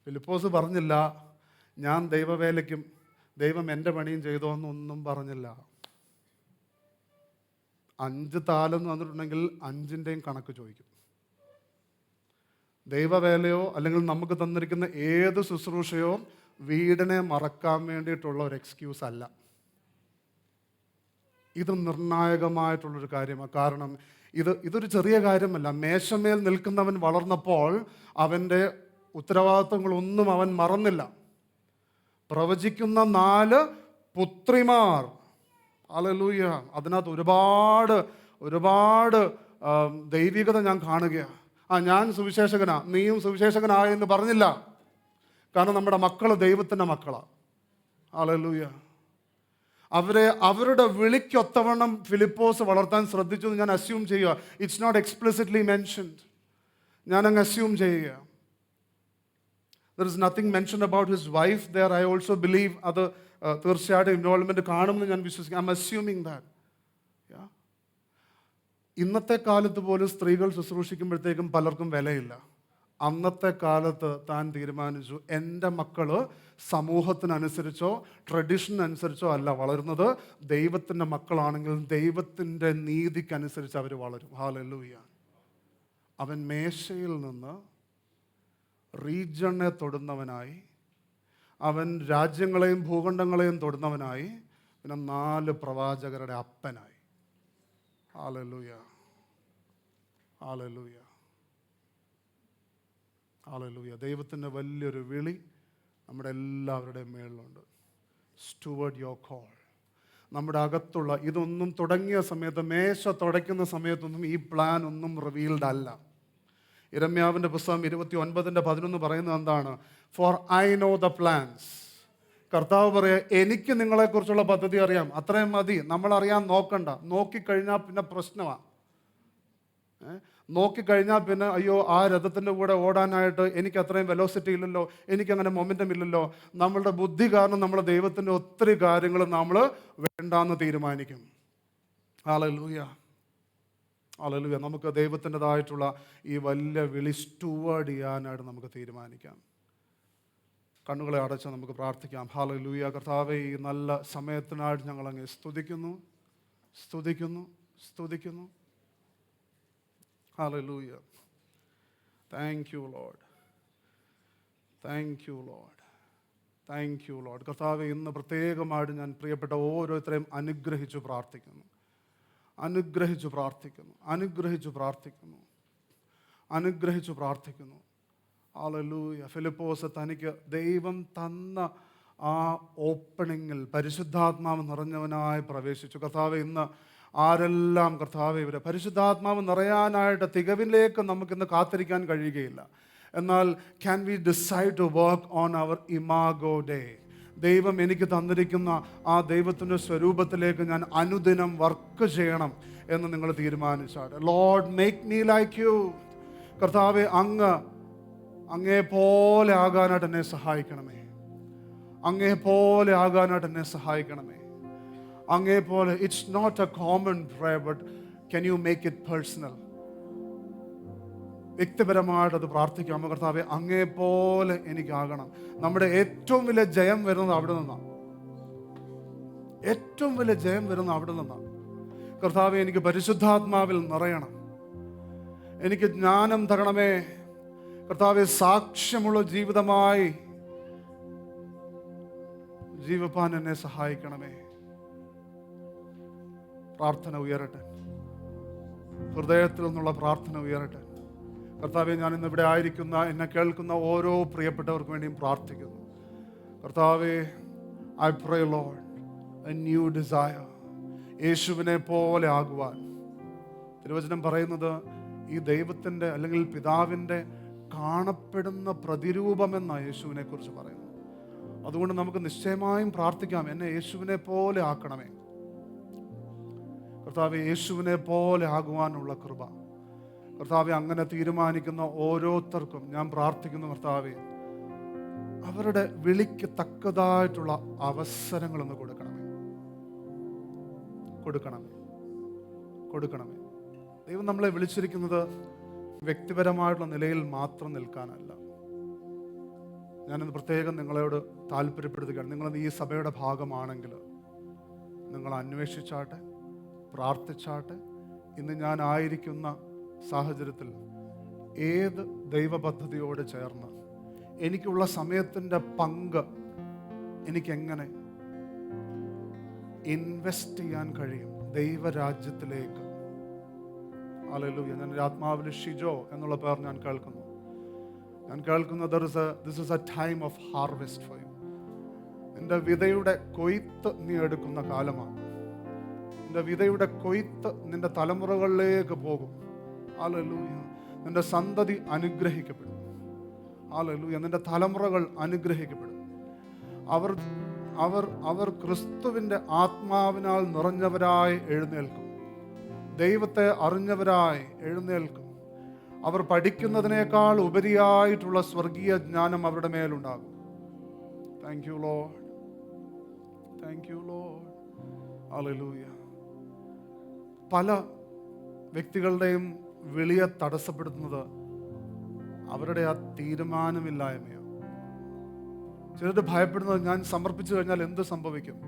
ഫിലിപ്പോസ് പറഞ്ഞില്ല ഞാൻ ദൈവവേലയ്ക്കും ദൈവം എൻ്റെ പണിയും ചെയ്തോന്നൊന്നും പറഞ്ഞില്ല. 5 താലം വന്നിട്ടുണ്ടെങ്കിൽ 5ൻ്റെയും കണക്ക് ചോദിക്കും. ദൈവവേലയോ അല്ലെങ്കിൽ നമുക്ക് തന്നിരിക്കുന്ന ഏത് ശുശ്രൂഷയോ വീടിനെ മറക്കാൻ വേണ്ടിയിട്ടുള്ള ഒരു എക്സ്ക്യൂസ് അല്ല. ഇത് നിർണായകമായിട്ടുള്ളൊരു കാര്യമാണ്. കാരണം ഇതൊരു ചെറിയ കാര്യമല്ല. മേശമേൽ നിൽക്കുന്നവൻ വളർന്നപ്പോൾ അവൻ്റെ ഉത്തരവാദിത്വങ്ങളൊന്നും അവൻ മറന്നില്ല. പ്രവചിക്കുന്ന 4 പുത്രിമാർ, ഹല്ലേലൂയ, അതിനകത്ത് ഒരുപാട് ദൈവികത ഞാൻ കാണുകയാണ്. ഞാൻ സുവിശേഷകനാ, നീയും സുവിശേഷകനായെന്ന് പറഞ്ഞില്ല. കാരണം നമ്മുടെ മക്കൾ ദൈവത്തിൻ്റെ മക്കളാണ്. ഹല്ലേലൂയ. അവരുടെ വിളിക്കൊത്തവണ്ണം ഫിലിപ്പോസ് വളർത്താൻ ശ്രദ്ധിച്ചു എന്ന് ഞാൻ അസ്യൂം ചെയ്യുക. It's not explicitly mentioned. ഞാനങ്ങ് അസ്യൂം ചെയ്യുക. There is nothing mention about his wife there. I also believe അത് തീർച്ചയായിട്ടും ഇൻവോൾവ്മെൻറ്റ് കാണുമെന്ന് ഞാൻ വിശ്വസിക്കാം. I'm assuming that. ഇന്നത്തെ കാലത്ത് പോലും സ്ത്രീകൾ ശുശ്രൂഷിക്കുമ്പോഴത്തേക്കും പലർക്കും വിലയില്ല. അന്നത്തെ കാലത്ത് താൻ തീരുമാനിച്ചു, എൻ്റെ മക്കൾ സമൂഹത്തിനനുസരിച്ചോ ട്രഡീഷനനുസരിച്ചോ അല്ല വളരുന്നത്, ദൈവത്തിൻ്റെ മക്കളാണെങ്കിൽ ദൈവത്തിൻ്റെ നീതിക്കനുസരിച്ച് അവർ വളരും. ഹല്ലേലൂയ. അവൻ മേശയിൽ നിന്ന് റീജിയനെ തൊടുന്നവനായി, അവൻ രാജ്യങ്ങളെയും ഭൂഖണ്ഡങ്ങളെയും തൊടുന്നവനായി, പിന്നെ 4 പ്രവാചകരുടെ അപ്പനായി. ഹല്ലേലൂയ, ഹല്ലേലൂയ, ഹല്ലേലൂയ. ദൈവത്തിൻ്റെ വലിയൊരു വിളി നമ്മുടെ എല്ലാവരുടെയും മേളിലുണ്ട്. സ്റ്റുവർഡ് യുവർ കോൾ. നമ്മുടെ അകത്തുള്ള ഇതൊന്നും തുടങ്ങിയ സമയത്ത്, മേശ തുടയ്ക്കുന്ന സമയത്തൊന്നും ഈ പ്ലാൻ ഒന്നും റിവീൽഡ് അല്ല. യിരെമ്യാവിൻ്റെ പുസ്തകം 29:11 പറയുന്നത് എന്താണ്? For I know the plans. കർത്താവ് പറയുക, എനിക്ക് നിങ്ങളെക്കുറിച്ചുള്ള പദ്ധതി അറിയാം. അത്രയും മതി. നമ്മളറിയാൻ നോക്കണ്ട. നോക്കിക്കഴിഞ്ഞാൽ പിന്നെ പ്രശ്നമാണ്. നോക്കിക്കഴിഞ്ഞാൽ പിന്നെ അയ്യോ, ആ രഥത്തിൻ്റെ കൂടെ ഓടാനായിട്ട് എനിക്ക് അത്രയും വെലോസിറ്റി ഇല്ലല്ലോ, എനിക്കങ്ങനെ മൊമെൻറ്റം ഇല്ലല്ലോ. നമ്മളുടെ ബുദ്ധി കാരണം നമ്മുടെ ദൈവത്തിൻ്റെ ഒത്തിരി കാര്യങ്ങൾ നമ്മൾ വേണ്ടാന്ന് തീരുമാനിക്കും. Hallelujah, hallelujah. നമുക്ക് ദൈവത്തിൻ്റെതായിട്ടുള്ള ഈ വലിയ വിളി സ്റ്റുവേർഡ് ചെയ്യാനായിട്ട് നമുക്ക് തീരുമാനിക്കാം. കണ്ണുകളെ അടച്ച് നമുക്ക് പ്രാർത്ഥിക്കാം. ഹല്ലേലൂയ. കർത്താവേ, ഈ നല്ല സമയത്തിനായിട്ട് ഞങ്ങളങ്ങ് സ്തുതിക്കുന്നു. Hallelujah. Thank you, Lord. കർത്താവേ, ഇന്ന് പ്രത്യേകമായിട്ട് ഞാൻ പ്രിയപ്പെട്ട ഓരോരുത്തരെയും അനുഗ്രഹിച്ചു പ്രാർത്ഥിക്കുന്നു. ഹല്ലേലൂയ. ഫിലിപ്പോസ് തനിക്ക് ദൈവം തന്ന ആ ഓപ്പണിങ്ങിൽ പരിശുദ്ധാത്മാവ് നിറഞ്ഞവനായി പ്രവേശിച്ചു. കർത്താവേ, ഇന്ന് ആരെല്ലാം കർത്താവേ ഇവരെ പരിശുദ്ധാത്മാവ് നിറയാനായിട്ട് തികവിലേക്ക് നമുക്കിന്ന് കാത്തിരിക്കാൻ കഴിയുകയില്ല. എന്നാൽ can we decide to work on our imago Dei? ദൈവം എനിക്ക് തന്നിരിക്കുന്ന ആ ദൈവത്തിൻ്റെ സ്വരൂപത്തിലേക്ക് ഞാൻ അനുദിനം വർക്ക് ചെയ്യണം എന്ന് നിങ്ങൾ തീരുമാനിച്ചാൽ, Lord make me like you. കർത്താവെ, അങ്ങേ പോലെ ആകാനായിട്ട് എന്നെ സഹായിക്കണമേ. അങ്ങേപോലെ. It's not a common prayer, but can you make it personal? വ്യക്തിപരമായിട്ട് അത് പ്രാർത്ഥിക്കാമോ? കർത്താവെ, അങ്ങേപോലെ എനിക്കാകണം. നമ്മുടെ ഏറ്റവും വലിയ ജയം വരുന്നത് അവിടെ നിന്നാണ്. കർത്താവെ, എനിക്ക് പരിശുദ്ധാത്മാവിൽ നിറയണം. എനിക്ക് ജ്ഞാനം തരണമേ. കർത്താവെ, സാക്ഷ്യമുള്ള ജീവിതമായി ജീവിപ്പാൻ എന്നെ സഹായിക്കണമേ. പ്രാർത്ഥന ഉയരട്ടെ. ഹൃദയത്തിൽ നിന്നുള്ള പ്രാർത്ഥന ഉയരട്ടെ. കർത്താവെ, ഞാൻ ഇന്ന് ഇവിടെ ആയിരിക്കുന്ന എന്നെ കേൾക്കുന്ന ഓരോ പ്രിയപ്പെട്ടവർക്ക് വേണ്ടിയും പ്രാർത്ഥിക്കുന്നു. കർത്താവെ, I pray Lord a new desire. യേശുവിനെ പോലെ ആകുവാൻ. തിരുവചനം പറയുന്നത് ഈ ദൈവത്തിൻ്റെ അല്ലെങ്കിൽ പിതാവിൻ്റെ കാണപ്പെടുന്ന പ്രതിരൂപമെന്നാണ് യേശുവിനെ കുറിച്ച് പറയുന്നത്. അതുകൊണ്ട് നമുക്ക് നിശ്ചയമായും പ്രാർത്ഥിക്കാം, എന്നെ യേശുവിനെ പോലെ ആക്കണമേ. കർത്താവെ, യേശുവിനെ പോലെ ആകുവാനുള്ള കൃപ. കർത്താവെ, അങ്ങനെ തീരുമാനിക്കുന്ന ഓരോരുത്തർക്കും ഞാൻ പ്രാർത്ഥിക്കുന്നു. കർത്താവെ, അവരുടെ വിളിക്ക് തക്കതായിട്ടുള്ള അവസരങ്ങളൊന്ന് കൊടുക്കണമേ. ദൈവം നമ്മളെ വിളിച്ചിരിക്കുന്നത് വ്യക്തിപരമായിട്ടുള്ള നിലയിൽ മാത്രം നിൽക്കാനല്ല. ഞാനിന്ന് പ്രത്യേകം നിങ്ങളോട് താല്പര്യപ്പെടുത്തുകയാണ്. നിങ്ങളിന്ന് ഈ സഭയുടെ ഭാഗമാണെങ്കിൽ നിങ്ങൾ അന്വേഷിച്ചാട്ടെ, പ്രാർത്ഥിച്ചാട്ടെ. ഇന്ന് ഞാൻ ആയിരിക്കുന്ന സാഹചര്യത്തിൽ ഏത് ദൈവ പദ്ധതിയോട് ചേർന്ന് എനിക്കുള്ള സമയത്തിൻ്റെ പങ്ക് എനിക്കെങ്ങനെ ഇൻവെസ്റ്റ് ചെയ്യാൻ കഴിയും ദൈവരാജ്യത്തിലേക്ക്. ഹല്ലേലൂയ. ഞാൻ ആത്മാവിൽ ഷിജോ എന്നുള്ള പേർ ഞാൻ കേൾക്കുന്നു. This is A time of harvest for you. നിന്റെ വിതയുടെ കൊയ്ത്ത് നീ എടുക്കുന്ന കാലമാണ്. നിന്റെ വിതയുടെ കൊയ്ത്ത് നിന്റെ തലമുറകളിലേക്ക് പോകും. ഹല്ലേലൂയ. നിന്റെ സന്തതി അനുഗ്രഹിക്കപ്പെടും. ഹല്ലേലൂയ. നിന്റെ തലമുറകൾ അനുഗ്രഹിക്കപ്പെടും. അവർ ക്രിസ്തുവിൻ്റെ ആത്മാവിനാൽ നിറഞ്ഞവരായി എഴുന്നേൽക്കും. ദൈവത്തെ അറിഞ്ഞവരായി എഴുന്നേൽക്കും. അവർ പഠിക്കുന്നതിനേക്കാൾ ഉപരിയായിട്ടുള്ള സ്വർഗീയ ജ്ഞാനം അവരുടെ മേലുണ്ടാകും. Thank you Lord. Thank you Lord. ഹല്ലേലൂയ. പല വ്യക്തികളുടെയും വിളിയെ തടസ്സപ്പെടുത്തുന്നത് അവരുടെ ആ തീരുമാനമില്ലായ്മയാണ്. ചിലർ ഭയപ്പെടുന്നത് ഞാൻ സമർപ്പിച്ചു കഴിഞ്ഞാൽ എന്ത് സംഭവിക്കും.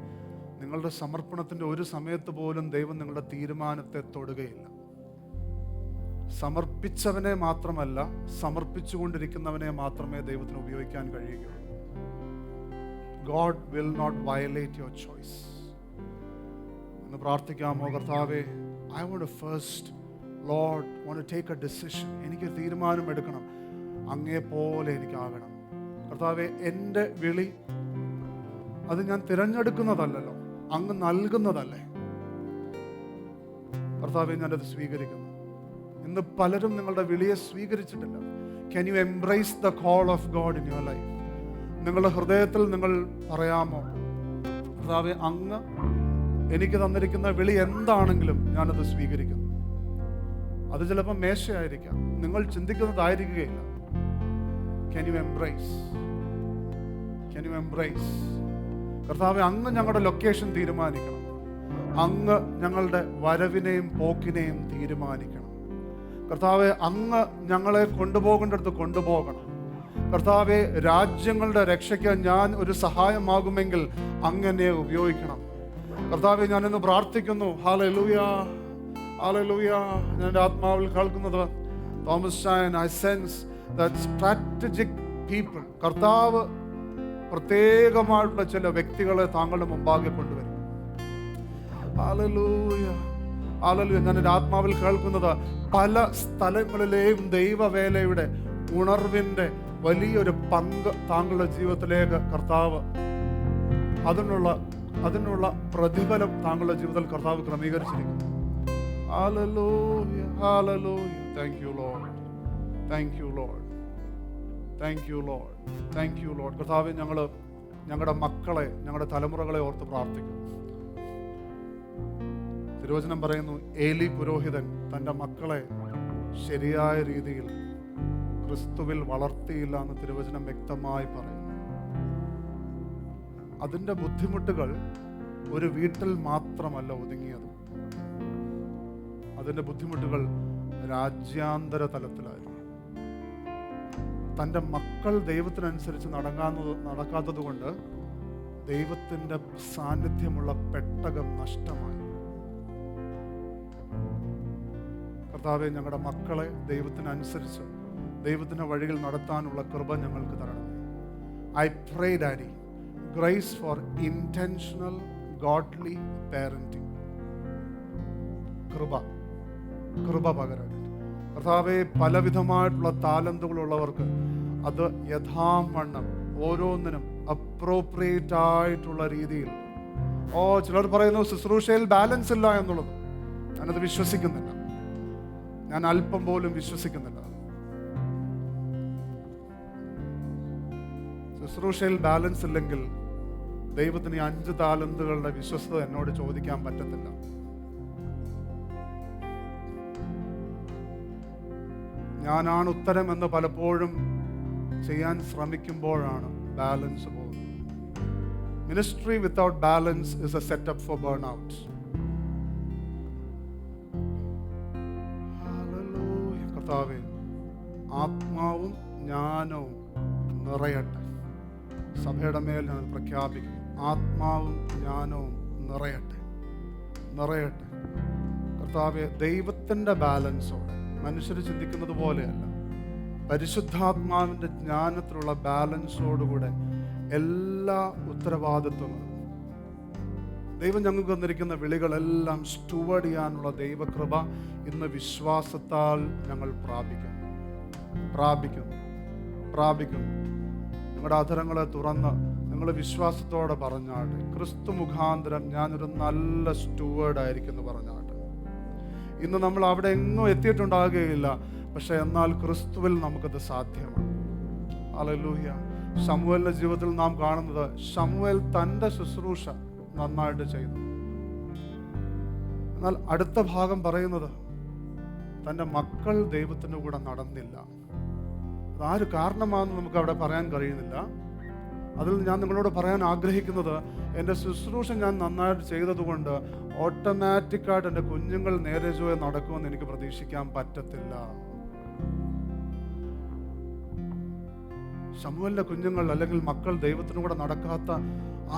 നിങ്ങളുടെ സമർപ്പണത്തിൻ്റെ ഒരു സമയത്ത് പോലും ദൈവം നിങ്ങളുടെ തീരുമാനത്തെ തൊടുകയില്ല. സമർപ്പിച്ചവനെ മാത്രമല്ല, സമർപ്പിച്ചുകൊണ്ടിരിക്കുന്നവനെ മാത്രമേ ദൈവത്തിന് ഉപയോഗിക്കാൻ കഴിയുകയുള്ളൂ. God will not violate your choice. എന്ന് പ്രാർത്ഥിക്കാമോ? കർത്താവേ, I want to first, Lord, want to take a decision. എനിക്ക് തീരുമാനം എടുക്കണം. അങ്ങേ പോലെ എനിക്കാകണം. കർത്താവേ, എൻ്റെ വിളി അത് ഞാൻ തിരഞ്ഞെടുക്കുന്നതല്ലല്ലോ, അങ്ങ് നൽകുന്നതല്ലേ. കർത്താവേ, ഞാനത് സ്വീകരിക്കുന്നു. ഇന്ന് പലരും നിങ്ങളുടെ വിളിയെ സ്വീകരിച്ചിട്ടില്ല. Can you embrace the call of God in your life? നിങ്ങളുടെ ഹൃദയത്തിൽ നിങ്ങൾ പറയാമോ, കർത്താവേ, അങ്ങ് എനിക്ക് തന്നിരിക്കുന്ന വിളി എന്താണെങ്കിലും ഞാനത് സ്വീകരിക്കുന്നു. അത് ചിലപ്പോൾ മേശയായിരിക്കാം, നിങ്ങൾ ചിന്തിക്കുന്നതായിരിക്കുകയില്ല. Can you embrace? Can you embrace? കർത്താവേ, അങ്ങ് ഞങ്ങളുടെ ലൊക്കേഷൻ തീരുമാനിക്കണം. അങ്ങ് ഞങ്ങളുടെ വരവിനെയും പോക്കിനെയും തീരുമാനിക്കണം. കർത്താവേ, അങ്ങ് ഞങ്ങളെ കൊണ്ടുപോകേണ്ടടുത്ത് കൊണ്ടുപോകണം. കർത്താവേ, രാജ്യങ്ങളുടെ രക്ഷയ്ക്ക് ഞാൻ ഒരു സഹായമാകുമെങ്കിൽ അങ്ങനെ ഉപയോഗിക്കണം. കർത്താവേ, ഞാനിന്ന് പ്രാർത്ഥിക്കുന്നു. ഹല്ലേലൂയ, ഹല്ലേലൂയ. ഞാൻ എൻ്റെ ആത്മാവിൽ കേൾക്കുന്നത്, തോമസ് ചായൻ, I sense that strategic people, കർത്താവ് പ്രത്യേകമായിട്ടുള്ള ചില വ്യക്തികളെ താങ്കളുടെ മുമ്പാകെ കൊണ്ടുവരും. ഹല്ലേലൂയ, ഹല്ലേലൂയ. ഞാൻ എൻ്റെ ആത്മാവിൽ കേൾക്കുന്നത്, പല സ്ഥലങ്ങളിലെയും ദൈവവേലയുടെ ഉണർവിൻ്റെ വലിയൊരു പങ്ക് താങ്കളുടെ ജീവിതത്തിലേക്ക് കർത്താവ് അതിനുള്ള പ്രതിഫലം താങ്കളുടെ ജീവിതത്തിൽ കർത്താവ് ക്രമീകരിച്ചിരിക്കുന്നു. Hallelujah, hallelujah. Thank you Lord. Thank you Lord. Thank you Lord. Thank you Lord. കർത്താവേ, ഞങ്ങളുടെ മക്കളെ, ഞങ്ങളുടെ തലമുറകളെ ഓർത്ത് പ്രാർത്ഥിക്കുന്നു. തിരുവചനം പറയുന്നു, ഏലി പുരോഹിതൻ തൻ്റെ മക്കളെ ശരിയായ രീതിയിൽ ക്രിസ്തുവിൽ വളർത്തിയില്ല എന്ന് തിരുവചനം വ്യക്തമായി പറയുന്നു. അതിൻ്റെ ബുദ്ധിമുട്ടുകൾ ഒരു വീട്ടിൽ മാത്രമല്ല ഒതുങ്ങിയത്. അതിൻ്റെ ബുദ്ധിമുട്ടുകൾ രാജ്യാന്തര തലത്തിലായിരുന്നു. തൻ്റെ മക്കൾ ദൈവത്തിനനുസരിച്ച് നടക്കാത്തത് കൊണ്ട് ദൈവത്തിൻ്റെ സാന്നിധ്യമുള്ള പെട്ടകം നഷ്ടമായി. കർത്താവേ, ഞങ്ങളുടെ മക്കളെ ദൈവത്തിനനുസരിച്ച് ദൈവത്തിൻ്റെ വഴിയിൽ നടത്താനുള്ള കൃപ ഞങ്ങൾക്ക് തരണം. I pray daddy, grace for intentional godly parenting. കൃപ പകരാൻ കർത്താവേ, പലവിധമായിട്ടുള്ള താലന്തുകളുള്ളവർക്ക് അത് യഥാവണ്ണം ഓരോന്നിനും അപ്രോപ്രിയേറ്റ് ആയിട്ടുള്ള രീതിയിൽ. ചിലർ പറയുന്നു ശുശ്രൂഷയിൽ ബാലൻസ് ഇല്ല എന്നുള്ളത്. ഞാനത് വിശ്വസിക്കുന്നില്ല. ഞാൻ അല്പം പോലും വിശ്വസിക്കുന്നില്ല. ശുശ്രൂഷയിൽ ബാലൻസ് ഇല്ലെങ്കിൽ ദൈവത്തിന് 5 താലന്തുകളുടെ വിശ്വസ്തത എന്നോട് ചോദിക്കാൻ പറ്റത്തില്ല. ഞാനാണ് ഉത്തരം എന്ന് പലപ്പോഴും ചെയ്യാൻ ശ്രമിക്കുമ്പോഴാണ് ബാലൻസ് പോകുന്നത്. Ministry without balance is a setup for burn out. കർത്താവേ, ആത്മാവും ജ്ഞാനവും നിറയട്ടെ. സഭയുടെ മേൽ ഞാൻ പ്രഖ്യാപിക്കും, ആത്മാവും ജ്ഞാനവും നിറയട്ടെ. കർത്താവേ, ദൈവത്തിൻ്റെ ബാലൻസോടെ, മനുഷ്യർ ചിന്തിക്കുന്നത് പോലെയല്ല, പരിശുദ്ധാത്മാവിൻ്റെ ജ്ഞാനത്തിലുള്ള ബാലൻസോടുകൂടെ എല്ലാ ഉത്തരവാദിത്വങ്ങളും ദൈവം ഞങ്ങൾക്ക് തന്നിരിക്കുന്ന വിളികളെല്ലാം സ്റ്റുവർഡ് ചെയ്യാനുള്ള ദൈവകൃപ ഇന്ന് വിശ്വാസത്താൽ ഞങ്ങൾ പ്രാപിക്കുന്നു. നിങ്ങളുടെ അധരങ്ങളെ തുറന്ന് നിങ്ങൾ വിശ്വാസത്തോടെ പറഞ്ഞാട്ടെ, ക്രിസ്തു മുഖാന്തരം ഞാനൊരു നല്ല സ്റ്റുവേർഡായിരിക്കും എന്ന് പറഞ്ഞാട്ടെ. ഇന്ന് നമ്മൾ അവിടെ എങ്ങും എത്തിയിട്ടുണ്ടാകുകയില്ല, പക്ഷെ എന്നാൽ ക്രിസ്തുവിൽ നമുക്കത് സാധ്യമാണ്. ഹല്ലേലൂയ. ശമൂവേലിന്റെ ജീവിതത്തിൽ നാം കാണുന്നത്, ശമൂവേൽ തൻ്റെ ശുശ്രൂഷ നന്നായിട്ട് ചെയ്തു. എന്നാൽ അടുത്ത ഭാഗം പറയുന്നത്, തൻ്റെ മക്കൾ ദൈവത്തിൻ്റെ കൂടെ നടന്നില്ല. അതാര് കാരണമാണെന്ന് നമുക്ക് അവിടെ പറയാൻ കഴിയുന്നില്ല. അതിൽ ഞാൻ നിങ്ങളോട് പറയാൻ ആഗ്രഹിക്കുന്നത്, എൻ്റെ ശുശ്രൂഷ ഞാൻ നന്നായിട്ട് ചെയ്തതുകൊണ്ട് ഓട്ടോമാറ്റിക്കായിട്ട് എൻ്റെ കുഞ്ഞുങ്ങൾ നേരെ ചൊവ്വേ നടക്കുമെന്ന് എനിക്ക് പ്രതീക്ഷിക്കാൻ പറ്റത്തില്ല. ശമൂവേലിന്റെ കുഞ്ഞുങ്ങൾ അല്ലെങ്കിൽ മക്കൾ ദൈവത്തിനു കൂടെ നടക്കാത്ത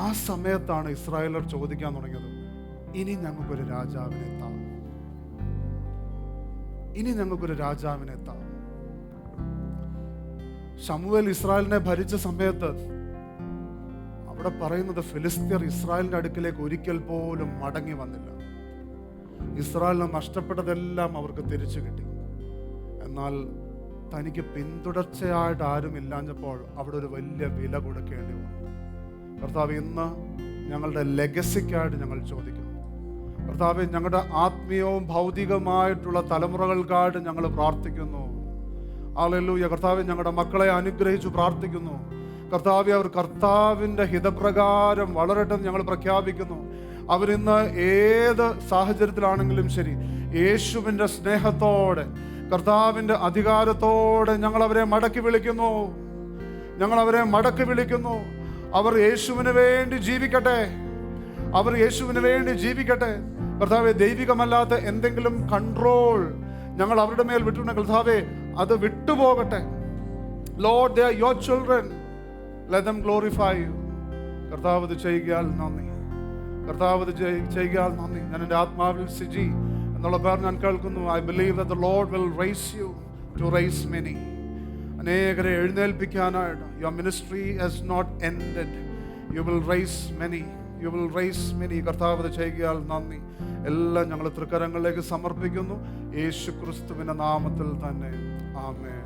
ആ സമയത്താണ് ഇസ്രായേലർ ചോദിക്കാൻ തുടങ്ങിയത്, ഇനി ഞങ്ങൾക്കൊരു രാജാവിനെ താ. ശമൂവേൽ ഇസ്രായേലിനെ ഭരിച്ച സമയത്ത് അവിടെ പറയുന്നത്, ഫിലിസ്ത്യർ ഇസ്രായേലിന്റെ അടുക്കിലേക്ക് ഒരിക്കൽ പോലും മടങ്ങി വന്നില്ല. ഇസ്രായേലിന് നഷ്ടപ്പെട്ടതെല്ലാം അവർക്ക് തിരിച്ചു കിട്ടി. എന്നാൽ തനിക്ക് പിന്തുടർച്ചയായിട്ട് ആരും ഇല്ലാഞ്ഞപ്പോൾ അവിടെ ഒരു വലിയ വില കൊടുക്കേണ്ടി വന്നു. കർത്താവ്, ഇന്ന് ഞങ്ങളുടെ ലെഗസിക്കായിട്ട് ഞങ്ങൾ ചോദിക്കുന്നു. കർത്താവ്, ഞങ്ങളുടെ ആത്മീയവും ഭൗതികമായിട്ടുള്ള തലമുറകൾക്കായിട്ട് ഞങ്ങൾ പ്രാർത്ഥിക്കുന്നു. ഹല്ലേലൂയ. കർത്താവ്, ഞങ്ങളുടെ മക്കളെ അനുഗ്രഹിച്ചു പ്രാർത്ഥിക്കുന്നു. കർത്താവ്, അവർ കർത്താവിൻ്റെ ഹിതപ്രകാരം വളരട്ടെ ഞങ്ങൾ പ്രഖ്യാപിക്കുന്നു. അവരിന്ന് ഏത് സാഹചര്യത്തിലാണെങ്കിലും ശരി, യേശുവിൻ്റെ സ്നേഹത്തോടെ, കർത്താവിൻ്റെ അധികാരത്തോടെ ഞങ്ങൾ അവരെ മടക്കി വിളിക്കുന്നു. അവർ യേശുവിന് വേണ്ടി ജീവിക്കട്ടെ. കർത്താവെ, ദൈവികമല്ലാത്ത എന്തെങ്കിലും കൺട്രോൾ ഞങ്ങൾ അവരുടെ മേൽ വിട്ടിട്ടുണ്ട്. കർത്താവെ, അത് വിട്ടുപോകട്ടെ. Lord, they are your children. Let them glorify you. കർത്താവ് ഇത് ചെയ്യുകയാൽ നന്ദി. ഞാൻ എൻ്റെ ആത്മാവിൽ സിജി എന്നുള്ള പേർ ഞാൻ കേൾക്കുന്നു. I believe that the Lord will raise you to raise many. അനേകരെ എഴുന്നേൽപ്പിക്കാനായിട്ട്. Your ministry has not ended. You will raise many. കർത്താവ് ഇത് ചെയ്യുകയാൽ നന്ദി. എല്ലാം ഞങ്ങൾ തൃക്കരങ്ങളിലേക്ക് സമർപ്പിക്കുന്നു, യേശു ക്രിസ്തുവിന്റെ നാമത്തിൽ തന്നെ. ആമേൻ.